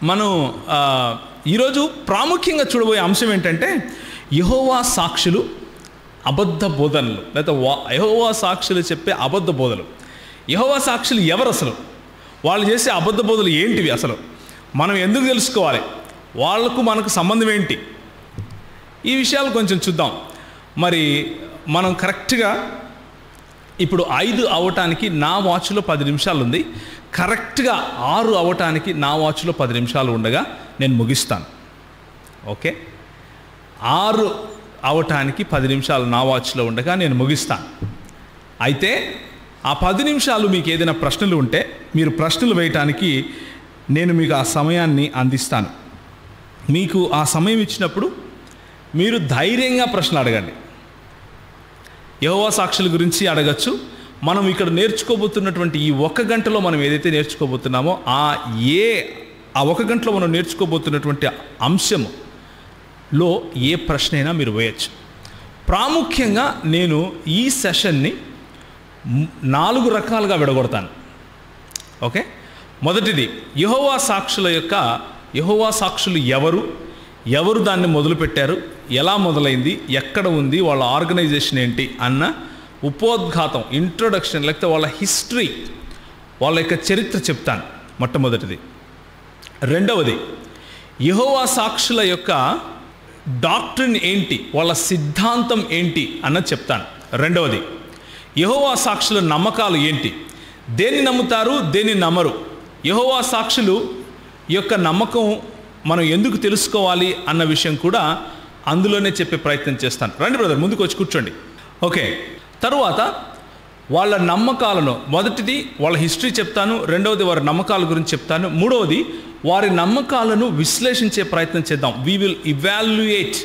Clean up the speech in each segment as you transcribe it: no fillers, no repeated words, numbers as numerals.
మనం ఈరోజు ప్రాముఖ్యంగా చూడబోయే అంశం ఏంటంటే యెహోవా సాక్షులు అబద్ధ బోధనలు, లేదా యెహోవా సాక్షులు చెప్పే అబద్ధ బోధలు. యెహోవా సాక్షులు ఎవరు అసలు? వాళ్ళు చేసే అబద్ధ బోధలు ఏంటివి అసలు? మనం ఎందుకు తెలుసుకోవాలి? వాళ్లకు మనకు సంబంధం ఏంటి? ఈ విషయాలు కొంచెం చూద్దాం. మరి మనం కరెక్ట్గా ఇప్పుడు 5 అవ్వటానికి నా వాచ్లో 10 నిమిషాలు ఉంది. కరెక్ట్గా 6 అవ్వటానికి నా వాచ్లో 10 నిమిషాలు ఉండగా నేను ముగిస్తాను. ఓకే, 6 అవటానికి 10 నిమిషాలు నా వాచ్లో ఉండగా నేను ముగిస్తాను. అయితే ఆ 10 నిమిషాలు మీకు ఏదైనా ప్రశ్నలు ఉంటే మీరు ప్రశ్నలు వేయటానికి నేను మీకు ఆ సమయాన్ని అందిస్తాను. మీకు ఆ సమయం ఇచ్చినప్పుడు మీరు ధైర్యంగా ప్రశ్నలు అడగండి. యెహోవా సాక్షుల గురించి అడగచ్చు. మనం ఇక్కడ నేర్చుకోబోతున్నటువంటి ఈ 1 గంటలో మనం ఏదైతే నేర్చుకోబోతున్నామో ఆ 1 గంటలో మనం నేర్చుకోబోతున్నటువంటి అంశంలో ఏ ప్రశ్న అయినా మీరు వేయచ్చు. ప్రాముఖ్యంగా నేను ఈ సెషన్ని 4 రకాలుగా విడగొడతాను. ఓకే, మొదటిది యెహోవా సాక్షులు ఎవరు దాన్ని మొదలుపెట్టారు, ఎలా మొదలైంది, ఎక్కడ ఉంది, వాళ్ళ ఆర్గనైజేషన్ ఏంటి అన్న ఉపోద్ఘాతం, ఇంట్రొడక్షన్, లేకపోతే వాళ్ళ హిస్టరీ, వాళ్ళ యొక్క చరిత్ర చెప్తాను మొట్టమొదటిది. రెండవది యెహోవా సాక్షుల యొక్క డాక్ట్రిన్ ఏంటి, వాళ్ళ సిద్ధాంతం ఏంటి అన్నది చెప్తాను. రెండవది యెహోవా సాక్షుల నమ్మకాలు ఏంటి, దేన్ని నమ్ముతారు, దేన్ని నమ్మరు, యెహోవా సాక్షులు యొక్క నమ్మకం మనం ఎందుకు తెలుసుకోవాలి అన్న విషయం కూడా అందులోనే చెప్పే ప్రయత్నం చేస్తాను. రండి బ్రదర్, ముందుకు వచ్చి కూర్చోండి. ఓకే, తరువాత వాళ్ళ నమ్మకాలను, మొదటిది వాళ్ళ హిస్టరీ చెప్తాను, రెండవది వారి నమ్మకాల గురించి చెప్తాను, మూడవది వారి నమ్మకాలను విశ్లేషించే ప్రయత్నం చేద్దాం. We will evaluate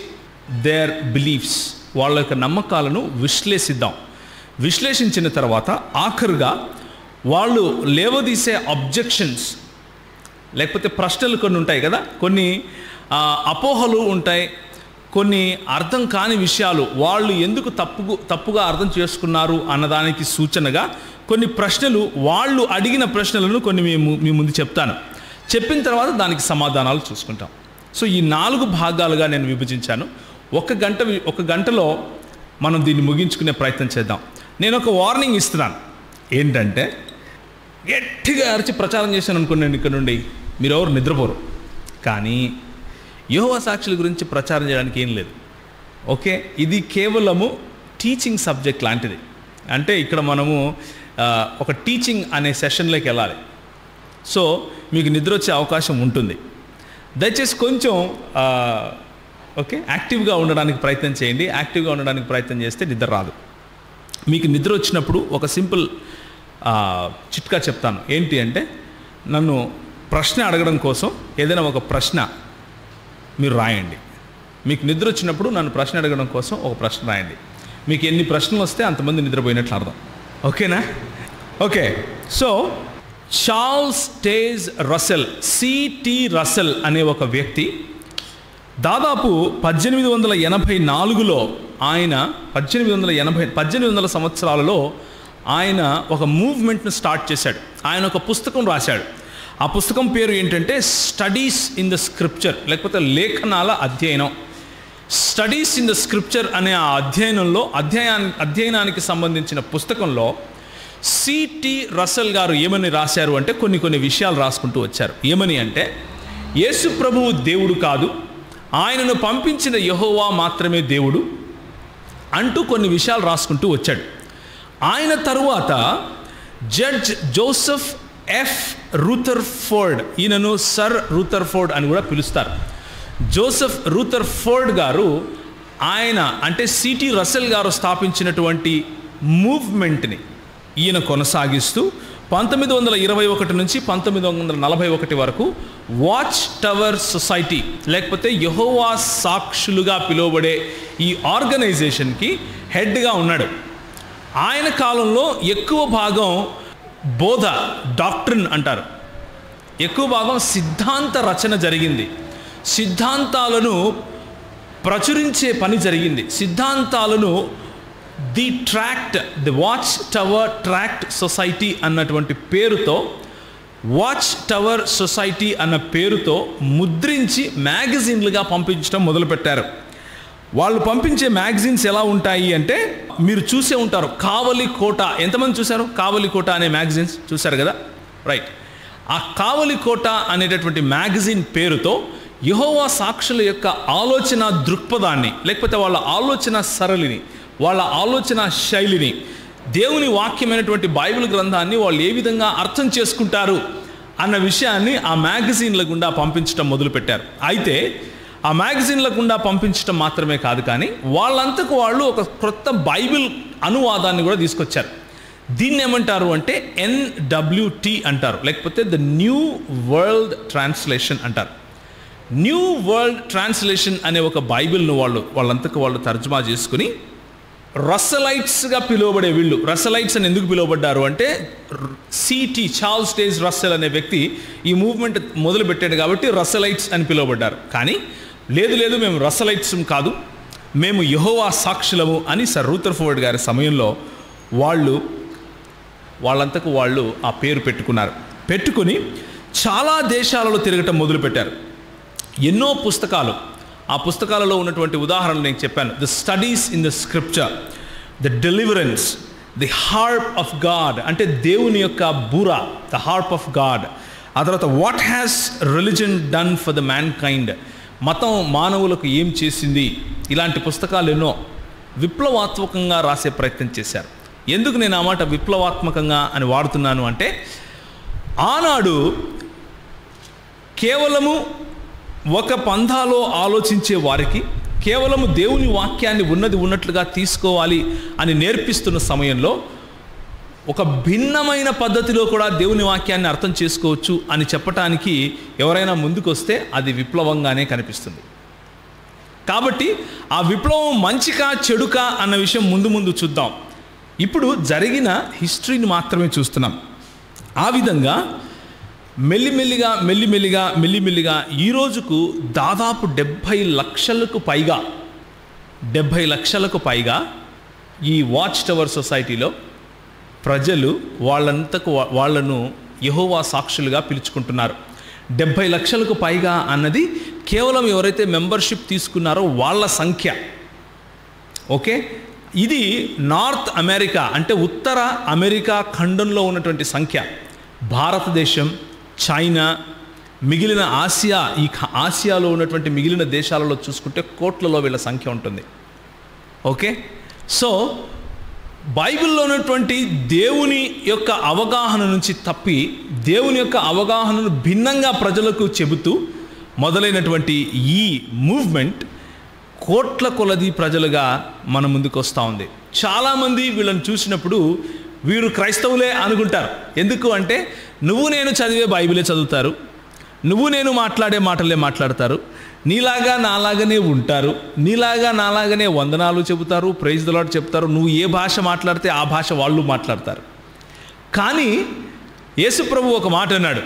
their beliefs. వాళ్ళ యొక్క నమ్మకాలను విశ్లేషించిన తర్వాత ఆఖరుగా వాళ్ళు లేవదీసే అబ్జెక్షన్స్, లేకపోతే ప్రశ్నలు కొన్ని ఉంటాయి కదా, కొన్ని అపోహలు ఉంటాయి, కొన్ని అర్థం కాని విషయాలు, వాళ్ళు ఎందుకు తప్పుగా అర్థం చేసుకున్నారు అన్నదానికి సూచనగా కొన్ని ప్రశ్నలు, వాళ్ళు అడిగిన ప్రశ్నలను కొన్ని మీ ముందు చెప్తాను. చెప్పిన తర్వాత దానికి సమాధానాలు చూసుకుంటాం. సో ఈ 4 భాగాలుగా నేను విభజించాను. 1 గంటలో మనం దీన్ని ముగించుకునే ప్రయత్నం చేద్దాం. నేను ఒక వార్నింగ్ ఇస్తున్నాను. ఏంటంటే, గట్టిగా అరిచి ప్రచారం చేశాను అనుకున్నాను ఇక్కడ నుండి మీరు ఎవరు నిద్రపోరు. కానీ యెహోవా సాక్షుల గురించి ప్రచారం చేయడానికి ఏం లేదు. ఓకే, ఇది కేవలము టీచింగ్ సబ్జెక్ట్ లాంటిది. అంటే ఇక్కడ మనము ఒక టీచింగ్ అనే సెషన్లోకి వెళ్ళాలి. సో మీకు నిద్ర వచ్చే అవకాశం ఉంటుంది. దయచేసి కొంచెం ఓకే యాక్టివ్గా ఉండడానికి ప్రయత్నం చేయండి. యాక్టివ్గా ఉండడానికి ప్రయత్నం చేస్తే నిద్ర రాదు. మీకు నిద్ర వచ్చినప్పుడు ఒక సింపుల్ చిట్కా చెప్తాను. ఏంటి అంటే, నన్ను ప్రశ్న అడగడం కోసం ఏదైనా ఒక ప్రశ్న మీరు రాయండి. మీకు నిద్ర వచ్చినప్పుడు నన్ను ప్రశ్న అడగడం కోసం ఒక ప్రశ్న రాయండి. మీకు ఎన్ని ప్రశ్నలు వస్తే అంతమంది నిద్రపోయినట్లు అర్థం. ఓకేనా? Okay, so Charles Taze Russell, CT Russell అనే ఒక వ్యక్తి దాదాపు 1884లో ఆయన 1800 సంవత్సరాలలో ఆయన ఒక మూవ్మెంట్ను స్టార్ట్ చేశాడు. ఆయన ఒక పుస్తకం రాశాడు. ఆ పుస్తకం పేరు ఏంటంటే స్టడీస్ ఇన్ ద స్క్రిప్చర్, లేకపోతే లేఖనాల అధ్యయనం. స్టడీస్ ఇన్ ద స్క్రిప్చర్ అనే ఆ అధ్యయనానికి సంబంధించిన పుస్తకంలో సిటి రసెల్ గారు ఏమని రాశారు అంటే, కొన్ని విషయాలు రాసుకుంటూ వచ్చారు. ఏమని అంటే, యేసు ప్రభువు దేవుడు కాదు, ఆయనను పంపించిన యెహోవా మాత్రమే దేవుడు అంటూ కొన్ని విషయాలు రాసుకుంటూ వచ్చాడు. ఆయన తరువాత జడ్జ్ జోసెఫ్ ఎఫ్ రూథర్ఫోర్డ్, ఈయనను సర్ రూథర్ఫోర్డ్ అని కూడా పిలుస్తారు. జోసెఫ్ రూథర్ఫోర్డ్ గారు, ఆయన అంటే సిటి రసెల్ గారు స్థాపించినటువంటి మూవ్మెంట్ని ఈయన కొనసాగిస్తూ 1921 నుంచి 1941 వరకు వాచ్ టవర్ సొసైటీ, లేకపోతే యెహోవా సాక్షులుగా పిలువబడే ఈ ఆర్గనైజేషన్కి హెడ్గా ఉన్నాడు. ఆయన కాలంలో ఎక్కువ భాగం బోధ, డాక్ట్రిన్ అంటారు, ఎక్కువ భాగం సిద్ధాంత రచన జరిగింది. సిద్ధాంతాలను ప్రచురించే పని జరిగింది. సిద్ధాంతాలను the watch tower tract society అన్నటువంటి పేరుతో వాచ్ టవర్ సొసైటీ అన్న పేరుతో ముద్రించి మ్యాగజైన్లుగా పంపించడం మొదలుపెట్టారు. వాళ్ళు పంపించే మ్యాగజైన్స్ ఎలా ఉంటాయి అంటే, మీరు చూసే ఉంటారు, కావలి కోట. ఎంతమంది చూశారు కావలి కోట అనే మ్యాగజైన్స్? చూశారు కదా, రైట్. ఆ కావలి కోట అనేటటువంటి మ్యాగజైన్ పేరుతో యెహోవా సాక్షుల యొక్క ఆలోచన దృక్పథాన్ని, లేకపోతే వాళ్ళ ఆలోచన సరళిని, వాళ్ళ ఆలోచన శైలిని, దేవుని వాక్యమైనటువంటి బైబిల్ గ్రంథాన్ని వాళ్ళు ఏ విధంగా అర్థం చేసుకుంటారు అన్న విషయాన్ని ఆ మ్యాగజైన్ల గుండా పంపించడం మొదలుపెట్టారు. అయితే ఆ మ్యాగజైన్ల గుండా పంపించడం మాత్రమే కాదు, కానీ వాళ్ళంతకు వాళ్ళు ఒక క్రొత్త బైబిల్ అనువాదాన్ని కూడా తీసుకొచ్చారు. దీన్ని ఏమంటారు అంటే NWT అంటారు, లేకపోతే ద న్యూ వరల్డ్ ట్రాన్స్లేషన్ అంటారు. న్యూ వరల్డ్ ట్రాన్స్లేషన్ అనే ఒక బైబిల్ను వాళ్ళంతకు వాళ్ళు తర్జుమా చేసుకుని రస్సలైట్స్గా పిలువబడే వీళ్ళు, రస్సలైట్స్ అని ఎందుకు పిలువబడ్డారు అంటే, చార్ల్స్ డేజ్ రస్సెల్ అనే వ్యక్తి ఈ మూవ్మెంట్ మొదలుపెట్టాడు కాబట్టి రస్సలైట్స్ అని పిలువబడ్డారు. కానీ లేదు మేము రస్సలైట్స్ కాదు, మేము యెహోవా సాక్షులము అని సర్ రూథర్ఫోర్డ్ గారి సమయంలో వాళ్ళంతకు వాళ్ళు ఆ పేరు పెట్టుకుని చాలా దేశాలలో తిరగటం మొదలుపెట్టారు. ఎన్నో పుస్తకాలు, ఆ పుస్తకాలలో ఉన్నటువంటి ఉదాహరణలు నేను చెప్పాను. The studies in the scripture, the deliverance, the harp of God అంటే దేవుని యొక్క బూర, ద హార్ప్ ఆఫ్ గాడ్. ఆ తర్వాత what has religion done for the man kind, మతం మానవులకు ఏం చేసింది. ఇలాంటి పుస్తకాలు ఎన్నో విప్లవాత్మకంగా రాసే ప్రయత్నం చేశారు. ఎందుకు నేను ఆ మాట విప్లవాత్మకంగా అని వాడుతున్నాను అంటే, ఆనాడు కేవలము ఒక పంథాలో ఆలోచించే వారికి, కేవలము దేవుని వాక్యాన్ని ఉన్నది ఉన్నట్లుగా తీసుకోవాలి అని నేర్పిస్తున్న సమయంలో, ఒక భిన్నమైన పద్ధతిలో కూడా దేవుని వాక్యాన్ని అర్థం చేసుకోవచ్చు అని చెప్పటానికి ఎవరైనా ముందుకొస్తే అది విప్లవంగానే కనిపిస్తుంది. కాబట్టి ఆ విప్లవం మంచికా చెడుకా అన్న విషయం ముందు చూద్దాం. ఇప్పుడు జరిగిన హిస్టరీని మాత్రమే చూస్తున్నాం. ఆ విధంగా మెల్లిమెల్లిగా ఈ రోజుకు దాదాపు 70 లక్షలకు పైగా ఈ వాచ్ టవర్ సొసైటీలో ప్రజలు వాళ్ళను యెహోవా సాక్షులుగా పిలుచుకుంటున్నారు. 70 లక్షలకు పైగా అన్నది కేవలం ఎవరైతే మెంబర్షిప్ తీసుకున్నారో వాళ్ళ సంఖ్య. ఓకే, ఇది నార్త్ అమెరికా అంటే ఉత్తర అమెరికా ఖండంలో ఉన్నటువంటి సంఖ్య. భారతదేశం, చైనా, మిగిలిన ఆసియాలో ఉన్నటువంటి మిగిలిన దేశాలలో చూసుకుంటే కోట్లలో వీళ్ళ సంఖ్య ఉంటుంది. ఓకే, సో బైబిల్లో ఉన్నటువంటి దేవుని యొక్క అవగాహన నుంచి తప్పి దేవుని యొక్క అవగాహనను భిన్నంగా ప్రజలకు చెబుతూ మొదలైనటువంటి ఈ మూవ్మెంట్ కోట్ల కొలది ప్రజలుగా మన ముందుకు వస్తూ ఉంది. చాలామంది వీళ్ళని చూసినప్పుడు వీరు క్రైస్తవులే అనుకుంటారు. ఎందుకు అంటే, నువ్వు నేను చదివే బైబిలే చదువుతారు, నువ్వు నేను మాట్లాడే మాటలే మాట్లాడతారు, నీలాగా నాలాగనే ఉంటారు, నీలాగా నాలాగనే వందనాలు చెబుతారు, ప్రైజ్ ది లార్డ్ చెప్తారు, నువ్వు ఏ భాష మాట్లాడితే ఆ భాష వాళ్ళు మాట్లాడతారు. కానీ యేసుప్రభు ఒక మాట అన్నాడు,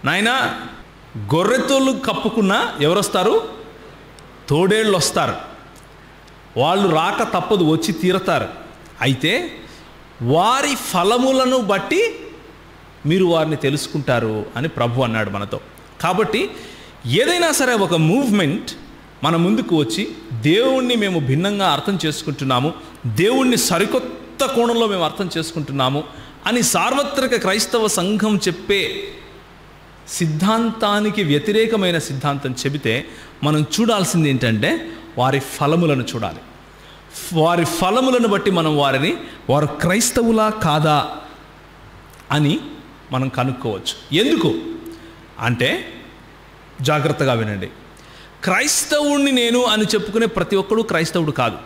నాయనా గొర్రెతోళ్ళు కప్పుకున్నా ఎవరొస్తారు? తోడేళ్ళు వస్తారు. వాళ్ళు రాక తప్పదు, వచ్చి తీరతారు. అయితే వారి ఫలములను బట్టి మీరు వారిని తెలుసుకుంటారు అని ప్రభు అన్నాడు మనతో. కాబట్టి ఏదైనా సరే ఒక మూవ్మెంట్ మన ముందుకు వచ్చి దేవుణ్ణి మేము భిన్నంగా అర్థం చేసుకుంటున్నాము, దేవుణ్ణి సరికొత్త కోణంలో మేము అర్థం చేసుకుంటున్నాము అని సార్వత్రిక క్రైస్తవ సంఘం చెప్పే సిద్ధాంతానికి వ్యతిరేకమైన సిద్ధాంతం చెబితే మనం చూడాల్సింది ఏంటంటే వారి ఫలములను చూడాలి. వారి ఫలములను బట్టి మనం వారు క్రైస్తవులా కాదా అని మనం కనుక్కోవచ్చు. ఎందుకు అంటే, జాగ్రత్తగా వినండి, క్రైస్తవుణ్ణి నేను అని చెప్పుకునే ప్రతి ఒక్కడు క్రైస్తవుడు కాదు.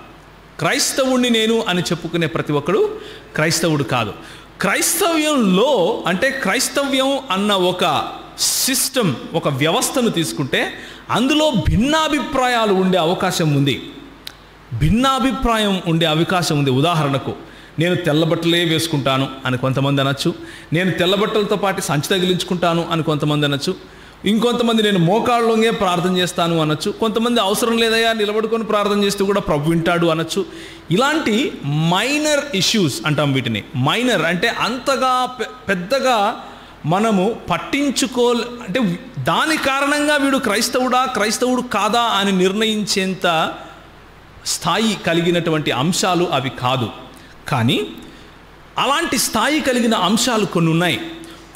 క్రైస్తవుణ్ణి నేను అని చెప్పుకునే ప్రతి ఒక్కడు క్రైస్తవుడు కాదు. క్రైస్తవ్యంలో అంటే క్రైస్తవ్యం అన్న ఒక సిస్టమ్, ఒక వ్యవస్థను తీసుకుంటే అందులో భిన్నాభిప్రాయాలు ఉండే అవకాశం ఉంది. ఉదాహరణకు, నేను తెల్లబట్టలే వేసుకుంటాను అని కొంతమంది అనొచ్చు, నేను తెల్లబట్టలతో పాటు సంచి తగిలించుకుంటాను అని కొంతమంది అనొచ్చు, ఇంకొంతమంది నేను మోకాళ్ళలోనే ప్రార్థన చేస్తాను అనొచ్చు, కొంతమంది అవసరం లేదయ్యా నిలబడుకొని ప్రార్థన చేస్తూ కూడా ప్రభు వింటాడు అనొచ్చు. ఇలాంటి మైనర్ ఇష్యూస్ అంటాం వీటిని. మైనర్ అంటే అంతగా పెద్దగా మనము అంటే దాని కారణంగా వీడు క్రైస్తవుడు కాదా అని నిర్ణయించేంత స్థాయి కలిగినటువంటి అంశాలు అవి కాదు. కానీ అలాంటి స్థాయి కలిగిన అంశాలు కొన్ని ఉన్నాయి.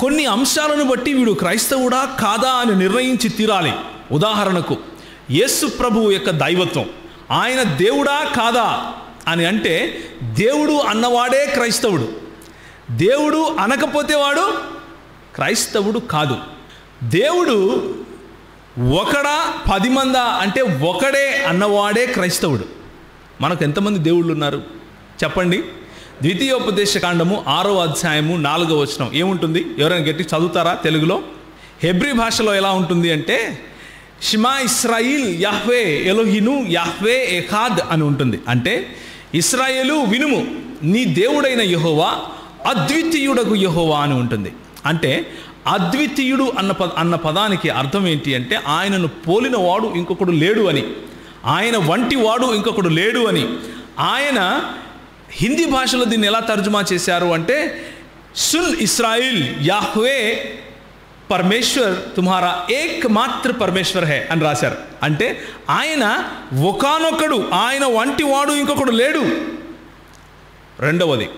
కొన్ని అంశాలను బట్టి వీడు క్రైస్తవుడా కాదా అని నిర్ణయించి తీరాలి. ఉదాహరణకు యేసు ప్రభువు యొక్క దైవత్వం, ఆయన దేవుడా కాదా అని అంటే దేవుడు అన్నవాడే క్రైస్తవుడు, దేవుడు అనకపోతే వాడు క్రైస్తవుడు కాదు. దేవుడు ఒకడా 10 మందా అంటే ఒకడే అన్నవాడే క్రైస్తవుడు. మనకు ఎంతమంది దేవుళ్ళు ఉన్నారు చెప్పండి? ద్వితీయోపదేశకాండము 6వ అధ్యాయము 4వ వచనం ఏముంటుంది? ఎవరైనా గట్టి చదువుతారా తెలుగులో? హెబ్రీ భాషలో ఎలా ఉంటుంది అంటే షిమా ఇస్రాయిల్ యాహ్వే ఎలోహిను యాహ్వే ఎఖాద్ అని ఉంటుంది. అంటే ఇస్రాయేలు వినుము, నీ దేవుడైన యెహోవా అద్వితీయుడగు యెహోవా అని ఉంటుంది. అంటే అద్వితీయుడు అన్న పదానికి అర్థం ఏంటి అంటే ఆయనను పోలిన వాడు ఇంకొకడు లేడు అని, ఆయన వంటి వాడు ఇంకొకడు లేడు అని. ఆయన హిందీ భాషలో దీన్ని ఎలా తర్జుమా చేశారు అంటే సున్ ఇస్రాయిల్ యాహ్వే పరమేశ్వర్ తుమ్హారా ఏక్ మాత్ర పరమేశ్వర్ హే అని రాశారు. అంటే ఆయన ఒకానొకడు, ఆయన వంటి వాడు ఇంకొకడు లేడు. రెండవది,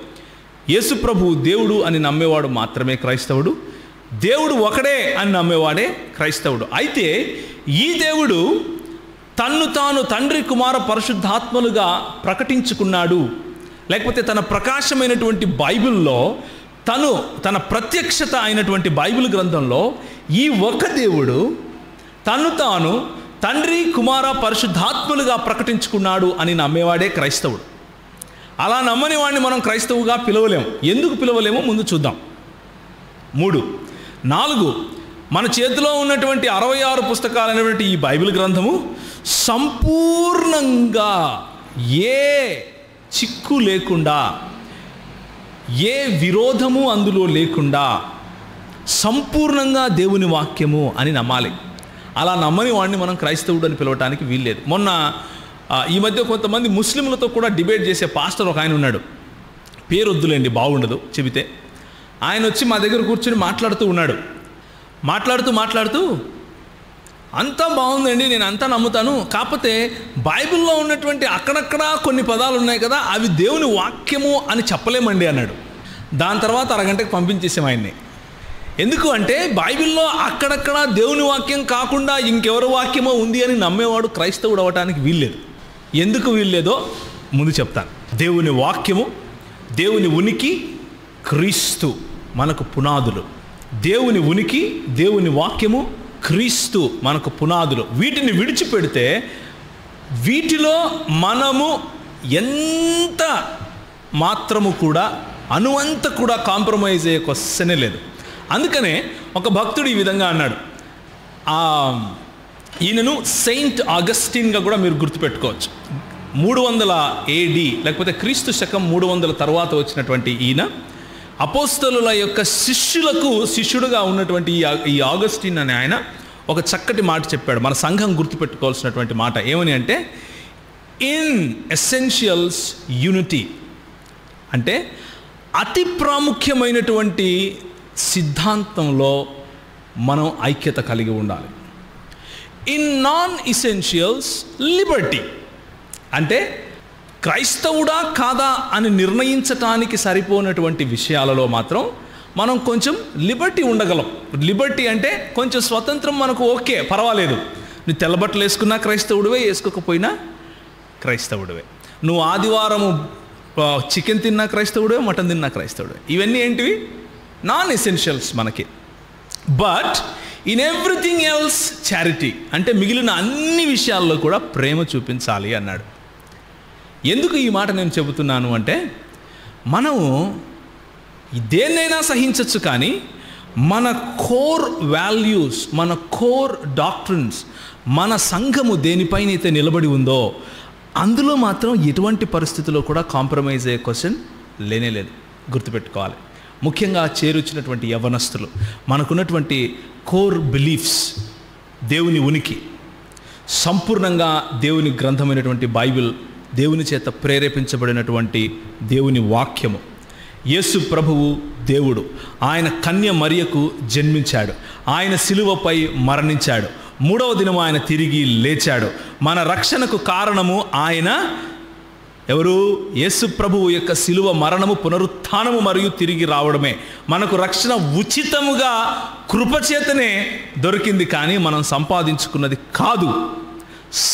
యేసు ప్రభువు దేవుడు అని నమ్మేవాడు మాత్రమే క్రైస్తవుడు, దేవుడు ఒకడే అని నమ్మేవాడే క్రైస్తవుడు. అయితే ఈ దేవుడు తన్ను తాను తండ్రి కుమార పరిశుద్ధాత్మలుగా ప్రకటించుకున్నాడు. లేకపోతే తన ప్రకాశమైనటువంటి బైబిల్లో తన ప్రత్యక్షత అయినటువంటి బైబిల్ గ్రంథంలో ఈ ఒక దేవుడు తన్ను తాను తండ్రి కుమార పరిశుద్ధాత్మలుగా ప్రకటించుకున్నాడు అని నమ్మేవాడే క్రైస్తవుడు. అలా నమ్మని వాడిని మనం క్రైస్తవుగా పిలవలేము. ఎందుకు పిలవలేమో ముందు చూద్దాం. 3, 4 మన చేతిలో ఉన్నటువంటి 66 పుస్తకాలైనటువంటి ఈ బైబిల్ గ్రంథము సంపూర్ణంగా ఏ చిక్కు లేకుండా, ఏ విరోధము అందులో లేకుండా సంపూర్ణంగా దేవుని వాక్యము అని నమ్మాలి. అలా నమ్మని వాడిని మనం క్రైస్తవుడు అని పిలవటానికి వీల్లేదు. మొన్న ఈ మధ్య కొంతమంది ముస్లింలతో కూడా డిబేట్ చేసే పాస్టర్ ఒక ఆయన ఉన్నాడు. పేరు వద్దులేండి, బాగుండదు చెబితే. ఆయన వచ్చి మా దగ్గర కూర్చొని మాట్లాడుతూ అంతా బాగుందండి, నేను అంతా నమ్ముతాను, కాకపోతే బైబిల్లో ఉన్నటువంటి అక్కడక్కడ కొన్ని పదాలు ఉన్నాయి కదా, అవి దేవుని వాక్యము అని చెప్పలేమండి అన్నాడు. దాని తర్వాత అరగంటకు పంపించేసాం ఆయన్ని. ఎందుకు అంటే బైబిల్లో అక్కడక్కడ దేవుని వాక్యం కాకుండా ఇంకెవరి వాక్యమో ఉంది అని నమ్మేవాడు క్రైస్తవుడు అవ్వటానికి వీల్లేదు. ఎందుకు వీల్లేదో ముందు చెప్తాను. దేవుని వాక్యము, దేవుని ఉనికి, క్రీస్తు మనకు పునాదులు. దేవుని ఉనికి, దేవుని వాక్యము, క్రీస్తు మనకు పునాదులు. వీటిని విడిచిపెడితే వీటిలో మనము ఎంత మాత్రము కూడా అనువంత కూడా కాంప్రమైజ్ అయ్యే క్వశ్చనే లేదు. అందుకనే ఒక భక్తుడు ఈ విధంగా అన్నాడు. ఈయనను సెయింట్ ఆగస్టిన్గా కూడా మీరు గుర్తుపెట్టుకోవచ్చు. 300 AD లేకపోతే క్రీస్తు శకం 300 తర్వాత వచ్చినటువంటి ఈయన అపోస్తలుల యొక్క శిష్యుడుగా ఉన్నటువంటి ఈ ఆగస్టిన్ అనే ఆయన ఒక చక్కటి మాట చెప్పాడు. మన సంఘం గుర్తుపెట్టుకోవాల్సినటువంటి మాట ఏమని అంటే ఇన్ ఎసెన్షియల్స్ యూనిటీ, అంటే అతి ప్రాముఖ్యమైనటువంటి సిద్ధాంతంలో మనం ఐక్యత కలిగి ఉండాలి. ఇన్ నాన్ ఎసెన్షియల్స్ లిబర్టీ, అంటే క్రైస్తవుడా కాదా అని నిర్ణయించటానికి సరిపోనటువంటి విషయాలలో మాత్రం మనం కొంచెం లిబర్టీ ఉండగలం. లిబర్టీ అంటే కొంచెం స్వతంత్రం మనకు ఓకే, పర్వాలేదు. నువ్వు తెల్లబట్టలు వేసుకున్నా క్రైస్తవుడివే, వేసుకోకపోయినా క్రైస్తవుడివే. నువ్వు ఆదివారము చికెన్ తిన్నా క్రైస్తవుడివే, మటన్ తిన్నా క్రైస్తవుడివే. ఇవన్నీ ఏంటివి? నాన్ ఎసెన్షియల్స్ మనకి. But in everything else charity, అంటే మిగిలిన అన్ని విషయాల్లో కూడా ప్రేమ చూపించాలి అన్నాడు. ఎందుకు ఈ మాట నేను చెబుతున్నాను అంటే మనము దేన్నైనా సహించవచ్చు, కానీ మన కోర్ వాల్యూస్, మన కోర్ డాక్ట్రిన్స్, మన సంఘము దేనిపైనైతే నిలబడి ఉందో అందులో మాత్రం ఎటువంటి పరిస్థితుల్లో కూడా కాంప్రమైజ్ అయ్యే క్వశ్చన్ లేనే లేదు. గుర్తుపెట్టుకోవాలి. ముఖ్యంగా చేరొచ్చినటువంటి యవనస్తులు, మనకున్నటువంటి కోర్ బిలీఫ్స్, దేవుని ఉనికి, సంపూర్ణంగా దేవుని గ్రంథమైనటువంటి బైబిల్, దేవుని చేత ప్రేరేపించబడినటువంటి దేవుని వాక్యము, యేసు ప్రభువు దేవుడు. ఆయన కన్య మరియకు జన్మించాడు. ఆయన సిలువపై మరణించాడు. 3వ దినం ఆయన తిరిగి లేచాడు. మన రక్షణకు కారణము ఆయన ఎవరు? యేసు ప్రభువు యొక్క సిలువ మరణము, పునరుత్థానము మరియు తిరిగి రావడమే. మనకు రక్షణ ఉచితముగా కృపచేతనే దొరికింది, కానీ మనం సంపాదించుకున్నది కాదు.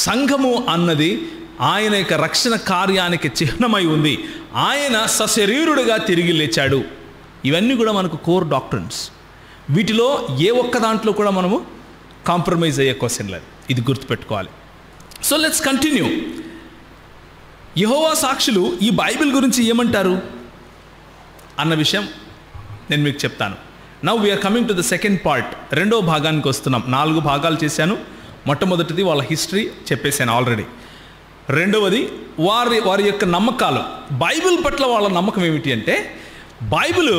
సంఘము అన్నది ఆయన యొక్క రక్షణ కార్యానికి చిహ్నమై ఉంది. ఆయన సశరీరుడిగా తిరిగి లేచాడు. ఇవన్నీ కూడా మనకు కోర్ డాక్ట్రిన్స్. వీటిలో ఏ ఒక్క దాంట్లో కూడా మనము కాంప్రమైజ్ అయ్యే క్వశ్చన్ లేదు. ఇది గుర్తుపెట్టుకోవాలి. So let's continue. యెహోవా సాక్షులు ఈ బైబిల్ గురించి ఏమంటారు అన్న విషయం నేను మీకు చెప్తాను. Now we are coming to the second part. 2వ భాగానికి వస్తున్నాం. 4 భాగాలు చేశాను. మొట్టమొదటిది వాళ్ళ హిస్టరీ చెప్పేశాను ఆల్రెడీ. రెండవది వారి యొక్క నమ్మకాలు. బైబిల్ పట్ల వాళ్ళ నమ్మకం ఏమిటి అంటే, బైబిల్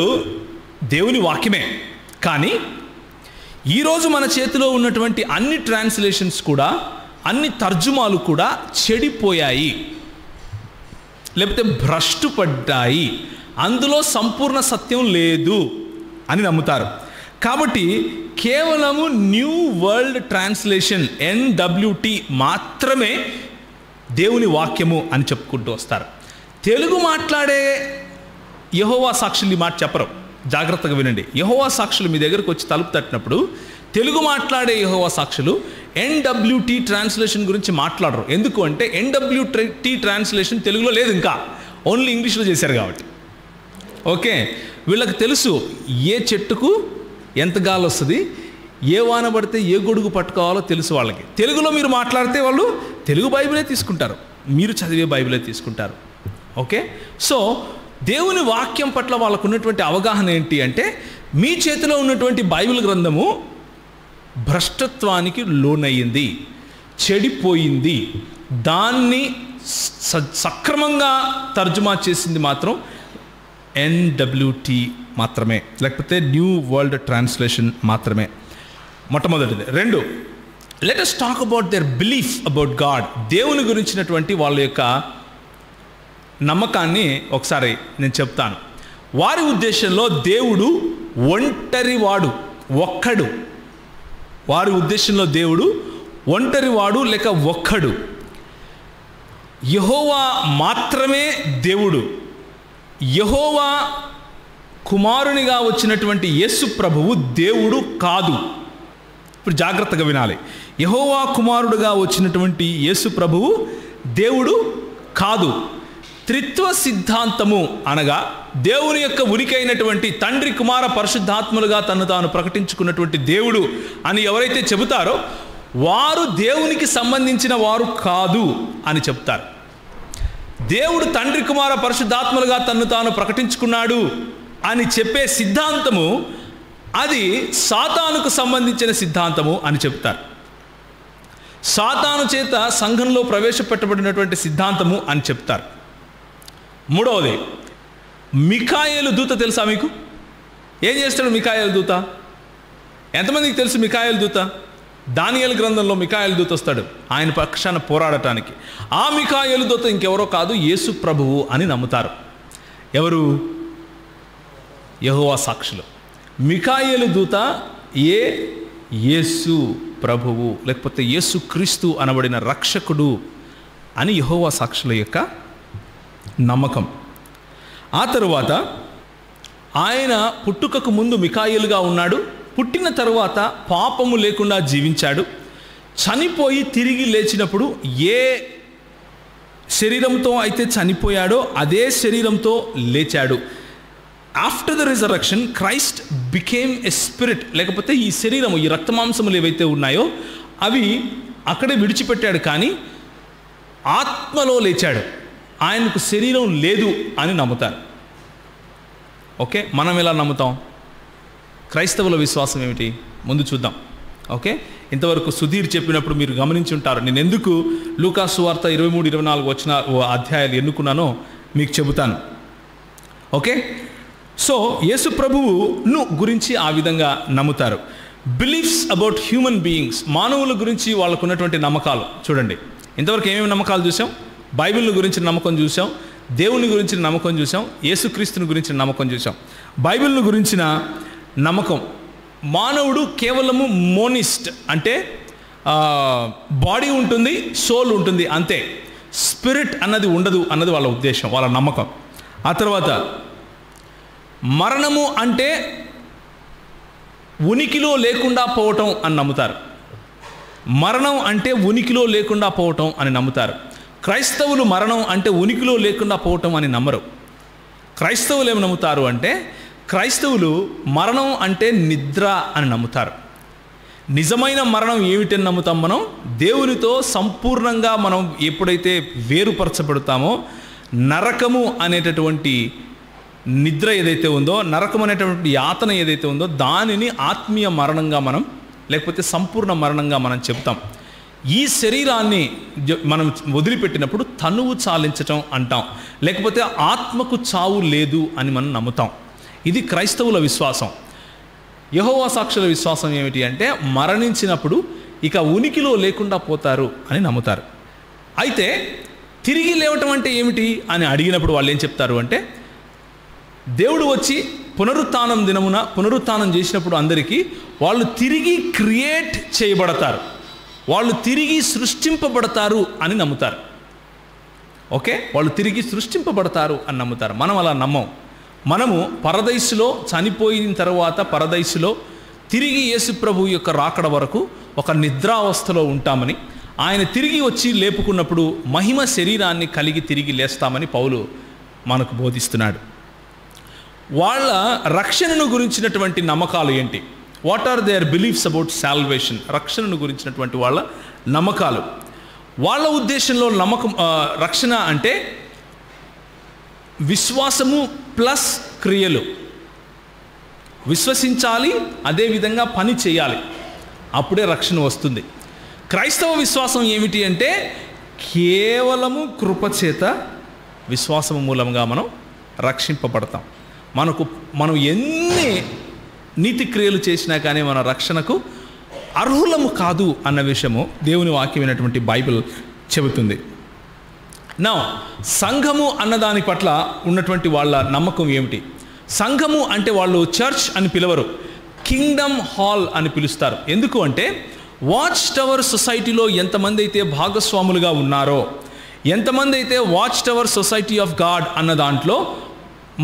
దేవుని వాక్యమే, కానీ ఈరోజు మన చేతిలో ఉన్నటువంటి అన్ని ట్రాన్స్లేషన్స్ కూడా, అన్ని తర్జుమాలు కూడా చెడిపోయాయి, లేకపోతే భ్రష్టు పడ్డాయి, అందులో సంపూర్ణ సత్యం లేదు అని నమ్ముతారు. కాబట్టి కేవలము న్యూ వరల్డ్ ట్రాన్స్లేషన్ NWT మాత్రమే దేవుని వాక్యము అని చెప్పుకుంటూ వస్తారు. తెలుగు మాట్లాడే యెహోవా సాక్షులు ఈ మాట చెప్పరు. జాగ్రత్తగా వినండి. యెహోవా సాక్షులు మీ దగ్గరకు వచ్చి తలుపు తట్టినప్పుడు తెలుగు మాట్లాడే యెహోవా సాక్షులు NWT ట్రాన్స్లేషన్ గురించి మాట్లాడరు. ఎందుకు అంటే NWT ట్రాన్స్లేషన్ తెలుగులో లేదు, ఇంకా ఓన్లీ ఇంగ్లీష్లో చేశారు కాబట్టి. ఓకే, వీళ్ళకి తెలుసు ఏ చెట్టుకు ఎంత గాలి వస్తుంది, ఏ వాన పడితే ఏ గొడుగు పట్టుకోవాలో తెలుసు వాళ్ళకి. తెలుగులో మీరు మాట్లాడితే వాళ్ళు తెలుగు బైబిలే తీసుకుంటారు, మీరు చదివే బైబిలే తీసుకుంటారు. ఓకే, సో దేవుని వాక్యం పట్ల వాళ్ళకు ఉన్నటువంటి అవగాహన ఏంటి అంటే, మీ చేతిలో ఉన్నటువంటి బైబిల్ గ్రంథము భ్రష్టత్వానికి లోనయ్యింది, చెడిపోయింది, దాన్ని సక్రమంగా తర్జుమా చేసింది మాత్రం NWT మాత్రమే, లేకపోతే న్యూ వరల్డ్ ట్రాన్స్లేషన్ మాత్రమే. మొట్టమొదటిది. 2, let us talk about their belief about God. దేవుని గురించినటువంటి వాళ్ళ యొక్క నమ్మకాన్ని ఒకసారి నేను చెప్తాను. వారి ఉద్దేశంలో దేవుడు ఒంటరివాడు, ఒక్కడు. వారి ఉద్దేశంలో దేవుడు ఒంటరివాడు లేక ఒక్కడు. యెహోవా మాత్రమే దేవుడు. యెహోవా కుమారునిగా వచ్చినటువంటి యేసు ప్రభువు దేవుడు కాదు. ఇప్పుడు జాగ్రత్తగా వినాలి. యెహోవా కుమారుడుగా వచ్చినటువంటి యేసు ప్రభువు దేవుడు కాదు. త్రిత్వ సిద్ధాంతము అనగా దేవుని యొక్క ఉనికి అయినటువంటి తండ్రి, కుమార, పరిశుద్ధాత్మలుగా తను తాను ప్రకటించుకున్నటువంటి దేవుడు అని ఎవరైతే చెబుతారో వారు దేవునికి సంబంధించిన వారు కాదు అని చెప్తారు. దేవుడు తండ్రి, కుమార, పరిశుద్ధాత్మలుగా తను తాను ప్రకటించుకున్నాడు అని చెప్పే సిద్ధాంతము అది సాతానుకు సంబంధించిన సిద్ధాంతము అని చెప్తారు. సాతాను చేత సంఘంలో ప్రవేశపెట్టబడినటువంటి సిద్ధాంతము అని చెప్తారు. 3వది, మిఖాయేలు దూత తెలుసా మీకు? ఏం చేస్తాడు మిఖాయేలు దూత? ఎంతమందికి తెలుసు మిఖాయేలు దూత? దానియేలు గ్రంథంలో మిఖాయేలు దూత వస్తాడు ఆయన పక్షాన పోరాడటానికి. ఆ మిఖాయేలు దూత ఇంకెవరో కాదు, యేసు ప్రభువు అని నమ్ముతారు. ఎవరు? యెహోవా సాక్షులు. మిఖాయేలు దూత యేసు ప్రభువు లేకపోతే యేసు క్రీస్తు అనబడిన రక్షకుడు అని యెహోవా సాక్షుల యొక్క నమ్మకం. ఆ తరువాత ఆయన పుట్టుకకు ముందు మిఖాయేలుగా ఉన్నాడు, పుట్టిన తరువాత పాపము లేకుండా జీవించాడు, చనిపోయి తిరిగి లేచినప్పుడు ఏ శరీరంతో అయితే చనిపోయాడో అదే శరీరంతో లేచాడు. After the resurrection Christ became a spirit, లేకపోతే ఈ శరీరము, ఈ రక్తమాంసములు ఏవైతే ఉన్నాయో అవి అక్కడే విడిచిపెట్టాడు, కానీ ఆత్మలో లేచాడు. ఆయనకు శరీరం లేదు అని నమ్ముతారు. ఓకే, మనం ఎలా నమ్ముతాం? క్రైస్తవుల విశ్వాసం ఏమిటి ముందు చూద్దాం. ఓకే, ఇంతవరకు సుధీర్ చెప్పినప్పుడు మీరు గమనించి ఉంటారు. నేను ఎందుకు లూకా సువార్త 23-24 వచ్చిన అధ్యాయాలు ఎన్నుకున్నానో మీకు చెబుతాను. ఓకే, సో యేసు ప్రభువును గురించి ఆ విధంగా నమ్ముతారు. బిలీఫ్స్ అబౌట్ హ్యూమన్ బీయింగ్స్, మానవుల గురించి వాళ్ళకు ఉన్నటువంటి నమ్మకాలు చూడండి. ఇంతవరకు ఏమేమి నమ్మకాలు చూసాం? బైబిల్ గురించి నమ్మకం చూసాం, దేవుని గురించిన నమ్మకం చూసాం, యేసుక్రీస్తుని గురించిన నమ్మకం చూసాం. బైబిల్ను గురించిన నమ్మకం, మానవుడు కేవలము మోనిస్ట్, అంటే బాడీ ఉంటుంది, సోల్ ఉంటుంది, అంతే. స్పిరిట్ అన్నది ఉండదు అన్నది వాళ్ళ ఉద్దేశం, వాళ్ళ నమ్మకం. ఆ తర్వాత మరణము అంటే ఉనికిలో లేకుండా పోవటం అని నమ్ముతారు. మరణం అంటే ఉనికిలో లేకుండా పోవటం అని నమ్ముతారు. క్రైస్తవులు మరణం అంటే ఉనికిలో లేకుండా పోవటం అని నమ్మరు. క్రైస్తవులు ఏమి నమ్ముతారు అంటే, క్రైస్తవులు మరణం అంటే నిద్ర అని నమ్ముతారు. నిజమైన మరణం ఏమిటని నమ్ముతాం మనం? దేవునితో సంపూర్ణంగా మనం ఎప్పుడైతే వేరుపరచబడతామో, నరకము అనేటటువంటి నిద్ర ఏదైతే ఉందో, నరకం అనేటటువంటి యాతన ఏదైతే ఉందో, దానిని ఆత్మీయ మరణంగా మనం, లేకపోతే సంపూర్ణ మరణంగా మనం చెప్తాం. ఈ శరీరాన్ని మనం వదిలిపెట్టినప్పుడు తనువు చాలించటం అంటాం, లేకపోతే ఆత్మకు చావు లేదు అని మనం నమ్ముతాం. ఇది క్రైస్తవుల విశ్వాసం. యెహోవా సాక్షుల విశ్వాసం ఏమిటి అంటే, మరణించినప్పుడు ఇక ఉనికిలో లేకుండా పోతారు అని నమ్ముతారు. అయితే తిరిగి లేవటం అంటే ఏమిటి అని అడిగినప్పుడు వాళ్ళు ఏం చెప్తారు అంటే, దేవుడు వచ్చి పునరుత్థానం దినమున పునరుత్థానం చేసినప్పుడు అందరికీ వాళ్ళు తిరిగి క్రియేట్ చేయబడతారు, వాళ్ళు తిరిగి సృష్టింపబడతారు అని నమ్ముతారు. ఓకే, వాళ్ళు తిరిగి సృష్టింపబడతారు అని నమ్ముతారు. మనం అలా నమ్మం. మనము పరదైసులో చనిపోయిన తర్వాత పరదైసులో తిరిగి యేసుప్రభు యొక్క రాకడ వరకు ఒక నిద్రావస్థలో ఉంటామని, ఆయన తిరిగి వచ్చి లేపుకున్నప్పుడు మహిమ శరీరాన్ని కలిగి తిరిగి లేస్తామని పౌలు మనకు బోధిస్తున్నాడు. వాళ్ళ రక్షణను గురించినటువంటి నమ్మకాలు ఏంటి? What are their beliefs about salvation? రక్షణను గురించినటువంటి వాళ్ళ నమ్మకాలు. వాళ్ళ ఉద్దేశంలో రక్షణ అంటే విశ్వాసము ప్లస్ క్రియలు. విశ్వసించాలి, అదేవిధంగా పని చేయాలి, అప్పుడే రక్షణ వస్తుంది. క్రైస్తవ విశ్వాసం ఏమిటి అంటే, కేవలము కృపచేత విశ్వాసము మూలంగా మనం రక్షింపబడతాం. మనం ఎన్ని నీతి క్రియలు చేసినా కానీ మన రక్షణకు అర్హులము కాదు అన్న విషయము దేవుని వాక్యమైనటువంటి బైబిల్ చెబుతుంది. నా సంఘము అన్నదాని పట్ల ఉన్నటువంటి వాళ్ళ నమ్మకం ఏమిటి? సంఘము అంటే వాళ్ళు చర్చ్ అని పిలవరు, కింగ్డమ్ హాల్ అని పిలుస్తారు. ఎందుకు అంటే, వాచ్ టవర్ సొసైటీలో ఎంతమంది అయితే భాగస్వాములుగా ఉన్నారో, ఎంతమంది అయితే watch tower society of God అన్న దాంట్లో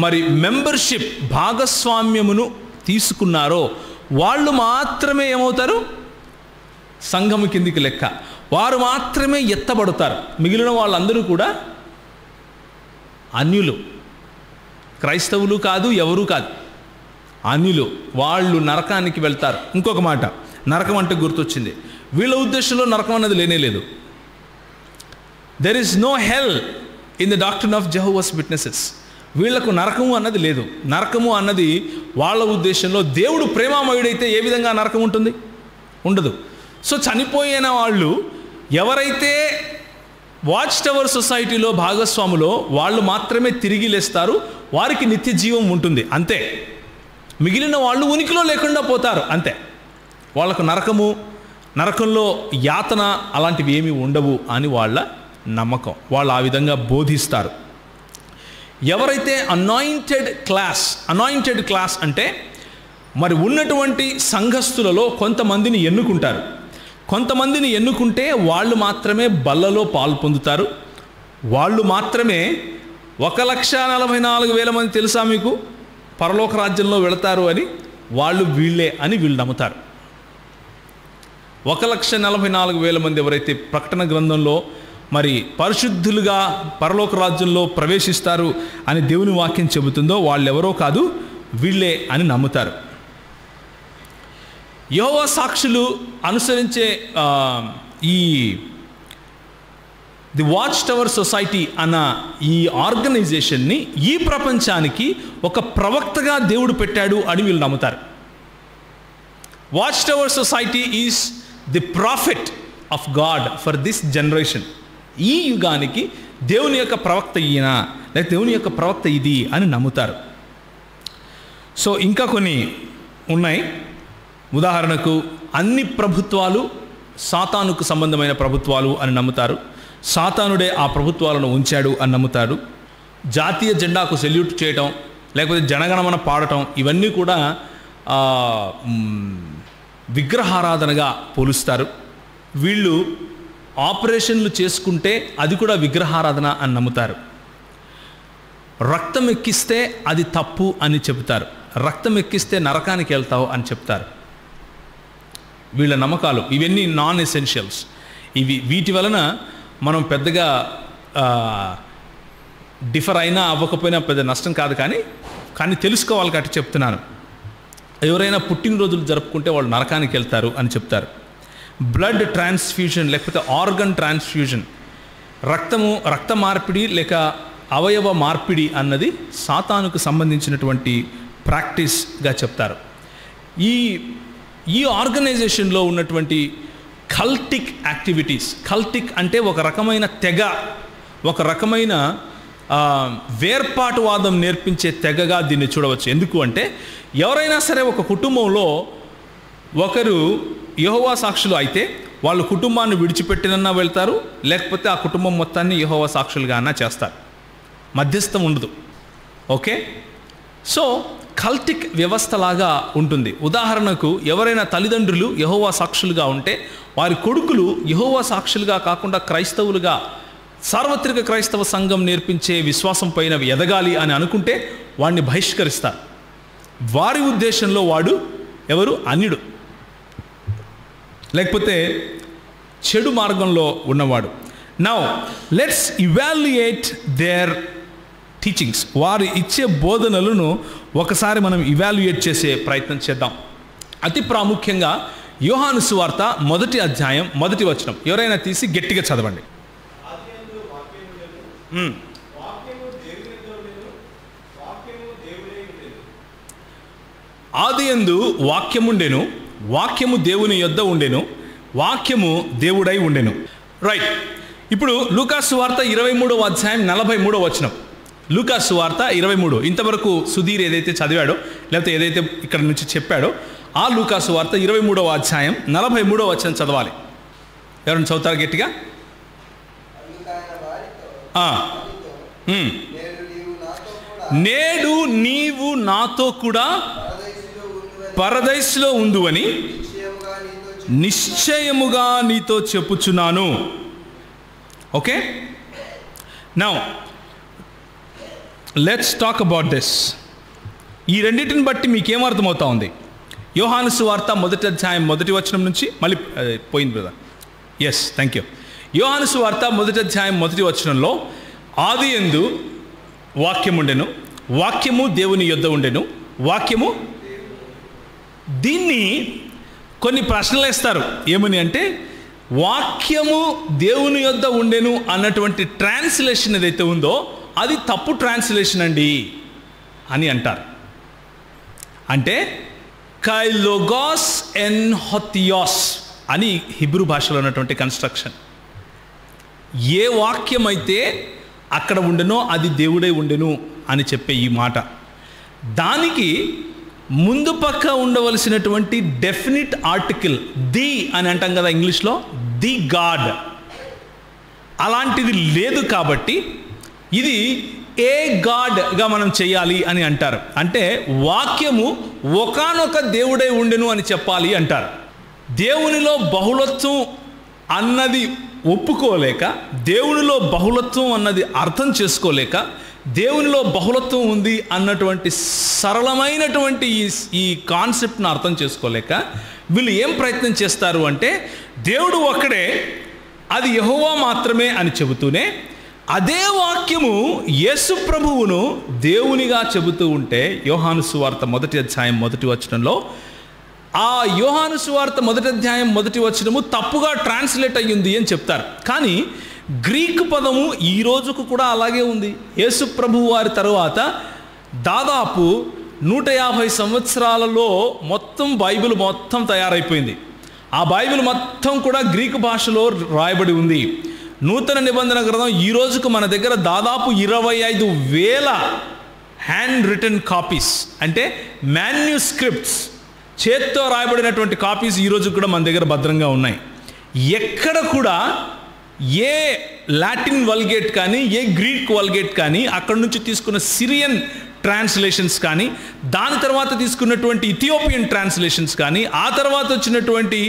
మరి మెంబర్షిప్ భాగస్వామ్యమును తీసుకున్నారో, వాళ్ళు మాత్రమే ఏమవుతారు? సంఘము కిందికి లెక్క. వారు మాత్రమే ఎత్తబడతారు. మిగిలిన వాళ్ళందరూ కూడా అన్యులు, క్రైస్తవులు కాదు, ఎవరూ కాదు, అన్యులు. వాళ్ళు నరకానికి వెళ్తారు. ఇంకొక మాట, నరకం అంటే గుర్తొచ్చింది. వీళ్ళ ఉద్దేశంలో నరకం అన్నది లేనేలేదు. There is no hell in the doctrine of Jehovah's Witnesses. వీళ్లకు నరకము అన్నది లేదు. నరకము అన్నది వాళ్ళ ఉద్దేశంలో, దేవుడు ప్రేమామయుడైతే ఏ విధంగా నరకం ఉంటుంది? ఉండదు. సో చనిపోయిన వాళ్ళు ఎవరైతే వాచ్ టవర్ సొసైటీలో భాగస్వాములో, వాళ్ళు మాత్రమే తిరిగి లేస్తారు, వారికి నిత్య జీవం ఉంటుంది, అంతే. మిగిలిన వాళ్ళు ఉనికిలో లేకుండా పోతారు, అంతే. వాళ్ళకు నరకంలో యాతన అలాంటివి ఏమీ ఉండవు అని వాళ్ళ నమ్మకం. వాళ్ళు ఆ విధంగా బోధిస్తారు. ఎవరైతే అనాయింటెడ్ క్లాస్ అంటే మరి ఉన్నటువంటి సంఘస్థులలో కొంతమందిని ఎన్నుకుంటారు. కొంతమందిని ఎన్నుకుంటే వాళ్ళు మాత్రమే బల్లలో పాలు పొందుతారు. వాళ్ళు మాత్రమే 1,40,44,000 మంది తెలుసా మీకు పరలోక రాజ్యంలో వెళతారు అని, వాళ్ళు వీళ్ళే అని వీళ్ళు నమ్ముతారు. 1,40,44,000 మంది ఎవరైతే ప్రకటన గ్రంథంలో మరి పరిశుద్ధులుగా పరలోక రాజ్యంలో ప్రవేశిస్తారు అని దేవుని వాక్యం చెబుతుందో, వాళ్ళెవరో కాదు, వీళ్ళే అని నమ్ముతారు. యెహోవా సాక్షులు అనుసరించే ది వాచ్ టవర్ సొసైటీ అన్న ఈ ఆర్గనైజేషన్ని ఈ ప్రపంచానికి ఒక ప్రవక్తగా దేవుడు పెట్టాడు అని వీళ్ళు నమ్ముతారు. Watch tower society is the profit of God for this generation. ఈ యుగానికి దేవుని యొక్క ప్రవక్త ఈయన, లేదా దేవుని యొక్క ప్రవక్త ఇది అని నమ్ముతారు. సో ఇంకా కొన్ని ఉన్నాయి. ఉదాహరణకు, అన్ని ప్రభుత్వాలు సాతానుకు సంబంధమైన ప్రభుత్వాలు అని నమ్ముతారు. సాతానుడే ఆ ప్రభుత్వాలను ఉంచాడు అని నమ్ముతారు. జాతీయ జెండాకు సెల్యూట్ చేయటం, లేకపోతే జనగణమన పాడటం, ఇవన్నీ కూడా విగ్రహారాధనగా పోలుస్తారు. వీళ్ళు ఆపరేషన్లు చేసుకుంటే అది కూడా విగ్రహారాధన అని నమ్ముతారు. రక్తం ఎక్కిస్తే అది తప్పు అని చెబుతారు. రక్తం ఎక్కిస్తే నరకానికి వెళ్తావు అని చెప్తారు. వీళ్ళ నమ్మకాలు ఇవన్నీ నాన్ ఎసెన్షియల్స్. వీటి వలన మనం పెద్దగా డిఫర్ అయినా అవ్వకపోయినా పెద్ద నష్టం కాదు. కానీ తెలుసుకోవాలి కాబట్టి చెప్తున్నాను. ఎవరైనా పుట్టినరోజులు జరుపుకుంటే వాళ్ళు నరకానికి వెళ్తారు అని చెప్తారు. బ్లడ్ ట్రాన్స్ఫ్యూజన్ లేకపోతే ఆర్గన్ ట్రాన్స్ఫ్యూజన్, రక్త మార్పిడి లేక అవయవ మార్పిడి అన్నది సాతానుకు సంబంధించినటువంటి ప్రాక్టీస్గా చెప్తారు. ఈ ఆర్గనైజేషన్లో ఉన్నటువంటి కల్టిక్ యాక్టివిటీస్, కల్టిక్ అంటే ఒక రకమైన తెగ, ఒక రకమైన వేర్పాటువాదం నేర్పించే తెగగా దీన్ని చూడవచ్చు. ఎందుకు అంటే ఎవరైనా సరే ఒక కుటుంబంలో ఒకరు యెహోవా సాక్షులు అయితే వాళ్ళ కుటుంబాన్ని విడిచిపెట్టినన్నా వెళ్తారు, లేకపోతే ఆ కుటుంబం మొత్తాన్ని యెహోవా సాక్షులుగా అన్నా చేస్తారు. మధ్యస్థం ఉండదు. ఓకే, సో కల్టిక్ వ్యవస్థలాగా ఉంటుంది. ఉదాహరణకు ఎవరైనా తల్లిదండ్రులు యెహోవా సాక్షులుగా ఉంటే వారి కొడుకులు యెహోవా సాక్షులుగా కాకుండా క్రైస్తవులుగా, సార్వత్రిక క్రైస్తవ సంఘం నేర్పించే విశ్వాసం పైన ఎదగాలి అని అనుకుంటే వాడిని బహిష్కరిస్తారు. వారి ఉద్దేశంలో వాడు ఎవరు? అన్యుడు, లేకపోతే చెడు మార్గంలో ఉన్నవాడు. Now let's evaluate their teachings. వారు ఇచ్చే బోధనలను ఒకసారి మనం ఇవాల్యుయేట్ చేసే ప్రయత్నం చేద్దాం. అతి ప్రాముఖ్యంగా యోహాను సువార్త 1వ అధ్యాయం 1వ వచనం ఎవరైనా తీసి గట్టిగా చదవండి. ఆదియందు వాక్యముండెను, వాక్యము దేవుని యొద్ద ఉండెను, వాక్యము దేవుడై ఉండెను. రైట్. ఇప్పుడు లూకాసు వార్త 23వ అధ్యాయం 43వ వచనం. లూకాసు వార్త 23. ఇంతవరకు సుధీర్ ఏదైతే చదివాడో లేకపోతే ఏదైతే ఇక్కడ నుంచి చెప్పాడో ఆ లూకాసు వార్త 23వ అధ్యాయం 43వ వచనం చదవాలి. ఎవరైనా చదువుతారు గట్టిగా? నేడు నీవు నాతో కూడా పరదైసులో ఉందువని నిశ్చయముగా నీతో చెప్పుచున్నాను. Okay, now let's talk about this. ఈ రెండింటిని బట్టి మీకేమర్థమవుతా ఉంది? యోహాను సువార్త 1వ అధ్యాయం 1వ వచనం నుంచి మళ్ళీ పోయింది బ్రదర్. Yes, thank you. యోహాను సువార్త 1వ అధ్యాయం 1వ వచనంలో ఆదియందు వాక్యముండెను, వాక్యము దేవుని యొద్ద ఉండెను, వాక్యము. దీన్ని కొన్ని ప్రశ్నలు వేస్తారు. ఏమని అంటే వాక్యము దేవుని యొద్ద ఉండెను అన్నటువంటి ట్రాన్స్లేషన్ ఏదైతే ఉందో అది తప్పు ట్రాన్స్లేషన్ అండి అని అంటారు. అంటే కైలోగాస్ ఎన్ హొథియోస్ అని హిబ్రూ భాషలో ఉన్నటువంటి కన్స్ట్రక్షన్. ఏ వాక్యం అయితే అక్కడ ఉండెనో అది దేవుడై ఉండెను అని చెప్పే ఈ మాట, దానికి ముందు పక్క ఉండవలసినటువంటి డెఫినిట్ ఆర్టికల్ ది అని అంటాం కదా ఇంగ్లీష్లో, ది గాడ్, అలాంటిది లేదు. కాబట్టి ఇది ఏ గాడ్గా మనం చేయాలి అని అంటారు. అంటే వాక్యము ఒకానొక దేవుడై ఉండెను అని చెప్పాలి అంటారు. దేవునిలో బహుళత్వం అన్నది ఒప్పుకోలేక, దేవునిలో బహుళత్వం అన్నది అర్థం చేసుకోలేక, దేవునిలో బహుళత్వం ఉంది అన్నటువంటి సరళమైనటువంటి ఈ కాన్సెప్ట్ను అర్థం చేసుకోలేక వీళ్ళు ఏం ప్రయత్నం చేస్తారు అంటే దేవుడు ఒక్కడే, అది యెహోవా మాత్రమే అని చెబుతూనే అదే వాక్యము యేసు ప్రభువును దేవునిగా చెబుతూ ఉంటే యోహాను సువార్త 1వ అధ్యాయం 1వ వచనంలో ఆ యోహాను సువార్త 1వ అధ్యాయం 1వ వచనము తప్పుగా ట్రాన్స్లేట్ అయ్యింది అని చెప్తారు. కానీ గ్రీకు పదము ఈ రోజుకు కూడా అలాగే ఉంది. యేసు ప్రభువు వారి తరువాత దాదాపు 150 సంవత్సరాలలో మొత్తం బైబిల్ మొత్తం తయారైపోయింది. ఆ బైబిల్ మొత్తం కూడా గ్రీకు భాషలో రాయబడి ఉంది. నూతన నిబంధన గ్రంథం ఈ రోజుకు మన దగ్గర దాదాపు 25,000 హ్యాండ్ రిటన్ కాపీస్, అంటే మాన్యుస్క్రిప్ట్స్, చేత్తో రాయబడినటువంటి కాపీస్ ఈ రోజు కూడా మన దగ్గర భద్రంగా ఉన్నాయి. ఎక్కడ కూడా ఏ లాటిన్ వల్గేట్ కానీ ఏ గ్రీక్ వల్గేట్ కానీ అక్కడి నుంచి తీసుకున్న సిరియన్ ట్రాన్స్లేషన్స్ కానీ దాని తర్వాత తీసుకున్నటువంటి ఇథియోపియన్ ట్రాన్స్లేషన్స్ కానీ ఆ తర్వాత వచ్చినటువంటి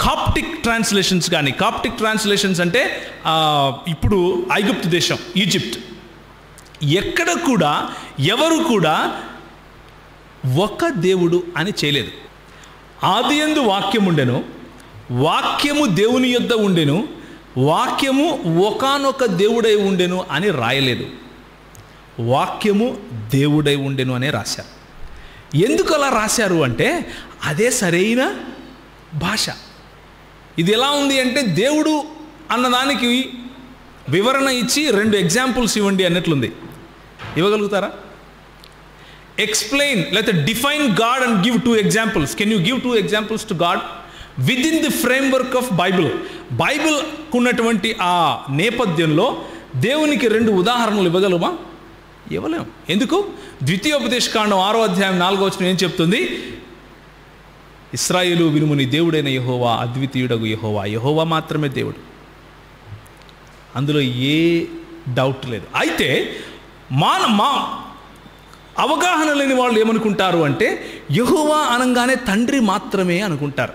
కాప్టిక్ ట్రాన్స్లేషన్స్ కానీ, కాప్టిక్ ట్రాన్స్లేషన్స్ అంటే ఇప్పుడు ఐగుప్తు దేశం, ఈజిప్ట్, ఎక్కడ కూడా ఎవరు కూడా ఒక దేవుడు అని చేయలేదు. ఆదియందు వాక్యం ఉండెను, వాక్యము దేవుని యొద్ద ఉండెను, వాక్యము ఒకానొక దేవుడై ఉండెను అని రాయలేదు. వాక్యము దేవుడై ఉండెను అనే రాశారు. ఎందుకు అలా రాశారు అంటే అదే సరైన భాష. ఇది ఎలా ఉంది అంటే దేవుడు అన్నదానికి వివరణ ఇచ్చి 2 ఎగ్జాంపుల్స్ ఇవ్వండి అన్నట్లుంది. ఇవ్వగలుగుతారా? ఎక్స్ప్లెయిన్ లేకపోతే define God and give 2 examples. Can you give 2 examples to God with in the framework of Bible? బైబిల్కు ఉన్నటువంటి ఆ నేపథ్యంలో దేవునికి 2 ఉదాహరణలు ఇవ్వగలమా? ఇవ్వలేము. ఎందుకు? ద్వితీయోపదేశకాండం 6వ అధ్యాయం 4వ వచనం ఏం చెప్తుంది? ఇశ్రాయేలు వినుము, నీ దేవుడైన యెహోవా అద్వితీయుడగు యెహోవా, యెహోవా మాత్రమే దేవుడు. అందులో ఏ డౌట్ లేదు. అయితే మా అవగాహన లేని వాళ్ళు ఏమనుకుంటారు అంటే యెహోవా అనగానే తండ్రి మాత్రమే అనుకుంటారు.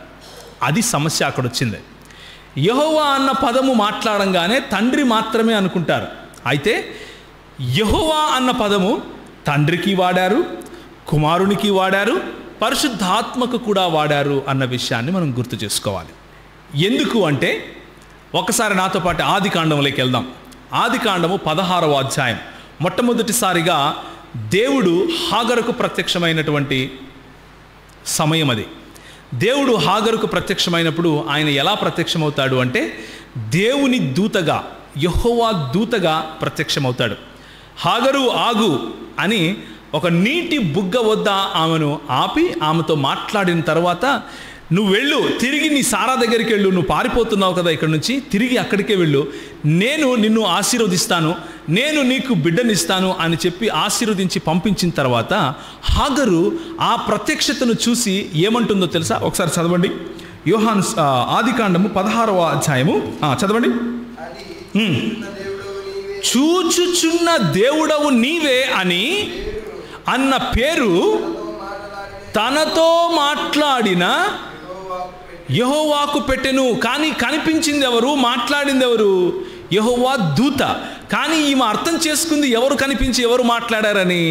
అది సమస్య అక్కడ వచ్చింది. యెహోవా అన్న పదము మాట్లాడంగానే తండ్రి మాత్రమే అనుకుంటారు. అయితే యెహోవా అన్న పదము తండ్రికి వాడారు, కుమారునికి వాడారు, పరిశుద్ధాత్మకు కూడా వాడారు అన్న విషయాన్ని మనం గుర్తు చేసుకోవాలి. ఎందుకు అంటే ఒకసారి నాతో పాటు ఆది కాండంలోకి వెళ్దాం. ఆది కాండము 16వ అధ్యాయం. మొట్టమొదటిసారిగా దేవుడు హాగరుకు ప్రత్యక్షమైనటువంటి సమయం అది. దేవుడు హాగరుకు ప్రత్యక్షమైనప్పుడు ఆయన ఎలా ప్రత్యక్షమవుతాడు అంటే దేవుని దూతగా, యెహోవా దూతగా ప్రత్యక్షమవుతాడు. హాగరు ఆగు అని ఒక నీటి బుగ్గ వద్ద ఆమెను ఆపి ఆమెతో మాట్లాడిన తర్వాత, నువ్వు వెళ్ళు, తిరిగి నీ సారా దగ్గరికి వెళ్ళు, నువ్వు పారిపోతున్నావు కదా ఇక్కడ నుంచి, తిరిగి అక్కడికే వెళ్ళు, నేను నిన్ను ఆశీర్వదిస్తాను, నేను నీకు బిడ్డనిస్తాను అని చెప్పి ఆశీర్వదించి పంపించిన తర్వాత హాగరు ఆ ప్రత్యక్షతను చూసి ఏమంటుందో తెలుసా? ఒకసారి చదవండి. యోహాను ఆది కాండము 16వ అధ్యాయము చదవండి. చూచుచున్న దేవుడవు నీవే అని అన్న పేరు తనతో మాట్లాడిన యెహోవాకు పెట్టెను. కానీ కనిపించింది ఎవరు? మాట్లాడింది ఎవరు? యెహోవా దూత. కానీ ఈమె అర్థం చేసుకుంది ఎవరు కనిపించి ఎవరు మాట్లాడారని,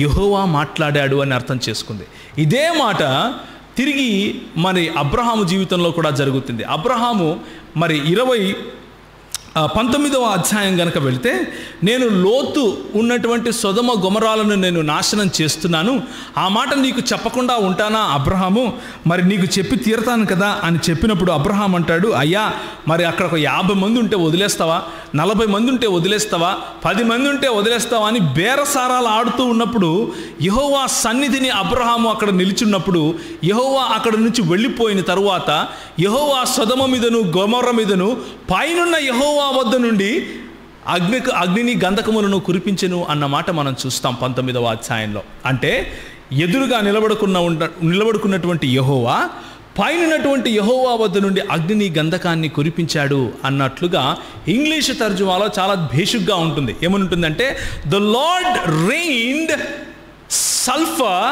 యెహోవా మాట్లాడాడు అని అర్థం చేసుకుంది. ఇదే మాట తిరిగి మరి అబ్రహాము జీవితంలో కూడా జరుగుతుంది. అబ్రహాము మరి 19వ అధ్యాయం కనుక వెళితే, నేను లోతు ఉన్నటువంటి సొదొమ గొమొరాలను నేను నాశనం చేస్తున్నాను, ఆ మాట నీకు చెప్పకుండా ఉంటానా అబ్రహాము? మరి నీకు చెప్పి తీరతాను కదా అని చెప్పినప్పుడు అబ్రహాం అంటాడు, అయ్యా మరి అక్కడ ఒక 50 మంది ఉంటే వదిలేస్తావా, 40 మంది ఉంటే వదిలేస్తావా, 10 మంది ఉంటే వదిలేస్తావా అని బేరసారాలు ఆడుతూ ఉన్నప్పుడు యెహోవా సన్నిధిని అబ్రహాము అక్కడ నిలిచున్నప్పుడు, యెహోవా అక్కడ నుంచి వెళ్ళిపోయిన తరువాత యెహోవా సొదొమ మీదను గొమొర్ర మీదను పైనున్న యెహోవా వద్ద నుండి అగ్నిని గంధకములను కురిపించెను అన్న మాట మనం చూస్తాం 19వ అధ్యాయంలో. అంటే ఎదురుగా నిలబడుకున్నటువంటి యెహోవా పైనటువంటి యెహోవా వద్ద నుండి అగ్నిని గంధకాన్ని కురిపించాడు అన్నట్లుగా ఇంగ్లీష్ తర్జుమాలో చాలా భేషుగ్గా ఉంటుంది. ఏమనుంటుందంటే, the Lord rained sulphur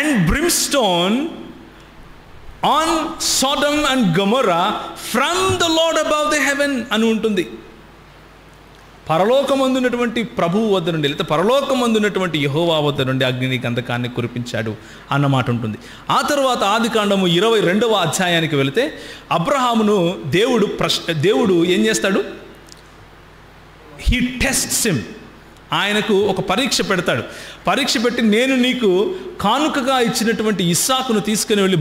and brimstone on Sodom and Gomorrah from the Lord above the heaven అని ఉంటుంది. పరలోకమందున్నటువంటి ప్రభువు వద్ద నుండి లేదా పరలోకమందున్నటువంటి యెహోవా వద్ద నుండి అగ్నిని గంధకాన్ని కురిపించాడు అన్నమాట ఉంటుంది. ఆ తర్వాత ఆది కాండము 22వ అధ్యాయానికి వెళితే అబ్రహామును దేవుడు ఏం చేస్తాడు? He tests him. ఆయనకు ఒక పరీక్ష పెడతాడు. పరీక్ష పెట్టి, నేను నీకు కానుకగా ఇచ్చినటువంటి ఇస్సాకును తీసుకుని వెళ్ళి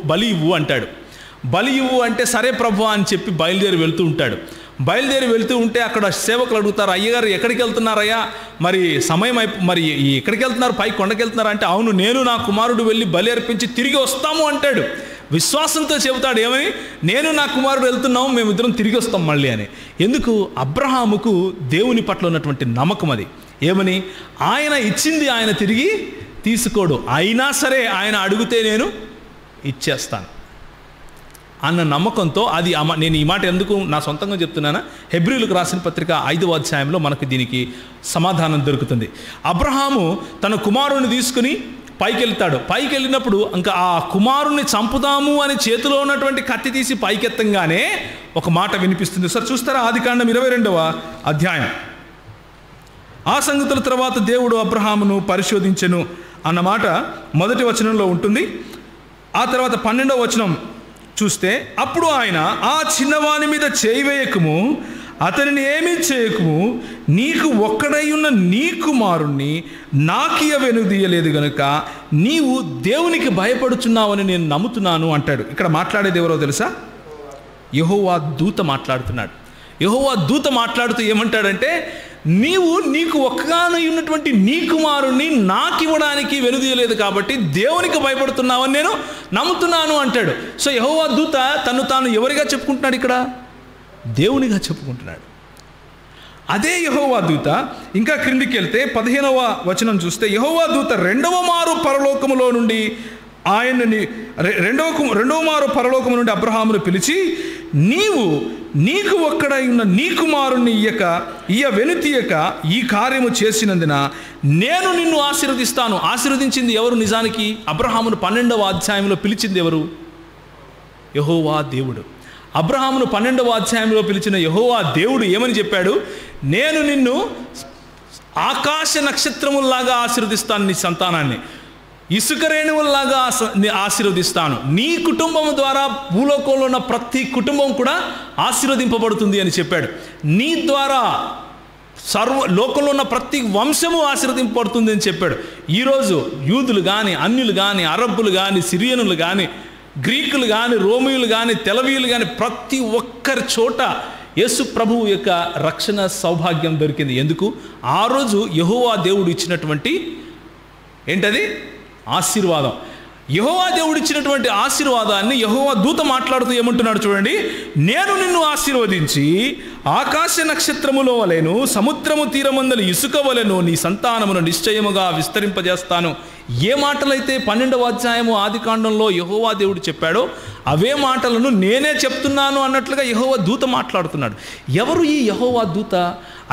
బలి ఇవ్వు అంటాడు. బలి ఇవ్వు అంటే సరే ప్రభువా అని చెప్పి బయలుదేరి వెళ్తూ ఉంటాడు. బయలుదేరి వెళ్తూ ఉంటే అక్కడ సేవకులు అడుగుతారు, అయ్యగారు ఎక్కడికి వెళ్తున్నారయ్యా, మరి సమయం మరి ఎక్కడికి వెళ్తున్నారు, పై కొండకి వెళ్తున్నారు అంటే, అవును నేను నా కుమారుడు వెళ్ళి బలి అర్పించి తిరిగి వస్తాము అంటాడు. విశ్వాసంతో చెబుతాడు, ఏమని? నేను నా కుమారుడు వెళ్తున్నాము, మేమిద్దరం తిరిగి వస్తాం మళ్ళీ అని. ఎందుకు? అబ్రహాముకు దేవుని పట్ల ఉన్నటువంటి నమ్మకం అది. ఏమని? ఆయన ఇచ్చింది ఆయన తిరిగి తీసుకోడు, అయినా సరే ఆయన అడిగితే నేను ఇచ్చేస్తాను. అన్న నమ్మకంతో అది నేను ఈ మాట ఎందుకు నా సొంతంగా చెప్తున్నానా, హెబ్రీయులకు రాసిన పత్రిక 5వ అధ్యాయంలో మనకు దీనికి సమాధానం దొరుకుతుంది. అబ్రహాము తన కుమారుని తీసుకుని పైకి వెళ్ళినప్పుడు ఇంకా ఆ కుమారుణ్ణి చంపుదాము అని చేతిలో ఉన్నటువంటి కత్తి తీసి పైకెత్తంగానే ఒక మాట వినిపిస్తుంది. సార్ చూస్తారా, ఆదికాండం 22వ అధ్యాయం. ఆ సంగతుల తర్వాత దేవుడు అబ్రహామును పరిశోధించెను అన్న మాట మొదటి వచనంలో ఉంటుంది. ఆ తర్వాత 12వ వచనం చూస్తే, అప్పుడు ఆయన, ఆ చిన్నవాని మీద చేయి వేయకము, అతనిని ఏమీ చేయకము, నీకు ఒక్కడై ఉన్న నీ కుమారుణ్ణి నాకియ వెనుదీయలేదు గనుక నీవు దేవునికి భయపడుచున్నావని నేను నమ్ముతున్నాను అంటాడు. ఇక్కడ మాట్లాడేది ఎవరో తెలుసా? యెహోవా దూత మాట్లాడుతున్నాడు. యెహోవా దూత మాట్లాడుతూ ఏమంటాడంటే, నీకు ఒక్కగానై ఉన్నటువంటి నీ కుమారుణ్ణి నాకు ఇవ్వడానికి వెనుదీయలేదు కాబట్టి దేవునికి భయపడుతున్నావని నేను నమ్ముతున్నాను అంటాడు. సో యెహోవా దూత తను తాను ఎవరిగా చెప్పుకుంటున్నాడు? ఇక్కడ దేవునిగా చెప్పుకుంటున్నాడు. అదే యెహోవా దూత ఇంకా క్రిందికి వెళ్తే 15వ వచనం చూస్తే, యెహోవా దూత రెండవ మారు పరలోకములో నుండి అబ్రహామును పిలిచి, నీకు ఒక్కడై ఉన్న నీ కుమారుణ్ణి వెనుతీయక ఈ కార్యము చేసినందున నేను నిన్ను ఆశీర్వదిస్తాను. ఆశీర్వదించింది ఎవరు? నిజానికి అబ్రహామును 12వ అధ్యాయంలో పిలిచింది ఎవరు? యెహోవా దేవుడు. అబ్రహామును 12వ అధ్యాయంలో పిలిచిన యెహోవా దేవుడు ఏమని చెప్పాడు? నేను నిన్ను ఆకాశ నక్షత్రముల్లాగా ఆశీర్వదిస్తాను, నీ సంతానాన్ని ఇసుక రేణువుల్లాగా ఆశీర్వదిస్తాను, నీ కుటుంబం ద్వారా భూలోకంలో ఉన్న ప్రతి కుటుంబం కూడా ఆశీర్వదింపబడుతుంది అని చెప్పాడు. నీ ద్వారా లోకంలో ఉన్న ప్రతి వంశము ఆశీర్వదింపబడుతుంది అని చెప్పాడు. ఈరోజు యూదులు కానీ, అన్యులు కానీ, అరబ్బులు కానీ, సిరియనులు కానీ, గ్రీకులు కానీ, రోమియులు కానీ, తెలవీయులు కానీ, ప్రతి ఒక్కరి చోట యేసు ప్రభువు యొక్క రక్షణ సౌభాగ్యం దొరికింది. ఎందుకు? ఆ రోజు యెహోవా దేవుడు ఇచ్చినటువంటి ఏంటది? ఆశీర్వాదం. యెహోవా దేవుడు ఇచ్చినటువంటి ఆశీర్వాదాన్ని యెహోవా దూత మాట్లాడుతూ ఏమంటున్నాడు చూడండి, నేను నిన్ను ఆశీర్వదించి ఆకాశ నక్షత్రములో వలెను సముద్రము తీరమందలి ఇసుక వలెను నీ సంతానమును నిశ్చయముగా విస్తరింపజేస్తాను. ఏ మాటలైతే 12వ అధ్యాయము ఆదికాండంలో యెహోవా దేవుడు చెప్పాడో అవే మాటలను నేనే చెప్తున్నాను అన్నట్లుగా యెహోవా దూత మాట్లాడుతున్నాడు. ఎవరు ఈ యెహోవా దూత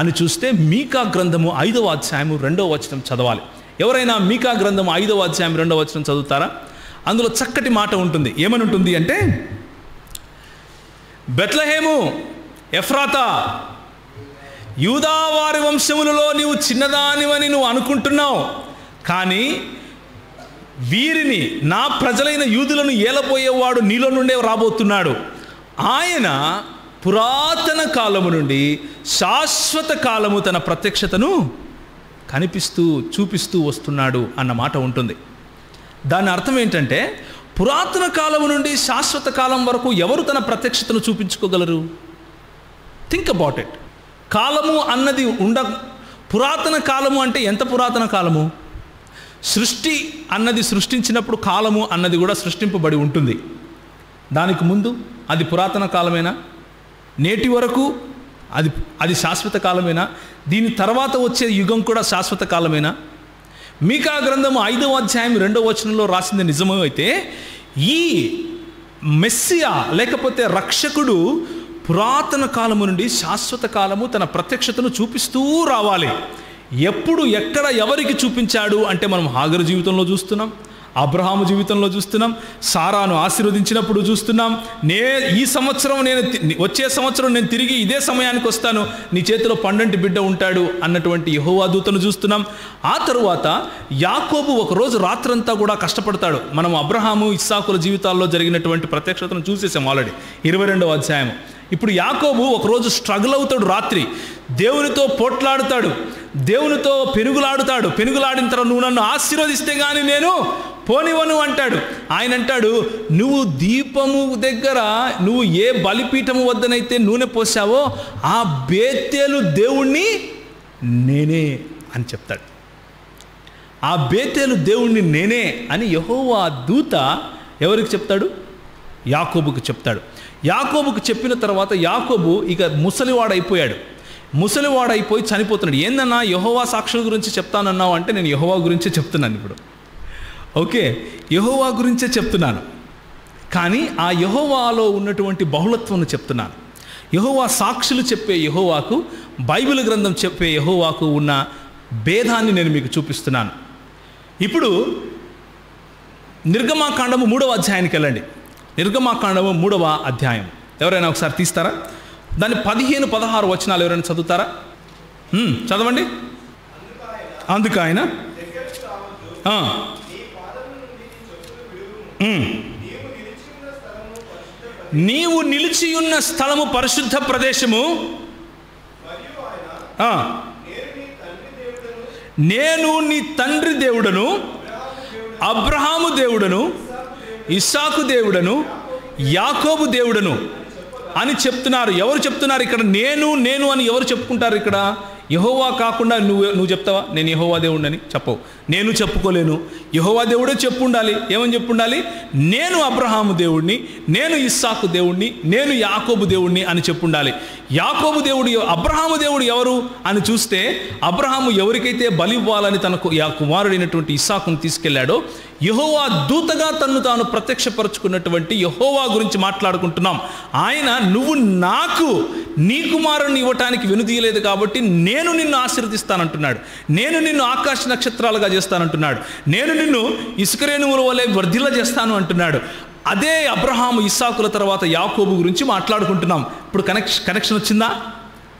అని చూస్తే, మీకా గ్రంథము 5వ అధ్యాయము 2వ వచనం చదవాలి. ఎవరైనా మీకా గ్రంథం 5వ అధ్యాయం 2వ వచనం చదువుతారా? అందులో చక్కటి మాట ఉంటుంది. ఏమని ఉంటుంది అంటే, బెత్లెహేము ఎఫ్రాతా, యూదా వారి వంశములలో నీవు చిన్నదానివని నువ్వు అనుకుంటున్నావు, కానీ వీరిని నా ప్రజలైన యూదులను ఏలపోయేవాడు నీలో నుండే రాబోతున్నాడు. ఆయన పురాతన కాలము నుండి శాశ్వత కాలము తన ప్రత్యక్షతను చూపిస్తూ వస్తున్నాడు అన్న మాట ఉంటుంది. దాని అర్థం ఏంటంటే, పురాతన కాలము నుండి శాశ్వత కాలం వరకు ఎవరు తన ప్రత్యక్షతను చూపించుకోగలరు? Think about it. కాలము అన్నది పురాతన కాలము అంటే ఎంత పురాతన కాలము? సృష్టి అన్నది సృష్టించినప్పుడు కాలము అన్నది కూడా సృష్టింపబడి ఉంటుంది. దానికి ముందు అది పురాతన కాలమేనా? నేటి వరకు అది శాశ్వత కాలమేనా? దీని తర్వాత వచ్చే యుగం కూడా శాశ్వత కాలమేనా? మీకా గ్రంథము 5వ అధ్యాయం 2వ వచనంలో రాసింది నిజమే అయితే, ఈ మెస్సియా లేకపోతే రక్షకుడు పురాతన కాలము నుండి శాశ్వత కాలము తన ప్రత్యక్షతను చూపిస్తూ రావాలి. ఎప్పుడు, ఎక్కడ, ఎవరికి చూపించాడు అంటే మనం హాగరు జీవితంలో చూస్తున్నాం, అబ్రహాము జీవితంలో చూస్తున్నాం, సారాను ఆశీర్వదించినప్పుడు చూస్తున్నాం. వచ్చే సంవత్సరం నేను తిరిగి ఇదే సమయానికి వస్తాను, నీ చేతిలో పండంటి బిడ్డ ఉంటాడు అన్నటువంటి యెహోవా దూతను చూస్తున్నాం. ఆ తరువాత యాకోబు ఒకరోజు రాత్రంతా కూడా కష్టపడతాడు. మనం అబ్రహాము ఇస్సాకుల జీవితాల్లో జరిగినటువంటి ప్రత్యక్షతను చూసేసాం ఆల్రెడీ 22వ అధ్యాయం. ఇప్పుడు యాకోబు ఒకరోజు స్ట్రగుల్ అవుతాడు. రాత్రి దేవునితో పోట్లాడుతాడు, దేవునితో పెనుగులాడిన తర్వాత నువ్వు నన్ను ఆశీర్వదిస్తే కానీ నేను పోనివను అంటాడు. ఆయన అంటాడు, నువ్వు దీపము దగ్గర నువ్వు ఏ బలిపీఠము వద్దనైతే నూనె పోసావో ఆ బేతేలు దేవుణ్ణి నేనే అని చెప్తాడు. ఆ బేతేలు దేవుణ్ణి నేనే అని యెహోవా దూత ఎవరికి చెప్తాడు? యాకోబుకు చెప్తాడు. యాకోబుకు చెప్పిన తర్వాత యాకోబు ఇక ముసలివాడైపోయి చనిపోతున్నాడు. ఏందన్నా యెహోవా సాక్షుల గురించి చెప్తానన్నావు అంటే, నేను యెహోవా గురించే చెప్తున్నాను ఇప్పుడు. ఓకే, యెహోవా గురించే చెప్తున్నాను. కానీ ఆ యెహోవాలో ఉన్నటువంటి బహుళత్వం చెప్తున్నాను. యెహోవా సాక్షులు చెప్పే యెహోవాకు, బైబిల్ గ్రంథం చెప్పే యెహోవాకు ఉన్న భేదాన్ని నేను మీకు చూపిస్తున్నాను. ఇప్పుడు నిర్గమాకాండము 3వ అధ్యాయానికి వెళ్ళండి. నిర్గమాకాండము 3వ అధ్యాయం ఎవరైనా ఒకసారి తీస్తారా? దాని 15-16 వచనాలు ఎవరైనా చదువుతారా? చదవండి. అందుకు ఆయన నీవు నిలిచియున్న స్థలము పరిశుద్ధ ప్రదేశము, నేను నీ తండ్రి దేవుడను, అబ్రహాము దేవుడను, ఇస్సాకు దేవుడను, యాకోబు దేవుడను అని చెప్తున్నారు. ఎవరు చెప్తున్నారు ఇక్కడ? నేను అని ఎవరు చెప్పుకుంటారు ఇక్కడ? యెహోవా కాకుండా నువ్వు చెప్తావా నేను యెహోవా దేవుడిని? చెప్పవు. నేను చెప్పుకోలేను. యెహోవా దేవుడే చెప్పుండాలి. ఏమని చెప్పుండాలి? నేను అబ్రహాము దేవుడిని, నేను ఇస్సాకు దేవుడిని, నేను యాకోబు దేవుడిని అని చెప్పుండాలి. యాకోబు దేవుడు, అబ్రహాము దేవుడు ఎవరు అని చూస్తే, అబ్రహాము ఎవరికైతే బలి ఇవ్వాలని తన కుమారుడైనటువంటి ఇస్సాకును తీసుకెళ్లాడో, యెహోవా దూతగా తన్ను తాను ప్రత్యక్షపరుచుకున్నటువంటి యెహోవా గురించి మాట్లాడుకుంటున్నాం. ఆయన నువ్వు నాకు నీ కుమారుని ఇవ్వటానికి వెనుదీయలేదు కాబట్టి నేను నిన్ను ఆశీర్వదిస్తానంటున్నాడు. నేను నిన్ను ఆకాశ నక్షత్రాలుగా చేస్తానంటున్నాడు. నేను నిన్ను ఇసుకరేణువుల వలె వర్ధిల్ల చేస్తాను అంటున్నాడు. అదే అబ్రహాము, ఇస్సాకుల తర్వాత యాకోబు గురించి మాట్లాడుకుంటున్నాం. ఇప్పుడు కనెక్షన్ వచ్చిందా?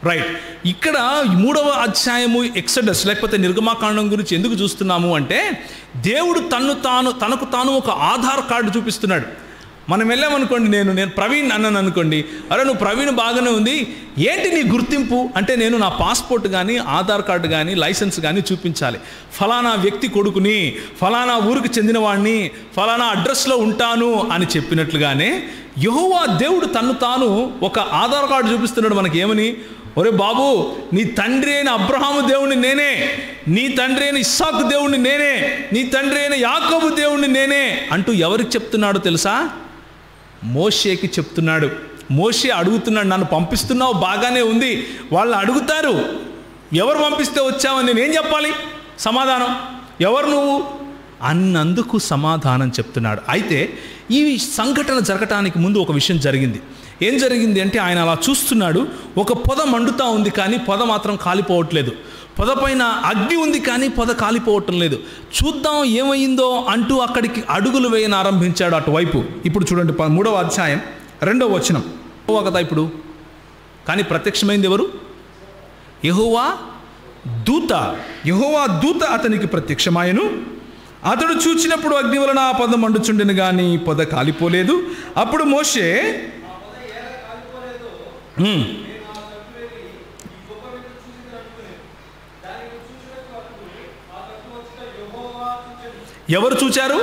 రైట్. ఇక్కడ 3వ అధ్యాయము ఎక్సడస్ లేకపోతే నిర్గమాకాండం గురించి ఎందుకు చూస్తున్నాము అంటే, దేవుడు తనకు తాను ఒక ఆధార్ కార్డు చూపిస్తున్నాడు. మనం వెళ్ళామనుకోండి, నేను ప్రవీణ్ అన్నాను అనుకోండి, అరే నువ్వు ప్రవీణ్ బాగానే ఉంది, ఏంటి నీ గుర్తింపు అంటే, నేను నా పాస్పోర్ట్ కానీ ఆధార్ కార్డు కానీ లైసెన్స్ కానీ చూపించాలి. ఫలానా వ్యక్తి కొడుకుని, ఫలానా ఊరికి చెందినవాడిని, ఫలానా అడ్రస్లో ఉంటాను అని చెప్పినట్లుగానే యెహోవా దేవుడు తాను ఒక ఆధార్ కార్డు చూపిస్తున్నాడు మనకి. ఏమని? ఒరే బాబు, నీ తండ్రి అయిన అబ్రహాము దేవుణ్ణి నేనే, నీ తండ్రి అయిన ఇస్సాకు దేవుణ్ణి నేనే, నీ తండ్రి అయిన యాకోబు దేవుణ్ణి నేనే అంటూ ఎవరికి చెప్తున్నాడో తెలుసా? మోషేకి చెప్తున్నాడు. మోషే అడుగుతున్నాడు, నన్ను పంపిస్తున్నావు బాగానే ఉంది, వాళ్ళు అడుగుతారు ఎవరు పంపిస్తే వచ్చావని నేనేం చెప్పాలి సమాధానం? ఎవరు నువ్వు అన్నందుకు సమాధానం చెప్తున్నాడు. అయితే ఈ సంఘటన జరగటానికి ముందు ఒక విషయం జరిగింది. ఏం జరిగింది అంటే, ఆయన అలా చూస్తున్నాడు, ఒక పొద మండుతూ ఉంది కానీ పొద మాత్రం కాలిపోవట్లేదు. పొద పైన అగ్ని ఉంది కానీ పొద కాలిపోవటం లేదు. చూద్దాం ఏమైందో అంటూ అక్కడికి అడుగులు వేయని ఆరంభించాడు అటువైపు. ఇప్పుడు చూడండి 3వ అధ్యాయం 2వ వచనం. యెహోవా కదా ఇప్పుడు, కానీ ప్రత్యక్షమైంది ఎవరు? యెహోవా దూత. యెహోవా దూత అతనికి ప్రత్యక్షమాయను. అతడు చూచినప్పుడు అగ్ని వలన ఆ పొద మండుచుండెను కానీ పొద కాలిపోలేదు. అప్పుడు మోషే ఎవరు చూచారు?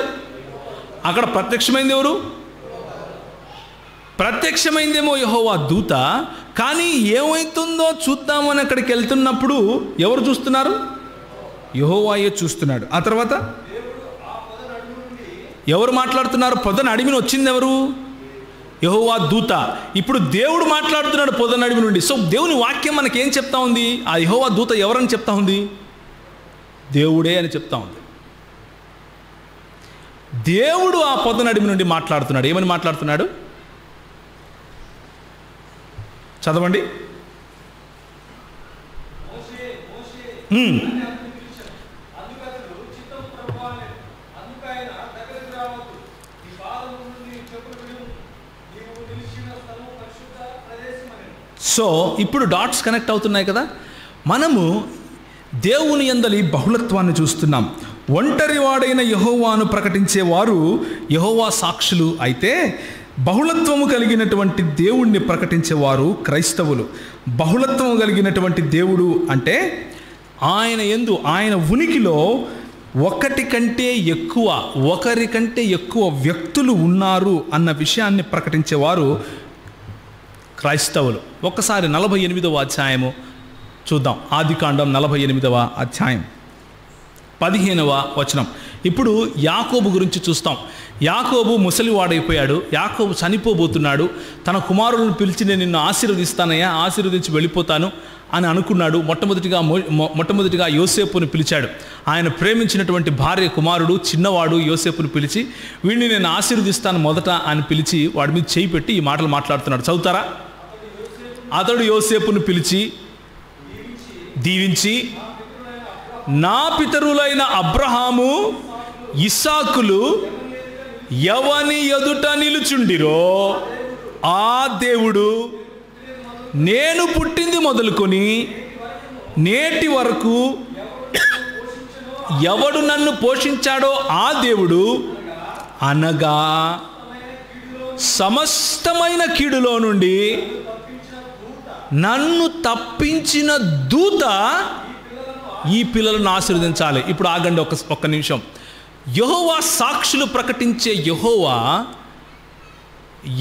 అక్కడ ప్రత్యక్షమైంది ఎవరు? ప్రత్యక్షమైందేమో యెహోవా దూత, కానీ ఏమవుతుందో చూద్దామని అక్కడికి వెళ్తున్నప్పుడు ఎవరు చూస్తున్నారు? యెహోవాయే చూస్తున్నాడు. ఆ తర్వాత ఎవరు మాట్లాడుతున్నారు? పొదన అడిమిని వచ్చింది ఎవరు? యెహోవా దూత. ఇప్పుడు దేవుడు మాట్లాడుతున్నాడు పొదన అడిమి నుండి. సో దేవుని వాక్యం మనకేం చెప్తా ఉంది? ఆ యెహోవా దూత ఎవరని చెప్తా ఉంది? దేవుడే అని చెప్తా ఉంది. దేవుడు ఆ పొదన అడిమి నుండి మాట్లాడుతున్నాడు. ఏమని మాట్లాడుతున్నాడు? చదవండి. సో ఇప్పుడు డాట్స్ కనెక్ట్ అవుతున్నాయి కదా. మనము దేవుని యందలి బహుళత్వాన్ని చూస్తున్నాం. ఒంటరివాడైన యెహోవాను ప్రకటించేవారు యెహోవా సాక్షులు అయితే, బహుళత్వము కలిగినటువంటి దేవుణ్ణి ప్రకటించేవారు క్రైస్తవులు. బహుళత్వము కలిగినటువంటి దేవుడు అంటే ఆయన ఉనికిలో ఒకరికంటే ఎక్కువ వ్యక్తులు ఉన్నారు అన్న విషయాన్ని ప్రకటించేవారు క్రైస్తవులు. ఒక్కసారి 48వ అధ్యాయము చూద్దాం. ఆదికాండం 48వ అధ్యాయం 15వ వచనం. ఇప్పుడు యాకోబు గురించి చూస్తాం. యాకోబు ముసలివాడైపోయాడు. యాకోబు చనిపోబోతున్నాడు. తన కుమారులను పిలిచి నేను నిన్ను ఆశీర్వదిస్తానయ్యా, ఆశీర్వదించి వెళ్ళిపోతాను అని అనుకున్నాడు. మొట్టమొదటిగా యోసేపుని పిలిచాడు. ఆయన ప్రేమించినటువంటి భార్య కుమారుడు చిన్నవాడు యోసేపుని పిలిచి వీడిని నేను ఆశీర్వదిస్తాను మొదట అని పిలిచి వాడి మీద చేయి పెట్టి ఈ మాటలు మాట్లాడుతున్నాడు. చదువుతారా? అతడు యోసేపుని పిలిచి దీవించి, నా పితరులైన అబ్రహాము ఇస్సాకులు ఎవని ఎదుట నిలుచుండిరో ఆ దేవుడు నేను పుట్టింది మొదలుకొని నేటి వరకు ఎవడు నన్ను పోషించాడో ఆ దేవుడు, అనగా సమస్తమైన కీడులో నుండి నన్ను తప్పించిన దూత ఈ పిల్లలను ఆశీర్వదించాలి. ఇప్పుడు ఆగండి ఒక్క నిమిషం. యెహోవా సాక్షులు ప్రకటించే యెహోవా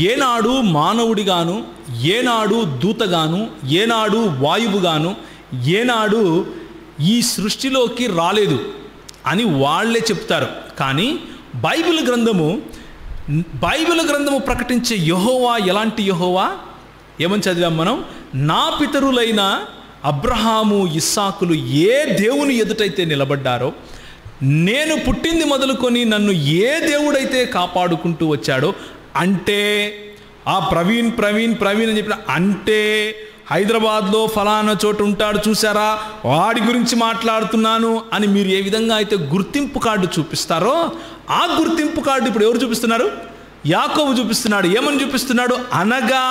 ఏనాడు మానవుడిగాను, ఏనాడు దూతగాను, ఏనాడు వాయువుగాను, ఏనాడు ఈ సృష్టిలోకి రాలేదు అని వాళ్ళే చెప్తారు. కానీ బైబిల్ గ్రంథము ప్రకటించే యెహోవా ఎలాంటి యెహోవా? ఏమని చదివాం మనం? నా పితరులైన అబ్రహాము ఇస్సాకులు ఏ దేవుని ఎదుటైతే నిలబడ్డారో, నేను పుట్టింది మొదలుకొని నన్ను ఏ దేవుడైతే కాపాడుకుంటూ వచ్చాడో, అంటే ఆ ప్రవీణ్ అని చెప్పిన, అంటే హైదరాబాద్లో ఫలానా చోటు ఉంటాడు చూసారా, వాడి గురించి మాట్లాడుతున్నాను అని మీరు ఏ విధంగా అయితే గుర్తింపు కార్డు చూపిస్తారో, ఆ గుర్తింపు కార్డు ఇప్పుడు ఎవరు చూపిస్తున్నారు? యాకోబు చూపిస్తున్నాడు. ఏమని చూపిస్తున్నాడు? అనగా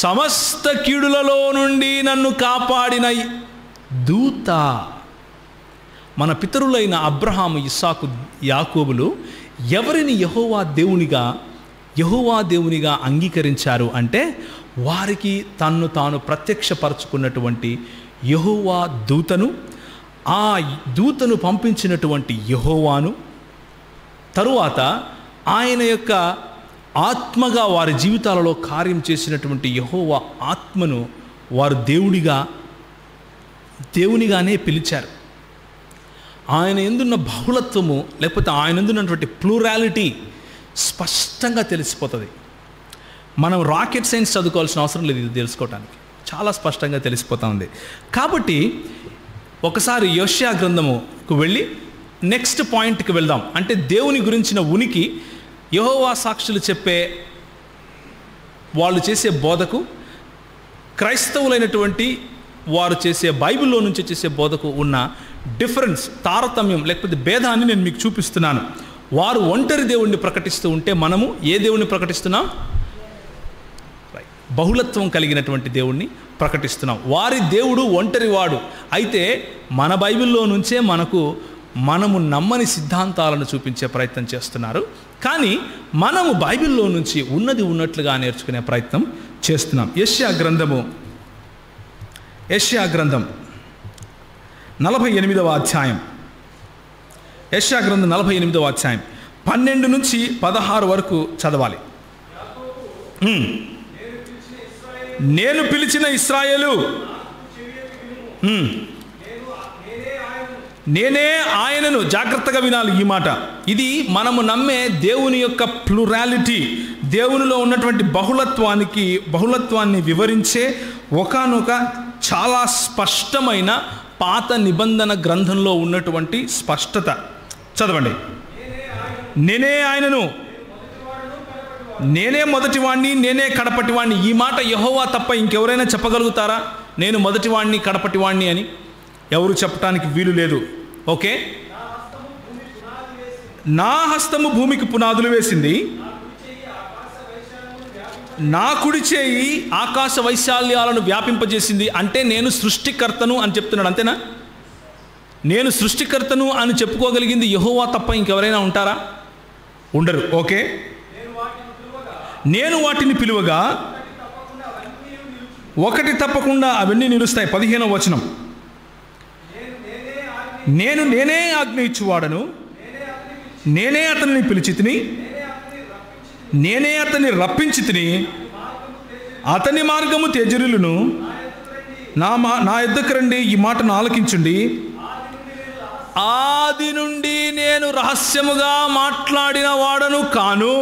సమస్త కీడులలో నుండి నన్ను కాపాడిన దూత. మన పితరులైన అబ్రహాము, ఇస్సాకు, యాకోబులు ఎవరిని యెహోవా దేవునిగా అంగీకరించారు అంటే, వారికి తన్ను తాను ప్రత్యక్షపరచుకున్నటువంటి యెహోవా దూతను, ఆ దూతను పంపించినటువంటి యెహోవాను, తరువాత ఆయన యొక్క ఆత్మగా వారి జీవితాలలో కార్యం చేసినటువంటి యెహోవా ఆత్మను వారు దేవునిగానే పిలిచారు. ఆయన ఎందున్న బహుళత్వము, లేకపోతే ఆయన ఎందున్నటువంటి ప్లూరాలిటీ స్పష్టంగా తెలిసిపోతుంది. మనం రాకెట్ సైన్స్ చదువుకోవాల్సిన అవసరం లేదు ఇది తెలుసుకోవటానికి, చాలా స్పష్టంగా తెలిసిపోతూ ఉంది. కాబట్టి ఒకసారి యెషయా గ్రంథముకు వెళ్ళి నెక్స్ట్ పాయింట్కి వెళ్దాం. అంటే దేవుని గురించిన ఉనికి, యెహోవా సాక్షులు చెప్పే, వాళ్ళు చేసే బోధకు, క్రైస్తవులైనటువంటి వారు చేసే బైబిల్లో నుంచి చేసే బోధకు ఉన్న డిఫరెన్స్, తారతమ్యం లేకపోతే భేదాన్ని నేను మీకు చూపిస్తున్నాను. వారు ఒంటరి దేవుణ్ణి ప్రకటిస్తూ ఉంటే మనము ఏ దేవుణ్ణి ప్రకటిస్తున్నాం? బహుళత్వం కలిగినటువంటి దేవుణ్ణి ప్రకటిస్తున్నాం. వారి దేవుడు ఒంటరివాడు. అయితే మన బైబిల్లో నుంచే మనము నమ్మని సిద్ధాంతాలను చూపించే ప్రయత్నం చేస్తున్నారు. కానీ మనము బైబిల్లో నుంచి ఉన్నది ఉన్నట్లుగా నేర్చుకునే ప్రయత్నం చేస్తున్నాం. యెషయా గ్రంథం 48వ అధ్యాయం. యెషయా గ్రంథం 48వ అధ్యాయం 12 నుంచి 16 వరకు చదవాలి. నేను పిలిచిన ఇశ్రాయేలు, నేనే ఆయనను. జాగ్రత్తగా వినాలి ఈ మాట. ఇది మనము నమ్మే దేవుని యొక్క ప్లూరాలిటీ, దేవునిలో ఉన్నటువంటి బహుళత్వాన్ని వివరించే ఒకానొక చాలా స్పష్టమైన పాత నిబంధన గ్రంథంలో ఉన్నటువంటి స్పష్టత. చదవండి. నేనే ఆయనను, నేనే మొదటివాణ్ణి, నేనే కడపటివాణ్ణి. ఈ మాట యెహోవా తప్ప ఇంకెవరైనా చెప్పగలుగుతారా? నేను మొదటివాణ్ణి, కడపటివాణ్ణి అని ఎవరు చెప్పడానికి వీలు లేదు. ఓకే, నా హస్తము భూమికి పునాదులు వేసింది, నా కుడి చేయి ఆకాశ వైశాల్యాలను వ్యాపింపజేసింది. అంటే నేను సృష్టికర్తను అని చెప్తున్నాడు. అంతేనా? నేను సృష్టికర్తను అని చెప్పుకోగలిగింది యెహోవా తప్ప ఇంకెవరైనా ఉంటారా? ఉండరు. ఓకే, నేను వాటిని పిలువగా ఒకటి తప్పకుండా అవన్నీ నిలుస్తాయి. 15వ వచనం. నేనే ఆజ్ఞ ఇచ్చువాడను, నేనే అతనిని పిలిచి తిని, నేనే అతన్ని రప్పించి తిని, అతని మార్గము త్యజరులను నా యొద్దకు రండి, ఈ మాటను ఆలకించుండి. ఆది నుండి నేను రహస్యముగా మాట్లాడిన వాడను కాను.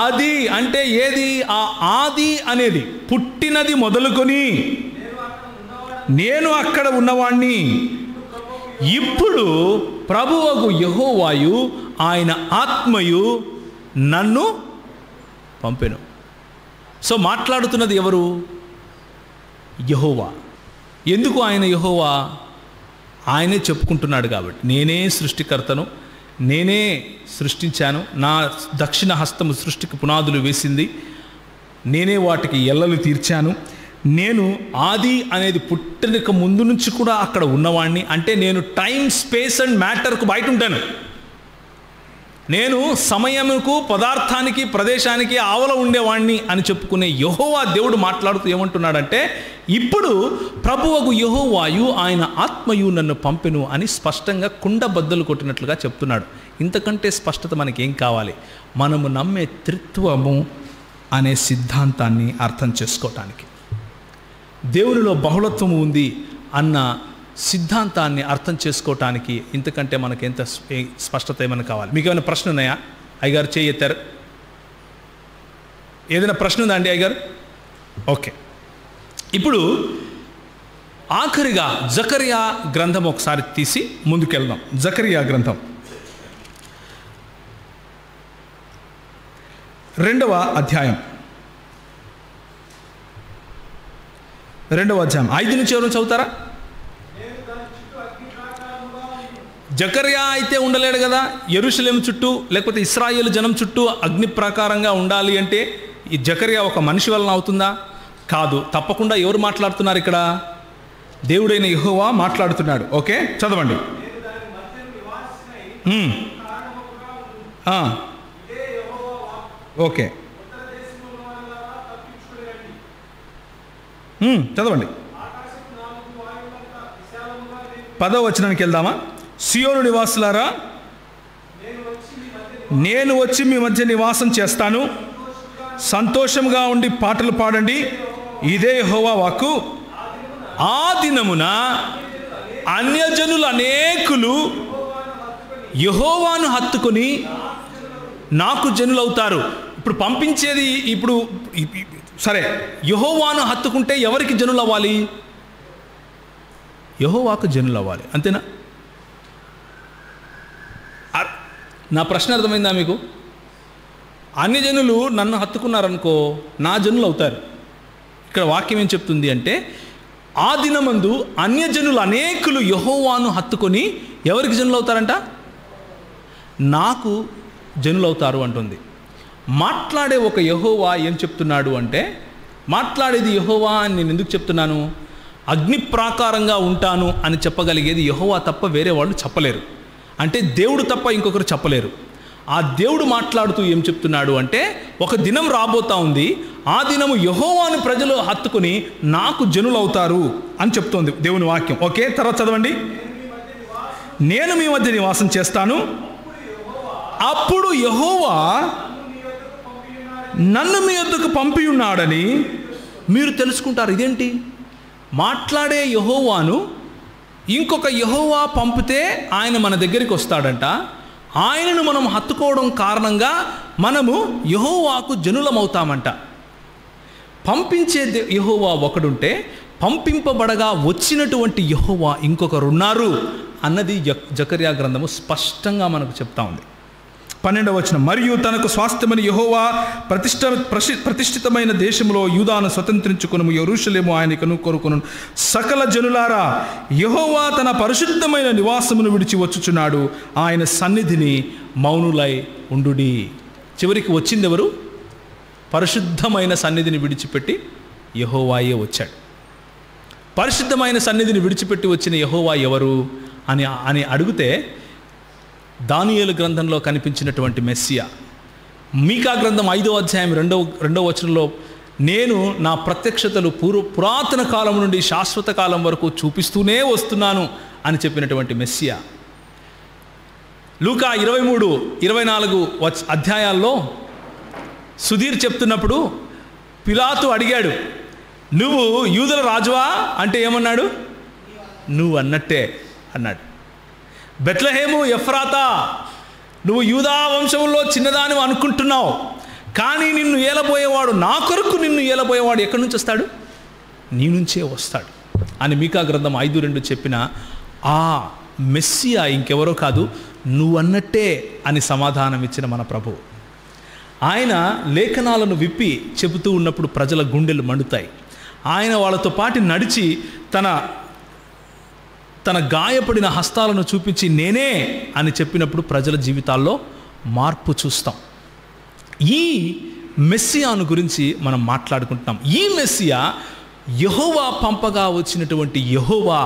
అది అంటే ఏది? ఆ ఆది అనేది పుట్టినది మొదలుకొని నేను అక్కడ ఉన్నవాణ్ణి. ఇప్పుడు ప్రభువగు యెహోవాయు ఆయన ఆత్మయు నన్ను పంపెను. సో మాట్లాడుతున్నది ఎవరు? యెహోవా. ఎందుకు ఆయన యెహోవా? ఆయనే చెప్పుకుంటున్నాడు కాబట్టి, నేనే సృష్టికర్తను, నేనే సృష్టించాను, నా దక్షిణ హస్తము సృష్టికి పునాదులు వేసింది, నేనే వాటికి ఎల్లలు తీర్చాను, నేను ఆది అనేది పుట్టక ముందు నుంచి కూడా అక్కడ ఉన్నవాడిని. అంటే నేను టైం, స్పేస్ అండ్ మ్యాటర్కు బయట ఉంటాను. నేను సమయముకు, పదార్థానికి, ప్రదేశానికి ఆవల ఉండేవాణ్ణి అని చెప్పుకునే యెహోవా దేవుడు మాట్లాడుతూ ఏమంటున్నాడంటే, ఇప్పుడు ప్రభువగు యెహోవాయు ఆయన ఆత్మయు నన్ను పంపెను అని స్పష్టంగా కుండ బద్దలు కొట్టినట్లుగా చెప్తున్నాడు. ఇంతకంటే స్పష్టత మనకేం కావాలి? మనము నమ్మే త్రిత్వము అనే సిద్ధాంతాన్ని అర్థం చేసుకోవటానికి, దేవునిలో బహుళత్వము ఉంది అన్న సిద్ధాంతాన్ని అర్థం చేసుకోవటానికి ఇంతకంటే మనకి ఎంత స్పష్టత ఏమైనా కావాలి? మీకు ఏమైనా ప్రశ్న ఉన్నాయా? అయ్యగారు చేయి ఎత్తారు. ఏదైనా ప్రశ్న ఉందా అండి అయ్యగారు? ఓకే. ఇప్పుడు ఆఖరిగా జకర్యా గ్రంథం ఒకసారి తీసి ముందుకెళ్దాం. జకర్యా గ్రంథం 2వ అధ్యాయం 5 నుంచి ఎవరు చదువుతారా? జకర్యా అయితే ఉండలేడు కదా. యెరూషలేము చుట్టూ లేకపోతే ఇశ్రాయేలు జనం చుట్టూ అగ్ని ప్రాకారంగా ఉండాలి అంటే ఈ జకర్యా ఒక మనిషి వలన అవుతుందా? కాదు. తప్పకుండా ఎవరు మాట్లాడుతున్నారు ఇక్కడ? దేవుడైన యెహోవా మాట్లాడుతున్నాడు. ఓకే, చదవండి. ఓకే, చదవండి. 10వ వచనానికి వెళ్దామా? సియోను నివాసులారా, నేను వచ్చి మీ మధ్య నివాసం చేస్తాను, సంతోషంగా ఉండి పాటలు పాడండి, ఇదే యెహోవా వాక్కు. ఆ దినమున అన్యజనులు అనేకులు యెహోవాను హత్తుకొని నాకు జనులవుతారు. ఇప్పుడు పంపించేది, ఇప్పుడు సరే, యెహోవాను హత్తుకుంటే ఎవరికి జనులు అవ్వాలి? యెహోవాకు జనులు అవ్వాలి, అంతేనా? నా ప్రశ్న అర్థమైందా మీకు? అన్ని జనులు నన్ను హత్తుకున్నారనుకో, నా జనులు అవుతారు. ఇక్కడ వాక్యం ఏం చెప్తుంది అంటే, ఆ దినమందు అన్యజనులు అనేకులు యెహోవాను హత్తుకొని ఎవరికి జనులు అవుతారంట? నాకు జనులు అవుతారు అంటుంది. మాట్లాడే ఒక యెహోవా ఏం చెప్తున్నాడు అంటే, మాట్లాడేది యెహోవా అని నేను ఎందుకు చెప్తున్నాను? అగ్ని ప్రాకారంగా ఉంటాను అని చెప్పగలిగేది యెహోవా తప్ప వేరే వాళ్ళు చెప్పలేరు. అంటే దేవుడు తప్ప ఇంకొకరు చెప్పలేరు. ఆ దేవుడు మాట్లాడుతూ ఏం చెప్తున్నాడు అంటే, ఒక దినం రాబోతా ఉంది, ఆ దినము యెహోవాను ప్రజలు హత్తుకుని నాకు జనులు అవుతారు అని చెప్తోంది దేవుని వాక్యం. ఓకే, తర్వాత చదవండి. నేను మీ మధ్య నివాసం చేస్తాను, అప్పుడు యెహోవా నన్ను మీ వద్దకు పంపి ఉన్నాడని మీరు తెలుసుకుంటారు. ఇదేంటి? మాట్లాడే యెహోవాను ఇంకొక యెహోవా పంపితే ఆయన మన దగ్గరికి వస్తాడంట. ఆయనను మనం హత్తుకోవడం కారణంగా మనము యెహోవాకు జనులమవుతామంట. పంపించే యెహోవా ఒకడుంటే పంపింపబడగా వచ్చినటువంటి యెహోవా ఇంకొకరున్నారు అన్నది జకర్యా గ్రంథము స్పష్టంగా మనకు చెప్తా ఉంది. 12వ వచనం, మరియు తనకు స్వాస్థ్యమని యెహోవా ప్రతిష్ఠితమైన దేశంలో యూదాను స్వతంత్రించుకొనుము, యెరూషలేము ఆయనకు కొరుకొను. సకల జనులారా, యెహోవా తన పరిశుద్ధమైన నివాసమును విడిచి వచ్చుచున్నాడు, ఆయన సన్నిధిని మౌనులై ఉండుడి. చివరికి వచ్చింది ఎవరు? పరిశుద్ధమైన సన్నిధిని విడిచిపెట్టి యెహోవాయే వచ్చాడు. పరిశుద్ధమైన సన్నిధిని విడిచిపెట్టి వచ్చిన యెహోవా ఎవరు అని అడిగితే, దానియేలు గ్రంథంలో కనిపించినటువంటి మెస్సియా. మీకా గ్రంథం 5వ అధ్యాయం 2వ వచనంలో, నేను నా ప్రత్యక్షతలు పురాతన కాలం నుండి శాశ్వత కాలం వరకు చూపిస్తూనే వస్తున్నాను అని చెప్పినటువంటి మెస్సియా. లూకా 23-24 అధ్యాయాల్లో సుధీర్ చెప్తున్నప్పుడు పిలాతు అడిగాడు, నువ్వు యూదుల రాజువా అంటే ఏమన్నాడు? నువ్వు అన్నట్టే అన్నాడు. బెత్లెహేము ఎఫ్రాతా, నువ్వు యూదా వంశంలో చిన్నదాని అనుకుంటున్నావు, కానీ నిన్ను ఏలబోయేవాడు, నా కొరకు నిన్ను ఏలబోయేవాడు ఎక్కడి నుంచి వస్తాడు? నీ నుంచే వస్తాడు అని మీకా గ్రంథం 5:2 చెప్పిన ఆ మెస్సియా ఇంకెవరో కాదు, నువ్వన్నట్టే అని సమాధానం ఇచ్చిన మన ప్రభువు. ఆయన లేఖనాలను విప్పి చెబుతూ ఉన్నప్పుడు ప్రజల గుండెలు మండుతాయి. ఆయన వాళ్ళతో పాటు నడిచి తన గాయపడిన హస్తాలను చూపించి నేనే అని చెప్పినప్పుడు ప్రజల జీవితాల్లో మార్పు చూస్తాం. ఈ మెస్సియాను గురించి మనం మాట్లాడుకుంటున్నాం. ఈ మెస్సియా యెహోవా పంపగా వచ్చినటువంటి యెహోవా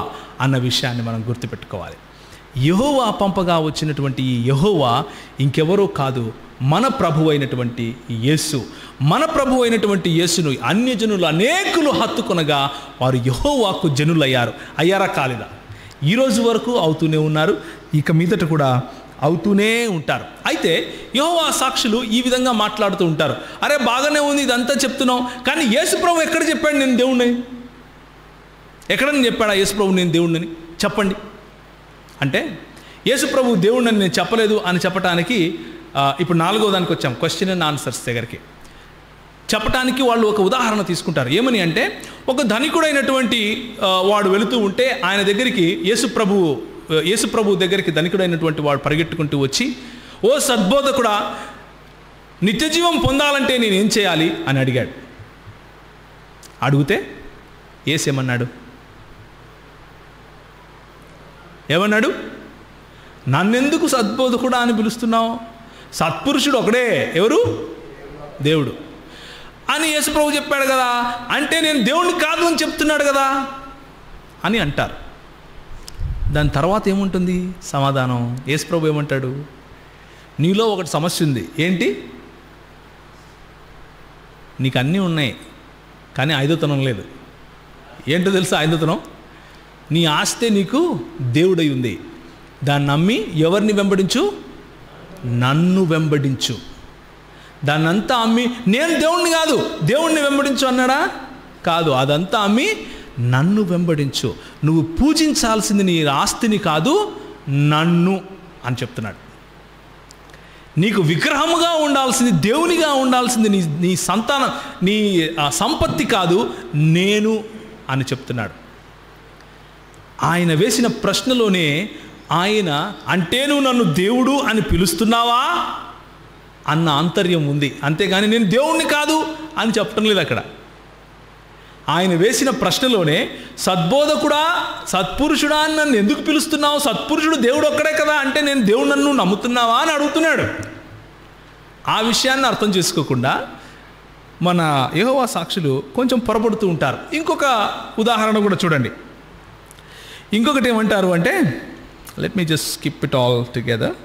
అన్న విషయాన్ని మనం గుర్తుపెట్టుకోవాలి. యెహోవా పంపగా వచ్చినటువంటి ఈ యెహోవా ఇంకెవరో కాదు, మన ప్రభు అయినటువంటి యేసు. మన ప్రభు అయినటువంటి యేసును అన్యజనులు అనేకులు హత్తుకొనగా వారు యెహోవాకు అయ్యారా కాలేదా? ఈరోజు వరకు అవుతూనే ఉన్నారు, ఇక మీదట కూడా అవుతూనే ఉంటారు. అయితే యెహోవా సాక్షులు ఈ విధంగా మాట్లాడుతూ ఉంటారు, అరే బాగానే ఉంది ఇదంతా చెప్తున్నాం, కానీ యేసు ప్రభు ఎక్కడ చెప్పాడు నేను దేవుణ్ణి? ఎక్కడని చెప్పాడా యేసు ప్రభు నేను దేవుణ్ణని? చెప్పండి అంటే యేసు ప్రభు దేవుణ్ణని నేను చెప్పలేదు అని చెప్పడానికి ఇప్పుడు 4వ దానికి వచ్చాం, క్వశ్చన్ అండ్ ఆన్సర్స్ దగ్గరికి. చెప్పటానికి వాళ్ళు ఒక ఉదాహరణ తీసుకుంటారు. ఏమని అంటే, ఒక ధనికుడైనటువంటి వాడు వెళుతూ ఉంటే ఆయన దగ్గరికి యేసు ప్రభు దగ్గరికి ధనికుడైనటువంటి వాడు పరిగెట్టుకుంటూ వచ్చి, ఓ సద్బోధకుడా, నిత్యజీవం పొందాలంటే నేనేం చేయాలి అని అడిగాడు. అడిగితే యేసు ఏమన్నాడు? నన్నెందుకు సద్బోధకుడా అని పిలుస్తున్నావు? సత్పురుషుడు ఒకడే, ఎవరు? దేవుడు అని యేసు ప్రభు చెప్పాడు కదా, అంటే నేను దేవుణ్ణి కాదు అని చెప్తున్నాడు కదా అని అంటారు. దాని తర్వాత ఏముంటుంది సమాధానం? యేసు ప్రభు ఏమంటాడు? నీలో ఒకటి సమస్య ఉంది. ఏంటి? నీకు అన్నీ ఉన్నాయి కానీ ఐదోతనం లేదు. ఏంటో తెలుసా ఐదోతనం? నీ ఆస్తే నీకు దేవుడై ఉంది, దాన్ని నమ్మి ఎవరిని వెంబడించు? నన్ను వెంబడించు. దాన్నంతా అమ్మి నేను దేవుణ్ణి కాదు దేవుణ్ణి వెంబడించు అన్నాడా? కాదు, అదంతా అమ్మి నన్ను వెంబడించు. నువ్వు పూజించాల్సింది నీ ఆస్తిని కాదు, నన్ను అని చెప్తున్నాడు. నీకు విగ్రహముగా ఉండాల్సింది, దేవునిగా ఉండాల్సింది నీ సంతానం, నీ సంపత్తి కాదు, నేను అని చెప్తున్నాడు. ఆయన వేసిన ప్రశ్నలోనే ఆయన అంటే నువ్వు నన్ను దేవుడు అని పిలుస్తున్నావా అన్న ఆంతర్యం ఉంది, అంతేగాని నేను దేవుణ్ణి కాదు అని చెప్పడం లేదు అక్కడ. ఆయన వేసిన ప్రశ్నలోనే సద్బోధకుడా, సత్పురుషుడా అని నన్ను ఎందుకు పిలుస్తున్నావు? సత్పురుషుడు దేవుడు ఒక్కడే కదా, అంటే నేను దేవుడు నన్ను నమ్ముతున్నావా అని అడుగుతున్నాడు. ఆ విషయాన్ని అర్థం చేసుకోకుండా మన యెహోవా సాక్షులు కొంచెం పొరపడుతూ ఉంటారు. ఇంకొక ఉదాహరణ కూడా చూడండి. ఇంకొకటి ఏమంటారు అంటే, let me just skip it all together.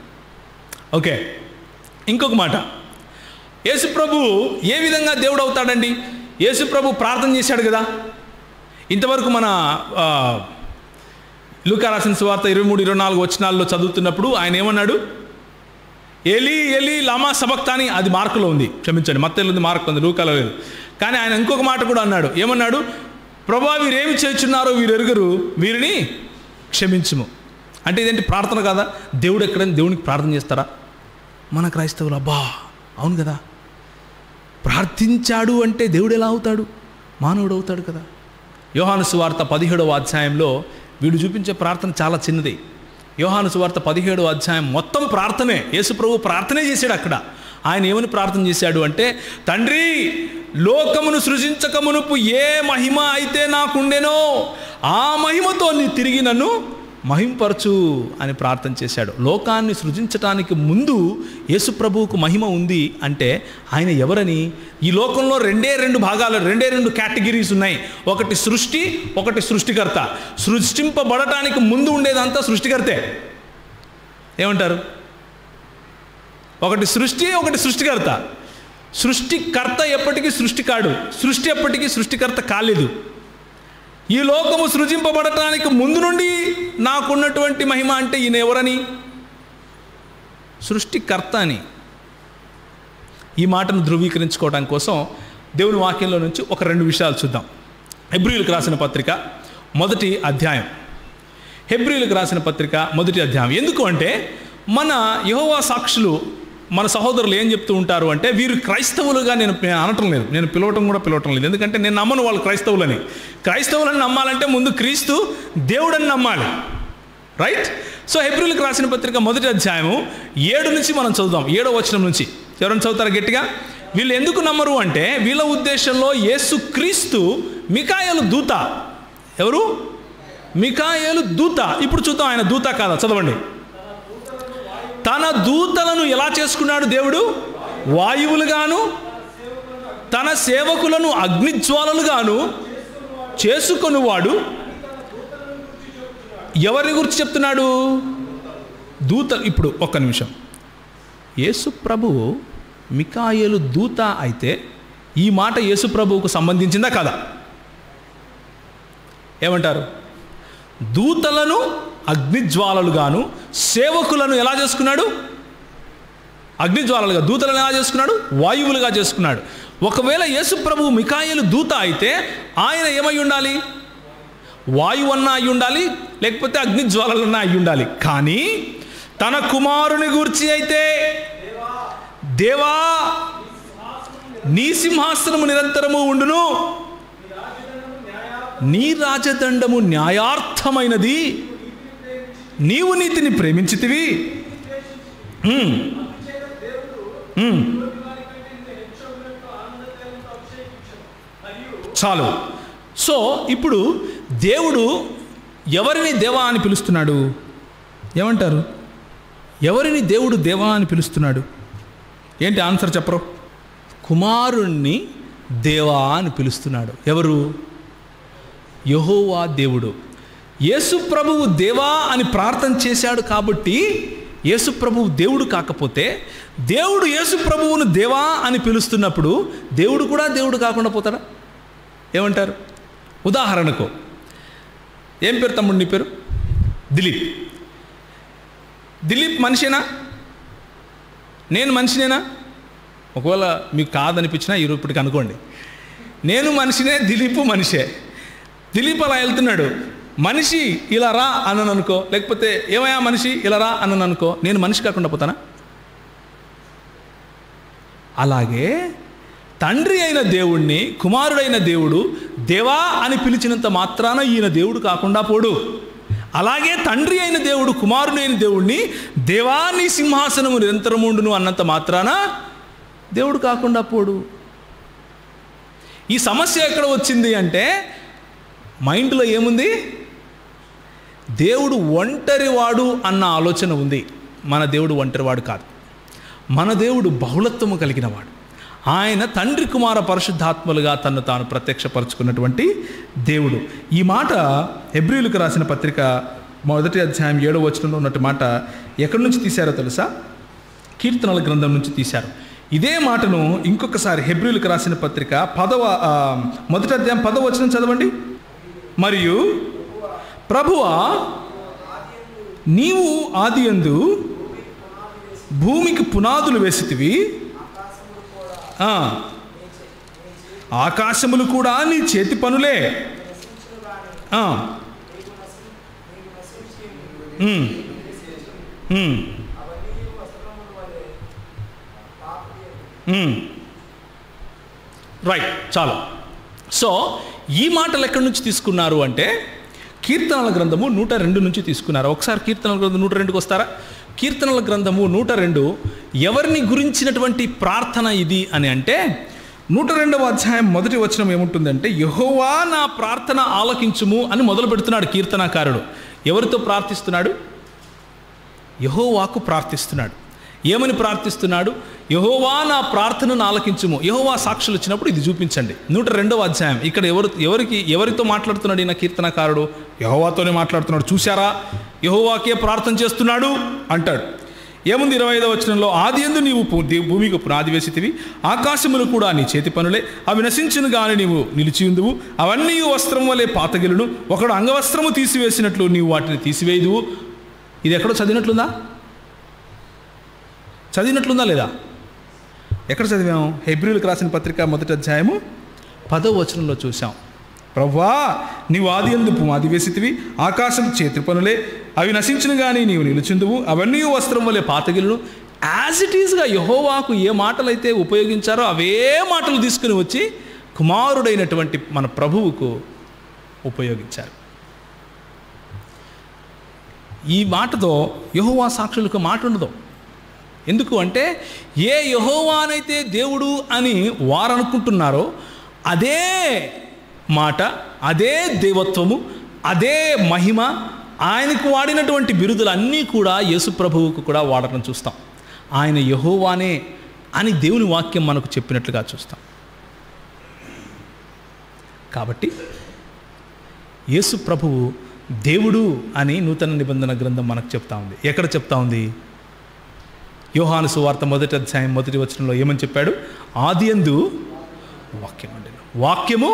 Okay, ఇంకొక మాట, యేసు ప్రభు ఏ విధంగా దేవుడు అవుతాడండి? యేసు ప్రభు ప్రార్థన చేశాడు కదా. ఇంతవరకు మన లూకా రాసిన సువార్త 23-24 వచనాల్లో చదువుతున్నప్పుడు ఆయన ఏమన్నాడు? ఏలీ ఏలీ లామా సబక్తాని. అది మార్కులో ఉంది, క్షమించండి, మత్తయిలో ఉంది, మార్కులో ఉంది, లూకాలో లేదు. కానీ ఆయన ఇంకొక మాట కూడా అన్నాడు. ఏమన్నాడు? ప్రభువా, వీరేమి చేస్తున్నారో వీరు ఎరుగరు, వీరిని క్షమించుము. అంటే ఇదేంటి? ప్రార్థన కాదా? దేవుడు ఎక్కడైనా దేవునికి ప్రార్థన చేస్తారా? మన క్రైస్తవులు అబ్బా అవును కదా, ప్రార్థించాడు అంటే దేవుడు ఎలా అవుతాడు? మానవుడు అవుతాడు కదా. యోహాను సువార్త 17వ అధ్యాయంలో వీడు చూపించే ప్రార్థన చాలా చిన్నది. యోహాను సువార్త 17వ అధ్యాయం మొత్తం ప్రార్థనే. యేసు ప్రభు ప్రార్థనే చేశాడు అక్కడ. ఆయన ఏమని ప్రార్థన చేశాడు అంటే, తండ్రి, లోకమును సృజించక మునుపు ఏ మహిమ అయితే నాకుండెనో ఆ మహిమతో నీ తిరిగి నన్ను మహింపరచు అని ప్రార్థన చేశాడు. లోకాన్ని సృజించటానికి ముందు యేసు ప్రభువుకు మహిమ ఉంది అంటే ఆయన ఎవరని? ఈ లోకంలో రెండు భాగాలు, రెండు కేటగిరీస్ ఉన్నాయి. ఒకటి సృష్టి, ఒకటి సృష్టికర్త. సృష్టింపబడటానికి ముందు ఉండేదంతా సృష్టికర్తే. ఏమంటారు? ఒకటి సృష్టి, ఒకటి సృష్టికర్త. సృష్టికర్త ఎప్పటికీ సృష్టి కాడు, సృష్టి ఎప్పటికీ సృష్టికర్త కాలేదు. ఈ లోకము సృజింపబడటానికి ముందు నుండి నాకున్నటువంటి మహిమ అంటే ఈయన ఎవరని? సృష్టికర్త అని. ఈ మాటను ధృవీకరించుకోవడం కోసం దేవుని వాక్యంలో నుంచి ఒక 2 విషయాలు చూద్దాం. హెబ్రీయులకు రాసిన పత్రిక 1వ అధ్యాయం. హెబ్రీయులకు రాసిన పత్రిక 1వ అధ్యాయం. ఎందుకు అంటే మన యెహోవా సాక్షులు మన సహోదరులు ఏం చెప్తూ ఉంటారు అంటే, వీరు క్రైస్తవులుగా నేను అనటం లేదు, నేను పిలవటం లేదు. ఎందుకంటే నేను నమ్మను వాళ్ళు క్రైస్తవులని నమ్మాలంటే ముందు క్రీస్తు దేవుడని నమ్మాలి, రైట్? సో హెబ్రీయులకు రాసిన పత్రిక 1వ అధ్యాయము 7 నుంచి మనం చదువుదాం. 7వ వచనం నుంచి ఎవరైనా చదువుతారా గట్టిగా? వీళ్ళు ఎందుకు నమ్మరు అంటే, వీళ్ళ ఉద్దేశంలో యేసు క్రీస్తు మికాయేలు దూత. ఎవరు? మికాయేలు దూత. ఇప్పుడు చూద్దాం ఆయన దూత కాదా, చదవండి. తన దూతలను ఎలా చేసుకున్నాడు దేవుడు? వాయువులుగాను తన సేవకులను అగ్నిజ్వాలలుగాను చేసుకొనువాడు. ఎవరిని గురించి చెప్తున్నాడు? దూత. ఇప్పుడు ఒక్క నిమిషం, యేసు ప్రభువు మికాయేలు దూత అయితే ఈ మాట యేసు ప్రభువుకు సంబంధించిందా కదా? ఏమంటారు? దూతలను అగ్నిజ్వాలలుగాను సేవకులను ఎలా చేసుకున్నాడు? అగ్నిజ్వాలలుగా. దూతలను ఎలా చేసుకున్నాడు? వాయువులుగా చేసుకున్నాడు. ఒకవేళ యేసు ప్రభువు మికాయేలు దూత అయితే ఆయన ఏమై ఉండాలి? వాయువన్నా అయి ఉండాలి, లేకపోతే అగ్నిజ్వాలలన్నా అయి ఉండాలి. కానీ తన కుమారుని గూర్చి అయితే, దేవా నీ సింహాసనము నిరంతరము ఉండును, నీ రాజదండము న్యాయార్థమైనది, నీవు నీతిని ప్రేమించితివి. చాలు. సో ఇప్పుడు దేవుడు ఎవరిని దేవా అని పిలుస్తున్నాడు? ఏమంటారు? ఎవరిని దేవుడు దేవా అని పిలుస్తున్నాడు? ఏంటి ఆన్సర్ చెప్పరు? కుమారుణ్ణి దేవా అని పిలుస్తున్నాడు. ఎవరు? యెహోవా దేవుడు. యేసు ప్రభువు దేవా అని ప్రార్థన చేశాడు కాబట్టి యేసు ప్రభువు దేవుడు కాకపోతే, దేవుడు యేసు ప్రభువును దేవా అని పిలుస్తున్నప్పుడు దేవుడు కూడా దేవుడు కాకుండా పోతాడా? ఏమంటారు? ఉదాహరణకు, ఏం పేరు తమ్ముడు నీ పేరు? దిలీప్. దిలీప్ మనిషేనా? నేను మనిషినేనా? ఒకవేళ మీకు కాదనిపించినా ఇప్పటికి అనుకోండి, నేను మనిషినే, దిలీపు మనిషే. దిలీప్ అలా వెళ్తున్నాడు, మనిషి ఇలా రా అన్నను అనుకో, లేకపోతే ఏమయ్యా మనిషి ఇలా రా అన్నను అనుకో, నేను మనిషి కాకుండా పోతానా? అలాగే తండ్రి అయిన దేవుణ్ణి కుమారుడైన దేవుడు దేవా అని పిలిచినంత మాత్రాన ఈయన దేవుడు కాకుండా పోడు. అలాగే తండ్రి అయిన దేవుడు కుమారుడైన దేవుణ్ణి దేవా నీ సింహాసనము నిరంతరము ఉండును అన్నంత మాత్రాన దేవుడు కాకుండా పోడు. ఈ సమస్య ఎక్కడ వచ్చింది అంటే, మైండ్లో ఏముంది? దేవుడు ఒంటరివాడు అన్న ఆలోచన ఉంది. మన దేవుడు ఒంటరివాడు కాదు. మన దేవుడు బహుళత్వము కలిగినవాడు. ఆయన తండ్రి కుమార పరిశుద్ధాత్మలుగా తను తాను ప్రత్యక్షపరుచుకున్నటువంటి దేవుడు. ఈ మాట హెబ్రీయులకు రాసిన పత్రిక 1వ అధ్యాయం 7వ వచనంలో ఉన్నట్టు మాట ఎక్కడి నుంచి తీశారో తెలుసా? కీర్తనల గ్రంథం నుంచి తీశారు. ఇదే మాటను ఇంకొకసారి హెబ్రీయులకు రాసిన పత్రిక 1వ అధ్యాయం 10వ వచనం చదవండి. మరియు ప్రభువా నీవు ఆదియందు భూమికి పునాదులు వేసితివి, ఆకాశములు కూడా నీ చేతి పనులే. రైట్, చాలు. సో ఈ మాటలు ఎక్కడి నుంచి తీసుకున్నారు అంటే, కీర్తనల గ్రంథము 102 నుంచి తీసుకున్నారు. ఒకసారి కీర్తనల గ్రంథం 102కి వస్తారా? కీర్తనల గ్రంథము 102 ఎవరిని గురించినటువంటి ప్రార్థన ఇది అని అంటే, 102వ అధ్యాయం 1వ వచనం ఏముంటుందంటే, యెహోవా నా ప్రార్థన ఆలకించుము అని మొదలు పెడుతున్నాడు కీర్తనాకారుడు. ఎవరితో ప్రార్థిస్తున్నాడు? యెహోవాకు ప్రార్థిస్తున్నాడు. ఏమని ప్రార్థిస్తున్నాడు? యెహోవా నా ప్రార్థనను ఆలకించుము. యెహోవా సాక్షులు వచ్చినప్పుడు ఇది చూపించండి. 102వ అధ్యాయం ఇక్కడ ఎవరితో మాట్లాడుతున్నాడు ఈయన కీర్తనకారుడు? యెహోవాతోనే మాట్లాడుతున్నాడు. చూశారా, యెహోవాకే ప్రార్థన చేస్తున్నాడు అంటాడు. ఏముంది 25వ వచనంలో? ఆదియందు నీవు భూమికి పునాది వేసితివి, ఆకాశములు కూడా నీ చేతి పనులే, అవి నశించును గాని నీవు నిలిచియుందువు, అవన్నీ వస్త్రం వలె పాతగిలును, ఒకడు అంగవస్త్రము తీసివేసినట్లు నీవు వాటిని తీసివేయుదువు. ఇది ఎక్కడో చదివినట్లుందా లేదా? ఎక్కడ చదివాము? హెబ్రీయులకు రాసిన పత్రిక 1వ అధ్యాయము 10వ వచనంలో చూసాం. ప్రభువా, నీవు ఆదియందు పునాది వేసితివి, ఆకాశం చేతి పనులే, అవి నశించును కానీ నీవు నిలుచుందువు, అవన్నీ వస్త్రం వలె పాతగిలను. యాజ్ ఇట్ ఈస్గా యెహోవాకు ఏ మాటలైతే ఉపయోగించారో అవే మాటలు తీసుకుని వచ్చి కుమారుడైనటువంటి మన ప్రభువుకు ఉపయోగించారు. ఈ మాటతో యెహోవా సాక్షులకు మాట ఉండదు. ఎందుకు అంటే ఏ యెహోవానైతే దేవుడు అని వారు అనుకుంటున్నారో అదే మాట, అదే దేవత్వము, అదే మహిమ, ఆయనకు వాడినటువంటి బిరుదులన్నీ కూడా యేసు ప్రభువుకు కూడా వాడటం చూస్తాం. ఆయన యెహోవానే అని దేవుని వాక్యం మనకు చెప్పినట్లుగా చూస్తాం. కాబట్టి యేసు ప్రభువు దేవుడు అని నూతన నిబంధన గ్రంథం మనకు చెప్తా ఉంది. ఎక్కడ చెప్తా ఉంది? యోహాను సువార్త 1వ అధ్యాయం 1వ వచనంలో ఏమని చెప్పాడు? ఆదియందు వాక్యం ఉండెను, వాక్యము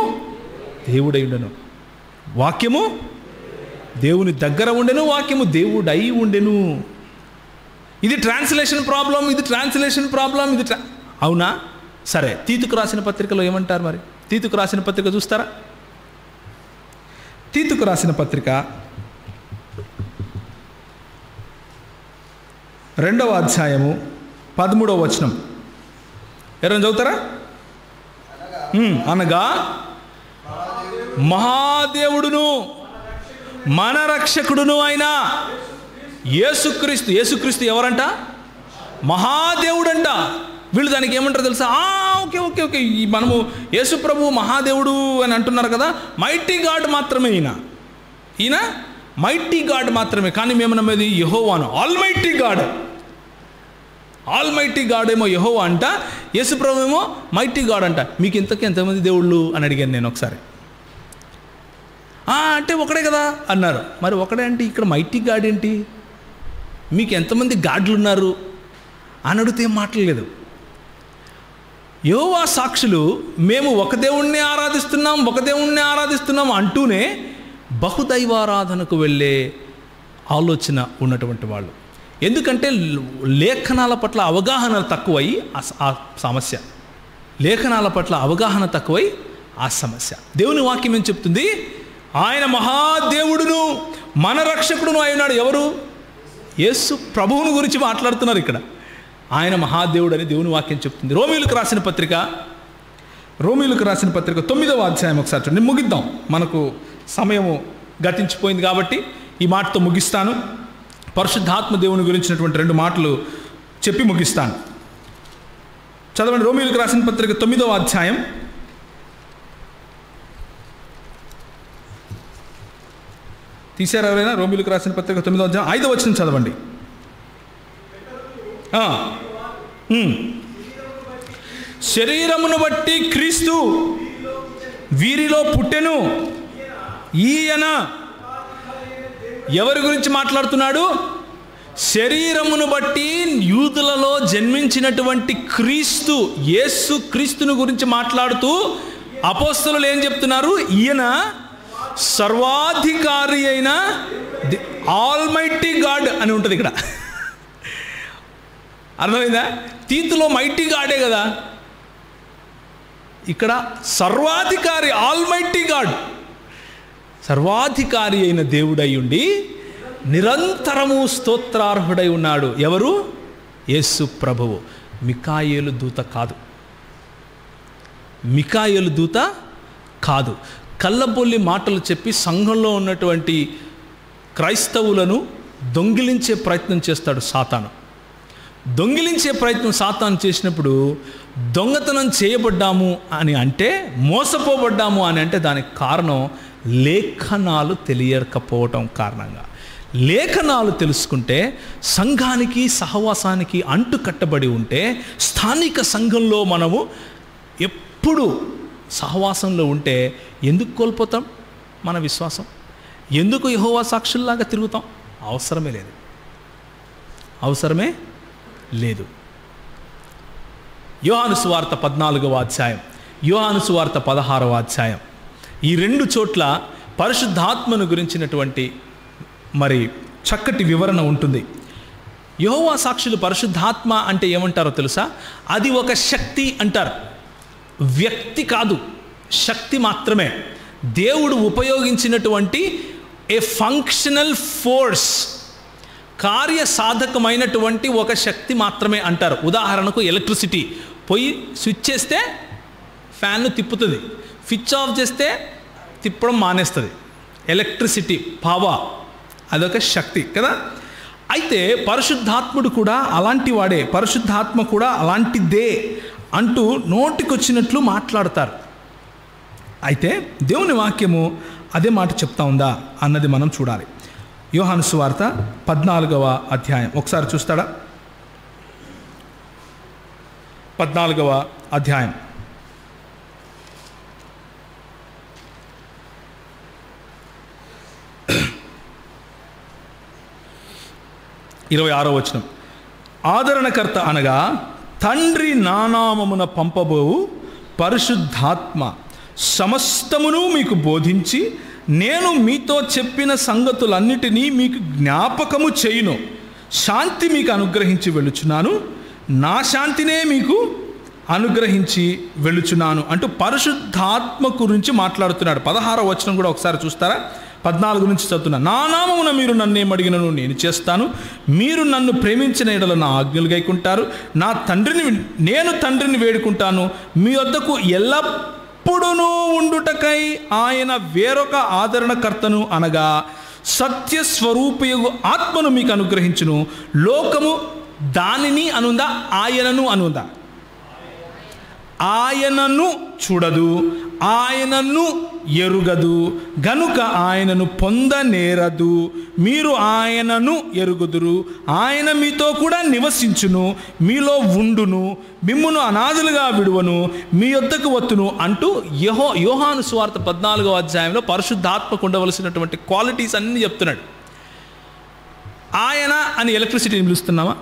దేవుడై ఉండెను, వాక్యము దేవుని దగ్గర ఉండెను, వాక్యము దేవుడై ఉండెను. ఇది ట్రాన్స్లేషన్ ప్రాబ్లం, ఇది ట్రాన్స్లేషన్ ప్రాబ్లం, ఇది అవునా? సరే, తీతుకు రాసిన పత్రికలో ఏమంటారు మరి? తీతుకు రాసిన పత్రిక చూస్తారా? తీతుకు రాసిన పత్రిక 2వ అధ్యాయము 13వ వచనం ఎవరైనా చదువుతారా? అనగా మహాదేవుడును మన రక్షకుడును అయిన యేసుక్రీస్తు. యేసుక్రీస్తు ఎవరంట? మహాదేవుడంట. వీళ్ళు దానికి ఏమంటారు తెలుసా? ఓకే ఓకే ఓకే మనము యేసు ప్రభువు మహాదేవుడు అని అంటున్నారు కదా, మైటీ గాడ్ మాత్రమే ఈయన మైటీ గాడ్ మాత్రమే. కానీ మేము నమ్మేది యెహోవాను, ఆల్మైటీ గాడ్. ఆల్మైటీ గాడ్ ఏమో యెహోవా అంట, యేసు ప్రభు ఏమో మైటీ గాడ్ అంట. మీకు ఇంతకీ ఎంతమంది దేవుళ్ళు అని అడిగాను నేను ఒకసారి. అంటే ఒకడే కదా అన్నారు. మరి ఒకడే అంటే ఇక్కడ మైటీ గాడ్ ఏంటి? మీకు ఎంతమంది గాడ్లు ఉన్నారు అని అడిగితే ఏం మాట్లాడలేదు. యెహోవా సాక్షులు మేము ఒక దేవుణ్ణి ఆరాధిస్తున్నాం అంటూనే బహుదైవారాధనకు వెళ్ళే ఆలోచన ఉన్నటువంటి వాళ్ళు. ఎందుకంటే లేఖనాల పట్ల అవగాహన తక్కువై ఆ సమస్య. లేఖనాల పట్ల అవగాహన తక్కువై ఆ సమస్య. దేవుని వాక్యం ఏం చెప్తుంది? ఆయన మహాదేవుడును మన రక్షకుడును అయినాడు. ఎవరు? యేసు ప్రభువుని గురించి మాట్లాడుతున్నారు ఇక్కడ. ఆయన మహాదేవుడు అని దేవుని వాక్యం చెప్తుంది. రోమీయులకు రాసిన పత్రిక 9వ అధ్యాయం ఒకసారి చూడండి. ముగిద్దాం, మనకు సమయము గతించిపోయింది కాబట్టి ఈ మాటతో ముగిస్తాను. పరిశుద్ధాత్మ దేవుని గురించినటువంటి 2 మాటలు చెప్పి ముగిస్తాను. చదవండి. రోమీయులకు రాసిన పత్రిక 9వ అధ్యాయం తీశారు ఎవరైనా? రోమీయులకు రాసిన పత్రిక 9వ అధ్యాయం 5వ వచనం చదవండి. శరీరమును బట్టి క్రీస్తు వీరిలో పుట్టెను. ఈయన ఎవరి గురించి మాట్లాడుతున్నాడు? శరీరమును బట్టి యూదులలో జన్మించినటువంటి క్రీస్తు, యేసు క్రీస్తుని గురించి మాట్లాడుతూ అపోస్తలులు ఏం చెప్తున్నారు? ఈయన సర్వాధికారి అయిన ఆల్మైటీ గాడ్ అని ఉంటుంది ఇక్కడ. అర్థమైందా? తీతులో మైటీ గాడే కదా, ఇక్కడ సర్వాధికారి ఆల్మైటీ గాడ్, సర్వాధికారి అయిన దేవుడై ఉండి నిరంతరము స్తోత్రార్హుడై ఉన్నాడు. ఎవరు? యేసు ప్రభువు. మికాయేలు దూత కాదు, మికాయేలు దూత కాదు. కళ్ళబొల్లి మాటలు చెప్పి సంఘంలో ఉన్నటువంటి క్రైస్తవులను దొంగిలించే ప్రయత్నం చేస్తాడు సాతాను. దొంగిలించే ప్రయత్నం సాతాను చేసినప్పుడు దొంగతనం చేయబడ్డాము అని అంటే, మోసపోబడ్డాము అని అంటే దానికి కారణం లేఖనాలు తెలియకపోవటం కారణంగా. లేఖనాలు తెలుసుకుంటే, సంఘానికి సహవాసానికి అంటు కట్టబడి ఉంటే, స్థానిక సంఘంలో మనము ఎప్పుడు సహవాసంలో ఉంటే ఎందుకు కోల్పోతాం మన విశ్వాసం? ఎందుకు యెహోవా సాక్షుల్లాగా తిరుగుతాం? అవసరమే లేదు, అవసరమే లేదు. యోహాను సువార్త 14వ అధ్యాయం, యోహాను సువార్త 16వ అధ్యాయం, ఈ 2 చోట్ల పరిశుద్ధాత్మను గురించినటువంటి మరి చక్కటి వివరణ ఉంటుంది. యెహోవా సాక్షులు పరిశుద్ధాత్మ అంటే ఏమంటారో తెలుసా? అది ఒక శక్తి అంటారు. వ్యక్తి కాదు, శక్తి మాత్రమే. దేవుడు ఉపయోగించినటువంటి ఏ ఫంక్షనల్ ఫోర్స్, కార్యసాధకమైనటువంటి ఒక శక్తి మాత్రమే అంటారు. ఉదాహరణకు ఎలక్ట్రిసిటీ, పోయి స్విచ్ చేస్తే ఫ్యాన్ను తిప్పుతుంది, స్విచ్ ఆఫ్ చేస్తే తిప్పడం మానేస్తుంది. ఎలక్ట్రిసిటీ పవర్, అదొక శక్తి కదా. అయితే పరిశుద్ధాత్ముడు కూడా అలాంటి వాడే, పరిశుద్ధాత్మ కూడా అలాంటిదే అంటూ నోటికొచ్చినట్లు మాట్లాడతారు. అయితే దేవుని వాక్యము అదే మాట చెప్తా ఉందా అన్నది మనం చూడాలి. యోహాను సువార్త 14వ అధ్యాయం ఒకసారి చూస్తాడా? 14వ అధ్యాయం 26వ వచనం. ఆదరణకర్త అనగా తండ్రి నానామమున పంపబోవు పరిశుద్ధాత్మ సమస్తమును మీకు బోధించి నేను మీతో చెప్పిన సంగతులన్నిటినీ మీకు జ్ఞాపకము చేయును. శాంతి మీకు అనుగ్రహించి వెళ్ళుచున్నాను, నా శాంతినే మీకు అనుగ్రహించి వెళ్ళుచున్నాను అంటూ పరిశుద్ధాత్మ గురించి మాట్లాడుతున్నాడు. 16వ వచనం కూడా ఒకసారి చూస్తారా? 14 నుంచి చదువుతున్నా. నా నామమున మీరు నన్నేమడిగినను నేను చేస్తాను, మీరు నన్ను ప్రేమించిన యెడల నా ఆజ్ఞలు గైకుంటారు. నేను తండ్రిని వేడుకుంటాను, మీ వద్దకు ఎల్లప్పుడూ ఉండుటకై ఆయన వేరొక ఆదరణకర్తను అనగా సత్యస్వరూపయగు ఆత్మను మీకు అనుగ్రహించును. లోకము దానిని అనుందా, ఆయనను అనుందా? ఆయనను చూడదు, ఆయనను ఎరుగదు, గనుక ఆయనను పొందనేరదు. మీరు ఆయనను ఎరుగుదురు, ఆయన మీతో కూడా నివసించును, మీలో ఉండును, మిమ్మును అనాథలుగా విడువను, మీ యొద్దకు వత్తును అంటూ యోహాను సువార్త 14వ అధ్యాయంలో పరిశుద్ధాత్మకు ఉండవలసినటువంటి క్వాలిటీస్ అన్నీ చెప్తున్నాడు. ఆయన అని ఎలక్ట్రిసిటీని పిలుస్తున్నామా?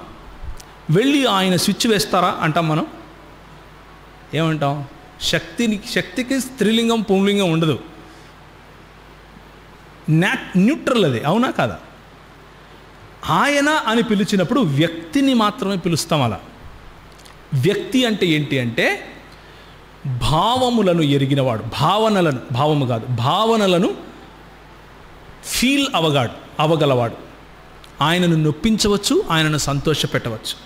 వెళ్ళి ఆయన స్విచ్ వేస్తారా అంటాం మనం. ఏమంటాం? శక్తికి స్త్రీలింగం పుంలింగం ఉండదు, న్యూట్రల్ అది, అవునా కాదా? ఆయన అని పిలిచినప్పుడు వ్యక్తిని మాత్రమే పిలుస్తాం. అలా వ్యక్తి అంటే ఏంటి అంటే భావములను ఎరిగినవాడు, భావము కాదు, భావనలను ఫీల్ అవగలవాడు. ఆయనను నొప్పించవచ్చు, ఆయనను సంతోషపెట్టవచ్చు,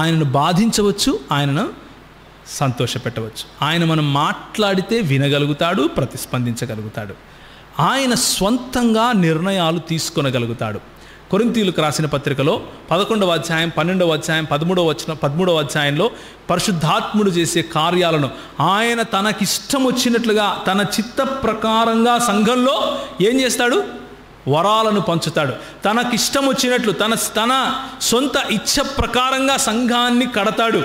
ఆయనను బాధించవచ్చు, ఆయనను సంతోషపెట్టవచ్చు. ఆయన మనం మాట్లాడితే వినగలుగుతాడు, ప్రతిస్పందించగలుగుతాడు. ఆయన స్వంతంగా నిర్ణయాలు తీసుకొనగలుగుతాడు. కొరింథీయులకు రాసిన పత్రికలో 11వ అధ్యాయం 12వ అధ్యాయం 13వ అధ్యాయంలో పరిశుద్ధాత్ముడు చేసే కార్యాలను ఆయన తనకిష్టం వచ్చినట్లుగా తన చిత్త ప్రకారంగా సంఘంలో ఏం చేస్తాడు? వరాలను పంచుతాడు. తనకిష్టం వచ్చినట్లు తన సొంత ఇచ్ఛ ప్రకారంగా సంఘాన్ని కడతాడు.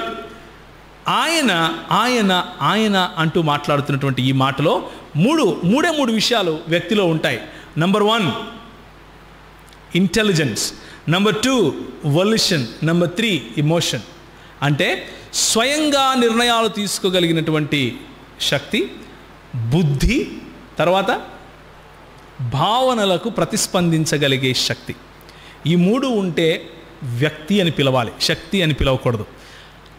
ఆయన అంటూ మాట్లాడుతున్నటువంటి ఈ మాటలో మూడు విషయాలు వ్యక్తిలో ఉంటాయి. Number 1 intelligence, number 2 వొల్యూషన్, number 3 emotion. అంటే స్వయంగా నిర్ణయాలు తీసుకోగలిగినటువంటి శక్తి, బుద్ధి, తర్వాత భావనలకు ప్రతిస్పందించగలిగే శక్తి. ఈ 3 ఉంటే వ్యక్తి అని పిలవాలి, శక్తి అని పిలవకూడదు.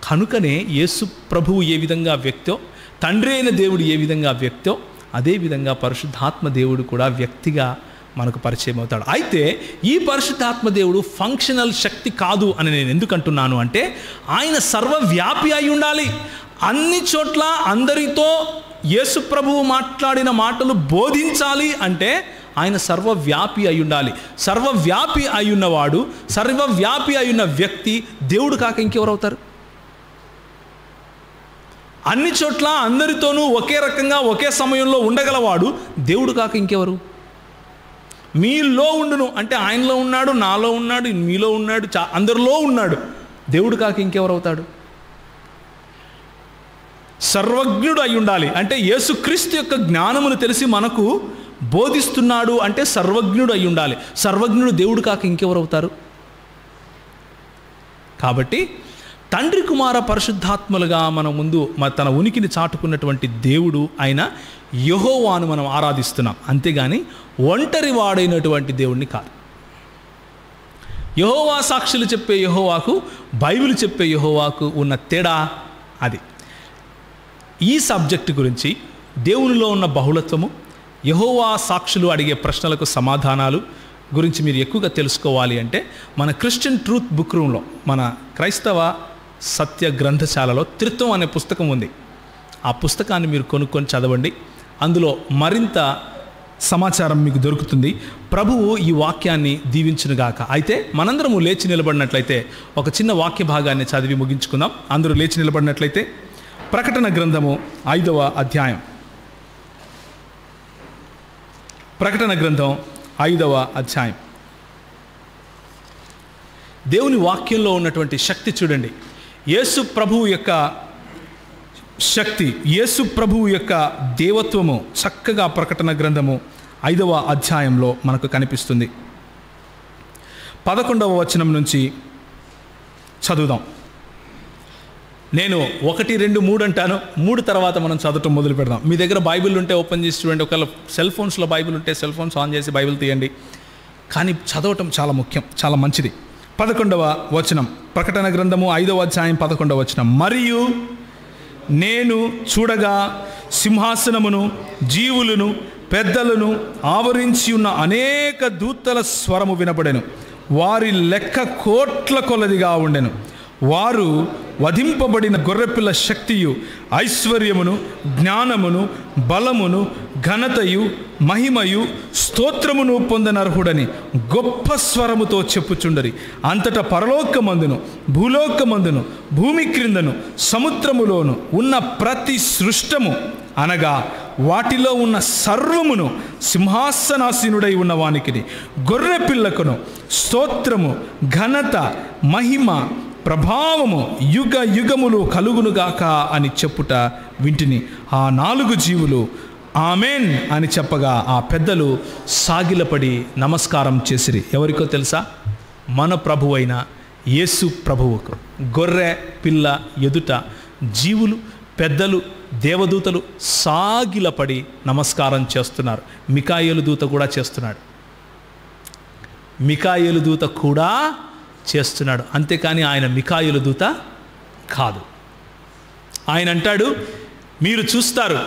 కనుకనే యేసు ప్రభువు ఏ విధంగా వ్యక్తో, తండ్రి అయిన దేవుడు ఏ విధంగా వ్యక్తో, అదేవిధంగా పరిశుద్ధాత్మ దేవుడు కూడా వ్యక్తిగా మనకు పరిచయం అవుతాడు. అయితే ఈ పరిశుద్ధాత్మ దేవుడు ఫంక్షనల్ శక్తి కాదు అని నేను ఎందుకు అంటున్నాను అంటే, ఆయన సర్వవ్యాపి అయి ఉండాలి. అన్ని చోట్ల అందరితో యేసు ప్రభువు మాట్లాడిన మాటలు బోధించాలి అంటే ఆయన సర్వవ్యాపి అయి ఉండాలి. సర్వవ్యాపి అయి ఉన్నవాడు, సర్వవ్యాపి అయి ఉన్న వ్యక్తి దేవుడు కాక ఇంకెవరు అవుతారు? అన్ని చోట్ల అందరితోనూ ఒకే రకంగా ఒకే సమయంలో ఉండగలవాడు దేవుడు కాక ఇంకెవరు? మీలో ఉండును అంటే ఆయనలో ఉన్నాడు, నాలో ఉన్నాడు, మీలో ఉన్నాడు, అందరిలో ఉన్నాడు. దేవుడు కాక ఇంకెవరు అవుతాడు? సర్వజ్ఞుడు అయి ఉండాలి అంటే యేసుక్రీస్తు యొక్క జ్ఞానమును తెలిసి మనకు బోధిస్తున్నాడు అంటే సర్వజ్ఞుడు అయి ఉండాలి. సర్వజ్ఞుడు దేవుడు కాక ఇంకెవరు అవుతారు? కాబట్టి తండ్రి కుమార పరిశుద్ధాత్మలుగా మన ముందు తన ఉనికిని చాటుకున్నటువంటి దేవుడు అయిన యెహోవాను మనం ఆరాధిస్తున్నాం, అంతేగాని ఒంటరి వాడైనటువంటి దేవుడిని కాదు. యెహోవా సాక్షులు చెప్పే యెహోవాకు, బైబిల్ చెప్పే యెహోవాకు ఉన్న తేడా అది. ఈ సబ్జెక్టు గురించి, దేవునిలో ఉన్న బహుళత్వము, యెహోవా సాక్షులు అడిగే ప్రశ్నలకు సమాధానాలు గురించి మీరు ఎక్కువగా తెలుసుకోవాలి అంటే మన క్రిస్టియన్ ట్రూత్ బుక్ రూమ్లో, మన క్రైస్తవ సత్య గ్రంథశాలలో త్రిత్వం అనే పుస్తకం ఉంది. ఆ పుస్తకాన్ని మీరు కొనుక్కొని చదవండి. అందులో మరింత సమాచారం మీకు దొరుకుతుంది. ప్రభువు ఈ వాక్యాన్ని దీవించునుగాక. అయితే మనందరము లేచి నిలబడినట్లయితే ఒక చిన్న వాక్య భాగాన్ని చదివి ముగించుకుందాం. అందరూ లేచి నిలబడినట్లయితే ప్రకటన గ్రంథము 5వ అధ్యాయం. ప్రకటన గ్రంథం 5వ అధ్యాయం. దేవుని వాక్యంలో ఉన్నటువంటి శక్తి చూడండి. యేసు ప్రభువు యొక్క శక్తి, యేసు ప్రభువు యొక్క దేవత్వము చక్కగా ప్రకటన గ్రంథము 5వ అధ్యాయంలో మనకు కనిపిస్తుంది. 11వ వచనం నుంచి చదువుదాం. నేను 1, 2, 3 అంటాను. 3 తర్వాత మనం చదవటం మొదలు పెడదాం. మీ దగ్గర బైబిల్ ఉంటే ఓపెన్ చేసి చూడండి. ఒకవేళ సెల్ ఫోన్స్లో బైబిల్ ఉంటే సెల్ ఫోన్స్ ఆన్ చేసి బైబిల్ తీయండి. కానీ చదవటం చాలా ముఖ్యం, చాలా మంచిది. 11వ వచనం, ప్రకటన గ్రంథము 5వ అధ్యాయం 11వ వచనం. మరియు నేను చూడగా సింహాసనమును, జీవులను, పెద్దలను ఆవరించి ఉన్న అనేక దూతల స్వరము వినబడెను. వారి లెక్క కోట్ల కొలదిగా ఉండెను. వారు వధింపబడిన గొర్రెపిల్ల శక్తియు, ఐశ్వర్యమును, జ్ఞానమును, బలమును, ఘనతయు, మహిమయు, స్తోత్రమును పొందనర్హుడని గొప్ప స్వరముతో చెప్పుచుండరి. అంతటా పరలోకమందును, భూలోకమందును, భూమి క్రిందను, సముద్రములోను ఉన్న ప్రతి సృష్టము అనగా వాటిలో ఉన్న సర్వమును సింహాసనాసీనుడై ఉన్న వానికిని గొర్రె పిల్లకును స్తోత్రము, ఘనత, మహిమ, ప్రభావము యుగ యుగములు కలుగునుగాక అని చెప్పుట వింటిని. ఆ 4 జీవులు ఆమెన్ అని చెప్పగా ఆ పెద్దలు సాగిలపడి నమస్కారం చేసిరి. ఎవరికో తెలుసా? మన ప్రభువైన యేసు ప్రభువుకు. గొర్రె పిల్ల ఎదుట జీవులు, పెద్దలు, దేవదూతలు సాగిలపడి నమస్కారం చేస్తున్నారు. మికాయేలు దూత కూడా చేస్తున్నాడు. మికాయేలు దూత కూడా చేస్తున్నాడు. అంతేకాని ఆయన మికాయేలు దూత కాదు. ఆయన అంటాడు, మీరు చూస్తారు,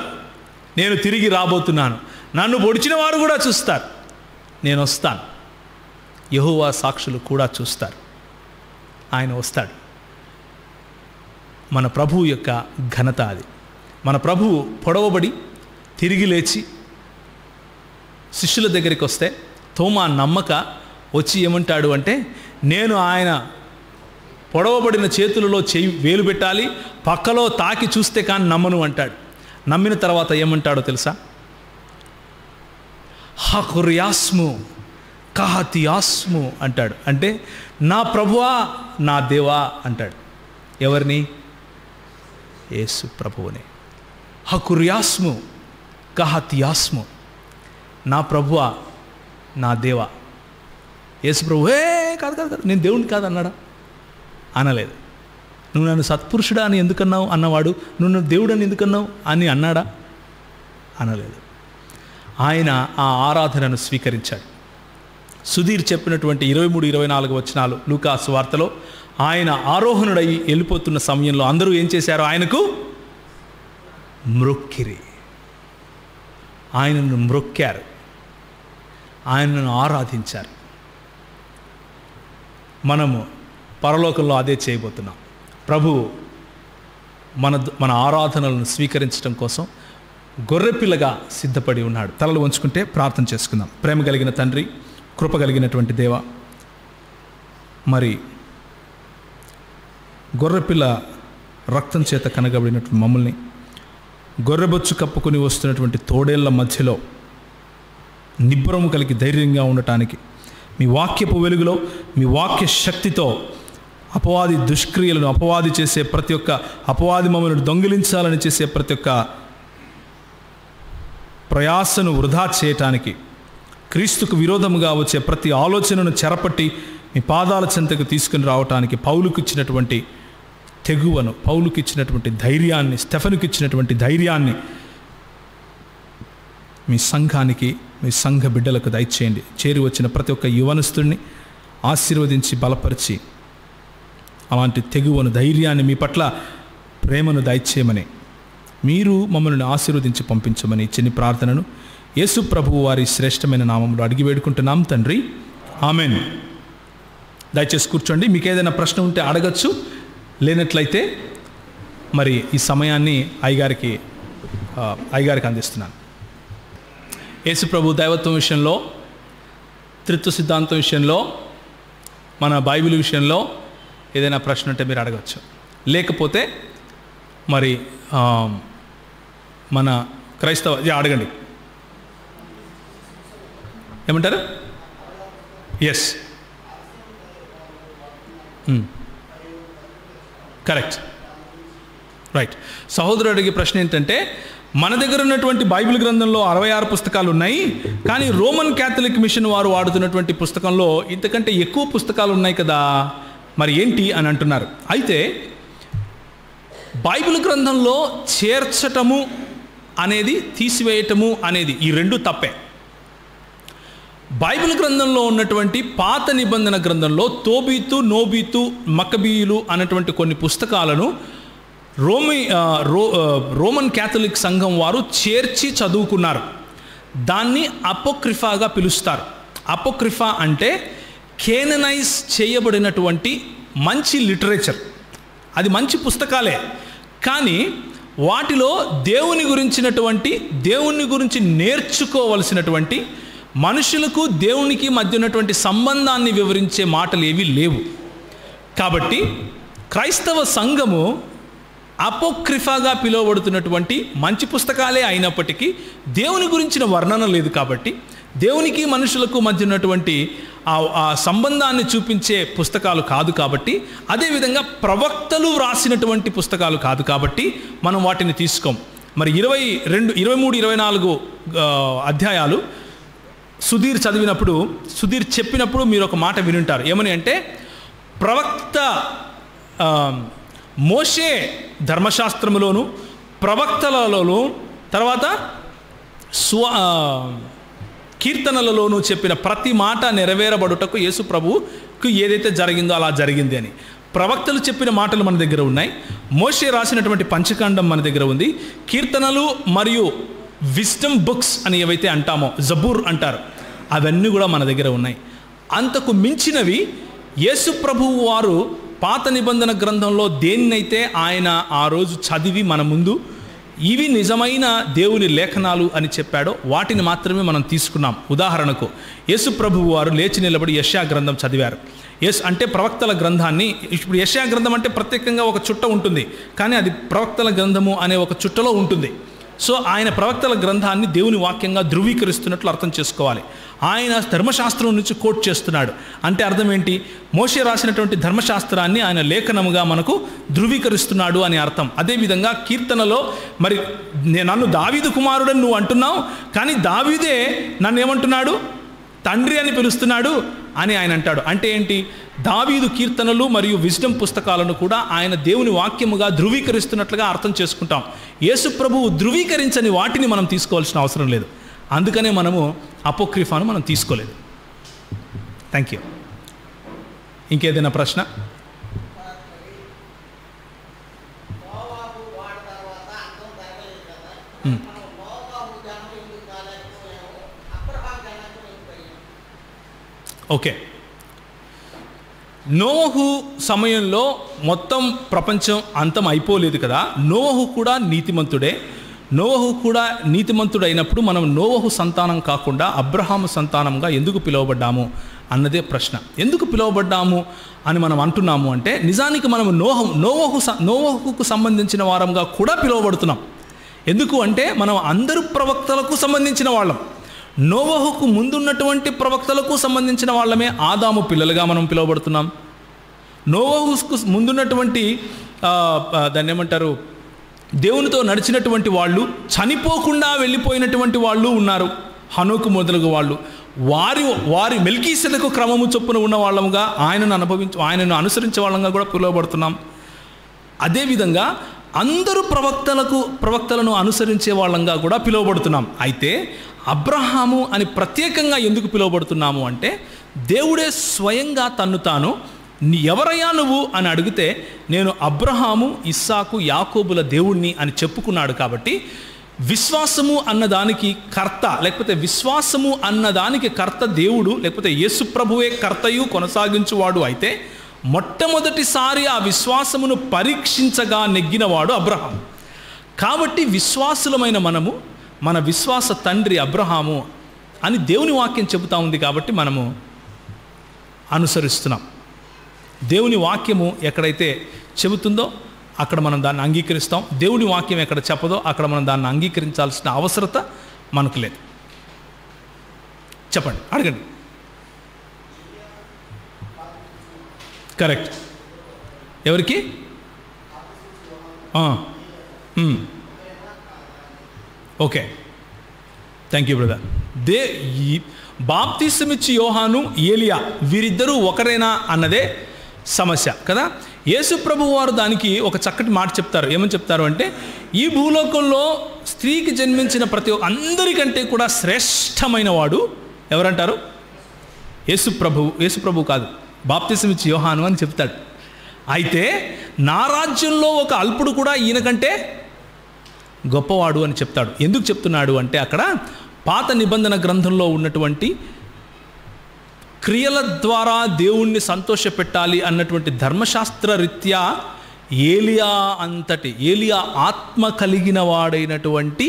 నేను తిరిగి రాబోతున్నాను. నన్ను పొడిచిన వారు కూడా చూస్తారు, నేను వస్తాను. యెహోవా సాక్షులు కూడా చూస్తారు. ఆయన వస్తాడు. మన ప్రభువు యొక్క ఘనత అది. మన ప్రభువు పొడవబడి తిరిగి లేచి శిష్యుల దగ్గరికి వస్తే తోమా నమ్మక వచ్చి ఏమంటాడు అంటే, నేను ఆయన పొడవబడిన చేతులలో వేలు పెట్టాలి, పక్కలో తాకి చూస్తే కానీ నమ్మను అంటాడు. నమ్మిన తర్వాత ఏమంటాడో తెలుసా? హకుర్యాస్ము కహతియాస్ము అంటాడు. అంటే నా ప్రభువా, నా దేవా అంటాడు. ఎవరిని? యేసు ప్రభువుని. హకుర్యాస్ము కహతియాస్ము, నా ప్రభువా, నా దేవా. యేసు ప్రభు కాదు కాదు కాదు, నేను దేవుడిని కాదు అన్నాడా? అనలేదు. నువ్వు నన్ను సత్పురుషుడా అని ఎందుకన్నావు అన్నవాడు, నువ్వు నన్ను దేవుడు అని ఎందుకన్నావు అని అన్నాడా? అనలేదు. ఆయన ఆ ఆరాధనను స్వీకరించాడు. సుధీర్ చెప్పినటువంటి 23, 24 వచనాలు లూకా సువార్తలో ఆయన ఆరోహణుడై వెళ్ళిపోతున్న సమయంలో అందరూ ఏం చేశారు? ఆయనకు మ్రొక్కిరి. ఆయనను మ్రొక్కారు, ఆయనను ఆరాధించారు. మనము పరలోకంలో అదే చేయబోతున్నాం. ప్రభువు మన ఆరాధనలను స్వీకరించడం కోసం గొర్రెపిల్లగా సిద్ధపడి ఉన్నాడు. తలలు వంచుకుంటే ప్రార్థన చేసుకుందాం. ప్రేమ కలిగిన తండ్రి, కృప కలిగినటువంటి దేవ, మరి గొర్రెపిల్ల రక్తం చేత కనగబడినటువంటి మమ్మల్ని గొర్రెబొచ్చు కప్పుకొని వస్తున్నటువంటి తోడేళ్ల మధ్యలో నిబ్బరము కలిగి ధైర్యంగా ఉండటానికి మీ వాక్యపు వెలుగులో, మీ వాక్య శక్తితో అపవాది దుష్క్రియలను, అపవాది చేసే ప్రతి ఒక్క అపవాది మమ్మల్ని దొంగిలించాలని చేసే ప్రతి ఒక్క ప్రయాసను వృధా చేయటానికి, క్రీస్తుకు విరోధముగా వచ్చే ప్రతి ఆలోచనను చెరపట్టి మీ పాదాల చెంతకు తీసుకుని రావటానికి పౌలుకు ఇచ్చినటువంటి తెగువను, పౌలుకి ఇచ్చినటువంటి ధైర్యాన్ని, స్టెఫెనుకి ఇచ్చినటువంటి ధైర్యాన్ని మీ సంఘానికి, మీ సంఘ బిడ్డలకు దయచేయండి. చేరి వచ్చిన ప్రతి ఒక్క యువనస్తుడిని ఆశీర్వదించి బలపరిచి అలాంటి తెగువను, ధైర్యాన్ని, మీ పట్ల ప్రేమను దయచేయమని, మీరు మమ్మల్ని ఆశీర్వదించి పంపించమని చిన్ని ప్రార్థనను యేసు ప్రభువు వారి శ్రేష్టమైన నామంలో అడిగి వేడుకుంటున్నాం తండ్రి, ఆమెన్. దయచేసి కూర్చోండి. మీకు ఏదైనా ప్రశ్న ఉంటే అడగచ్చు, లేనట్లయితే మరి ఈ సమయాన్ని అయ్యగారికి అందిస్తున్నాను. యేసు ప్రభు దైవత్వం విషయంలో, త్రిత్వ సిద్ధాంతం విషయంలో, మన బైబిల్ విషయంలో ఏదైనా ప్రశ్న ఉంటే మీరు అడగచ్చు. లేకపోతే మరి మన క్రైస్తవ అడగండి. ఏమంటారు? Yes, correct, right. సహోదరుడు అడిగే ప్రశ్న ఏంటంటే, మన దగ్గర ఉన్నటువంటి బైబిల్ గ్రంథంలో 66 పుస్తకాలు ఉన్నాయి, కానీ రోమన్ క్యాథలిక్ మిషన్ వారు వాడుతున్నటువంటి పుస్తకంలో ఇంతకంటే ఎక్కువ పుస్తకాలు ఉన్నాయి కదా, మరి ఏంటి అని అంటున్నారు. అయితే బైబిల్ గ్రంథంలో చేర్చటము అనేది, తీసివేయటము అనేది ఈ రెండు తప్పే. బైబిల్ గ్రంథంలో ఉన్నటువంటి పాత నిబంధన గ్రంథంలో తోబీతు, నోబీతు, మక్కబీయులు అన్నటువంటి కొన్ని పుస్తకాలను రోమన్ క్యాథలిక్ సంఘం వారు చేర్చి చదువుకున్నారు. దాన్ని అపోక్రిఫాగా పిలుస్తారు. అపోక్రిఫా అంటే కేననైజ్ చేయబడినటువంటి మంచి లిటరేచర్. అది మంచి పుస్తకాలే, కానీ వాటిలో దేవుని గురించి నేర్చుకోవలసినటువంటి, మనుషులకు దేవునికి మధ్య ఉన్నటువంటి సంబంధాన్ని వివరించే మాటలు ఏవి లేవు. కాబట్టి క్రైస్తవ సంఘము అపోక్రిఫాగా పిలువబడుతున్నటువంటి మంచి పుస్తకాలే అయినప్పటికీ దేవుని గురించిన వర్ణన లేదు. కాబట్టి దేవునికి మనుషులకు మధ్య ఉన్నటువంటి ఆ సంబంధాన్ని చూపించే పుస్తకాలు కాదు. కాబట్టి అదేవిధంగా ప్రవక్తలు వ్రాసినటువంటి పుస్తకాలు కాదు. కాబట్టి మనం వాటిని తీసుకోం. మరి 22, 23, 24 అధ్యాయాలు సుధీర్ చెప్పినప్పుడు మీరు ఒక మాట వినుంటారు. ఏమని అంటే, ప్రవక్త మోషే ధర్మశాస్త్రములోను, ప్రవక్తలలోను, తర్వాత కీర్తనలలోనూ చెప్పిన ప్రతి మాట నెరవేరబడుటకు యేసు ప్రభువుకు ఏదైతే జరిగిందో అలా జరిగింది అని. ప్రవక్తలు చెప్పిన మాటలు మన దగ్గర ఉన్నాయి. మోషే రాసినటువంటి పంచకాండం మన దగ్గర ఉంది. కీర్తనలు మరియు విజ్డమ్ బుక్స్ అని ఏవైతే అంటామో, జబూర్ అంటారు, అవన్నీ కూడా మన దగ్గర ఉన్నాయి. అంతకు మించినవి యేసు ప్రభువు వారు పాత నిబంధన గ్రంథంలో దేన్నైతే ఆయన ఆ రోజు చదివి మన ముందు ఇవి నిజమైన దేవుని లేఖనాలు అని చెప్పాడో వాటిని మాత్రమే మనం తీసుకున్నాం. ఉదాహరణకు యేసు ప్రభువు వారు లేచి నిలబడి యెషయా గ్రంథం చదివారు. అంటే ప్రవక్తల గ్రంథాన్ని, ఇప్పుడు యెషయా గ్రంథం అంటే ప్రత్యేకంగా ఒక చుట్ట ఉంటుంది, కానీ అది ప్రవక్తల గ్రంథము అనే ఒక చుట్టలో ఉంటుంది. సో ఆయన ప్రవక్తల గ్రంథాన్ని దేవుని వాక్యంగా ధృవీకరిస్తున్నట్లు అర్థం చేసుకోవాలి. ఆయన ధర్మశాస్త్రం నుంచి కోట్ చేస్తున్నాడు అంటే అర్థం ఏంటి? మోషే రాసినటువంటి ధర్మశాస్త్రాన్ని ఆయన లేఖనముగా మనకు ధృవీకరిస్తున్నాడు అని అర్థం. అదేవిధంగా కీర్తనలో మరి నన్ను దావీదు కుమారుడని నువ్వు అంటున్నావు, కానీ దావీదే నన్ను ఏమంటున్నాడు? తండ్రి అని పిలుస్తున్నాడు అని ఆయన అంటాడు. అంటే ఏంటి? దావీదు కీర్తనలు మరియు విజ్డమ్ పుస్తకాలను కూడా ఆయన దేవుని వాక్యముగా ధృవీకరిస్తున్నట్లుగా అర్థం చేసుకుంటాం. యేసు ప్రభువు ధృవీకరించని వాటిని మనం తీసుకోవాల్సిన అవసరం లేదు. అందుకనే మనము అపోక్రిఫాను మనం తీసుకోలేదు. Thank you. ఇంకేదైనా ప్రశ్న? ఓకే. నోవహు సమయంలో మొత్తం ప్రపంచం అంతం అయిపోలేదు కదా. నోవహు కూడా నీతిమంతుడే. నోవహు కూడా నీతిమంతుడైనప్పుడు మనం నోవహు సంతానం కాకుండా అబ్రహాము సంతానంగా ఎందుకు పిలువబడ్డాము అన్నదే ప్రశ్న. ఎందుకు పిలువబడ్డాము అని మనం అంటున్నాము అంటే, నిజానికి మనం నోవహుకు సంబంధించిన వారంగా కూడా పిలువబడుతున్నాం. ఎందుకు అంటే మనం అందరు ప్రవక్తలకు సంబంధించిన వాళ్ళం. నోవహుకు ముందున్నటువంటి ప్రవక్తలకు సంబంధించిన వాళ్ళమే ఆదాము పిల్లలుగా మనం పిలువబడుతున్నాం. నోవహుకు ముందున్నటువంటి దాన్ని ఏమంటారు, దేవునితో నడిచినటువంటి వాళ్ళు, చనిపోకుండా వెళ్ళిపోయినటువంటి వాళ్ళు ఉన్నారు, హనోకు మొదలగు వాళ్ళు. వారి మెల్కీసెదకు క్రమము చొప్పున ఉన్న వాళ్ళముగా ఆయనను అనుసరించే వాళ్ళంగా కూడా పిలువబడుతున్నాం. అదేవిధంగా అందరూ ప్రవక్తలను అనుసరించే వాళ్ళంగా కూడా పిలువబడుతున్నాం. అయితే అబ్రహాము అని ప్రత్యేకంగా ఎందుకు పిలువబడుతున్నాము అంటే, దేవుడే స్వయంగా తన్ను తాను ఎవరయ్యా నువ్వు అని అడిగితే నేను అబ్రహాము, ఇస్సాకు, యాకోబుల దేవుణ్ణి అని చెప్పుకున్నాడు. కాబట్టి విశ్వాసము అన్నదానికి కర్త, లేకపోతే విశ్వాసము అన్నదానికి కర్త దేవుడు, లేకపోతే యేసు ప్రభువే కర్తయు కొనసాగించువాడు అయితే మొట్టమొదటిసారి ఆ విశ్వాసమును పరీక్షించగా నెగ్గినవాడు అబ్రహాం. కాబట్టి విశ్వాసులమైన మనము మన విశ్వాస తండ్రి అబ్రహాము అని దేవుని వాక్యం చెబుతూ ఉంది. కాబట్టి మనము అనుసరిస్తున్నాం. దేవుని వాక్యము ఎక్కడైతే చెబుతుందో అక్కడ మనం దాన్ని అంగీకరిస్తాం. దేవుని వాక్యం ఎక్కడ చెప్పదో అక్కడ మనం దాన్ని అంగీకరించాల్సిన అవసరత మనకు లేదు. చెప్పండి, అడగండి. కరెక్ట్. ఎవరికి? Okay, thank you brother. బాప్తిసమిచ్చి యోహాను, ఏలియా వీరిద్దరూ ఒకరేనా అన్నదే సమస్య కదా. యేసు ప్రభువు వారు దానికి ఒక చక్కటి మాట చెప్తారు. ఏమని చెప్తారు అంటే, ఈ భూలోకంలో స్త్రీకి జన్మించిన ప్రతి అందరికంటే కూడా శ్రేష్టమైన వాడు ఎవరంటారు? యేసు ప్రభువు కాదు, బాప్తిసమిచ్చి యోహాను అని చెప్తాడు. అయితే నా రాజ్యంలో ఒక అల్పుడు కూడా ఈయనకంటే గొప్పవాడు అని చెప్తాడు. ఎందుకు చెప్తున్నాడు అంటే, అక్కడ పాత నిబంధన గ్రంథంలో ఉన్నటువంటి క్రియల ద్వారా దేవుణ్ణి సంతోషపెట్టాలి అన్నటువంటి ధర్మశాస్త్ర రీత్యా ఏలియా ఆత్మ కలిగిన వాడైనటువంటి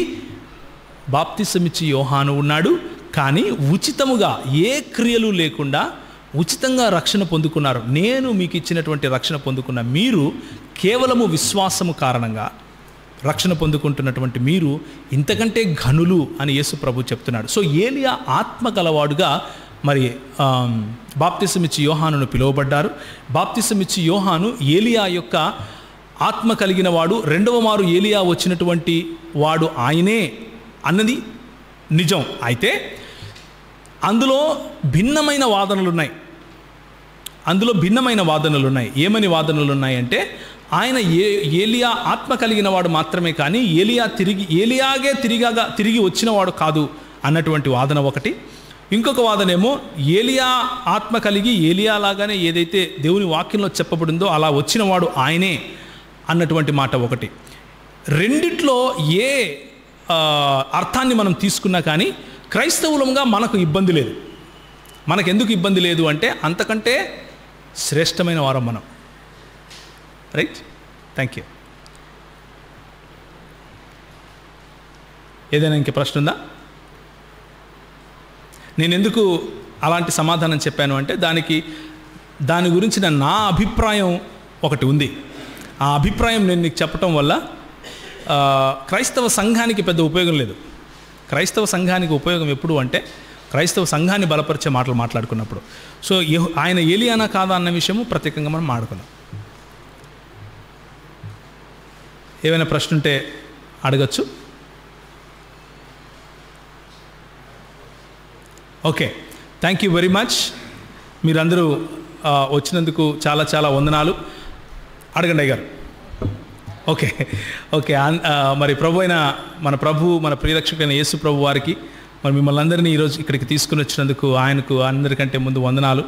బాప్తిసమిచ్చి యోహాను ఉన్నాడు. కానీ ఉచితముగా ఏ క్రియలు లేకుండా ఉచితంగా రక్షణ పొందుకున్నారు. నేను మీకు ఇచ్చినటువంటి రక్షణ పొందుకున్న మీరు కేవలము విశ్వాసము కారణంగా రక్షణ పొందుకుంటున్నటువంటి మీరు ఇంతకంటే ఘనులు అని యేసు ప్రభు చెప్తున్నాడు. సో ఏలియా ఆత్మ గలవాడుగా మరి బాప్తిసమిచ్చి యోహానును పిలువబడ్డారు. బాప్తిసమిచ్చి యోహాను ఏలియా యొక్క ఆత్మ కలిగిన వాడు. రెండవ మారు ఏలియా వచ్చినటువంటి వాడు ఆయనే అన్నది నిజం. అయితే అందులో భిన్నమైన వాదనలు ఉన్నాయి. ఏమని వాదనలు ఉన్నాయంటే, ఆయన ఏలియా ఆత్మ కలిగిన వాడు మాత్రమే కానీ ఏలియాగే తిరిగి వచ్చినవాడు కాదు అన్నటువంటి వాదన ఒకటి. ఇంకొక వాదనేమో ఏలియా ఆత్మ కలిగి ఏలియా లాగానే ఏదైతే దేవుని వాక్యంలో చెప్పబడిందో అలా వచ్చినవాడు ఆయనే అన్నటువంటి మాట ఒకటి. రెండిట్లో ఏ అర్థాన్ని మనం తీసుకున్నా కానీ క్రైస్తవులంగా మనకు ఇబ్బంది లేదు. మనకెందుకు ఇబ్బంది లేదు అంటే, అంతకంటే శ్రేష్టమైన వారం మనం. Right, thank you. ఏదైనా ఇంక ప్రశ్న ఉందా? నేను ఎందుకు అలాంటి సమాధానం చెప్పాను అంటే, దాని గురించిన నా అభిప్రాయం ఒకటి ఉంది. ఆ అభిప్రాయం నేను నీకు చెప్పటం వల్ల క్రైస్తవ సంఘానికి పెద్ద ఉపయోగం లేదు. క్రైస్తవ సంఘానికి ఉపయోగం ఎప్పుడు అంటే, క్రైస్తవ సంఘాన్ని బలపరిచే మాటలు మాట్లాడుకున్నప్పుడు. సో ఆయన ఏలియానా కాదా అన్న విషయము ప్రత్యేకంగా మనం మాట్లాడుకుందాం. ఏమైనా ప్రశ్న ఉంటే అడగచ్చు. Okay, thank you very much. మీరందరూ వచ్చినందుకు చాలా చాలా వందనాలు. అడగండి అయ్యారు. ఓకే. మరి మన ప్రియరక్షకుడైన యేసు ప్రభు వారికి మరి మిమ్మల్ని అందరినీ ఈరోజు ఇక్కడికి తీసుకుని వచ్చినందుకు ఆయనకు అందరికంటే ముందు వందనాలు.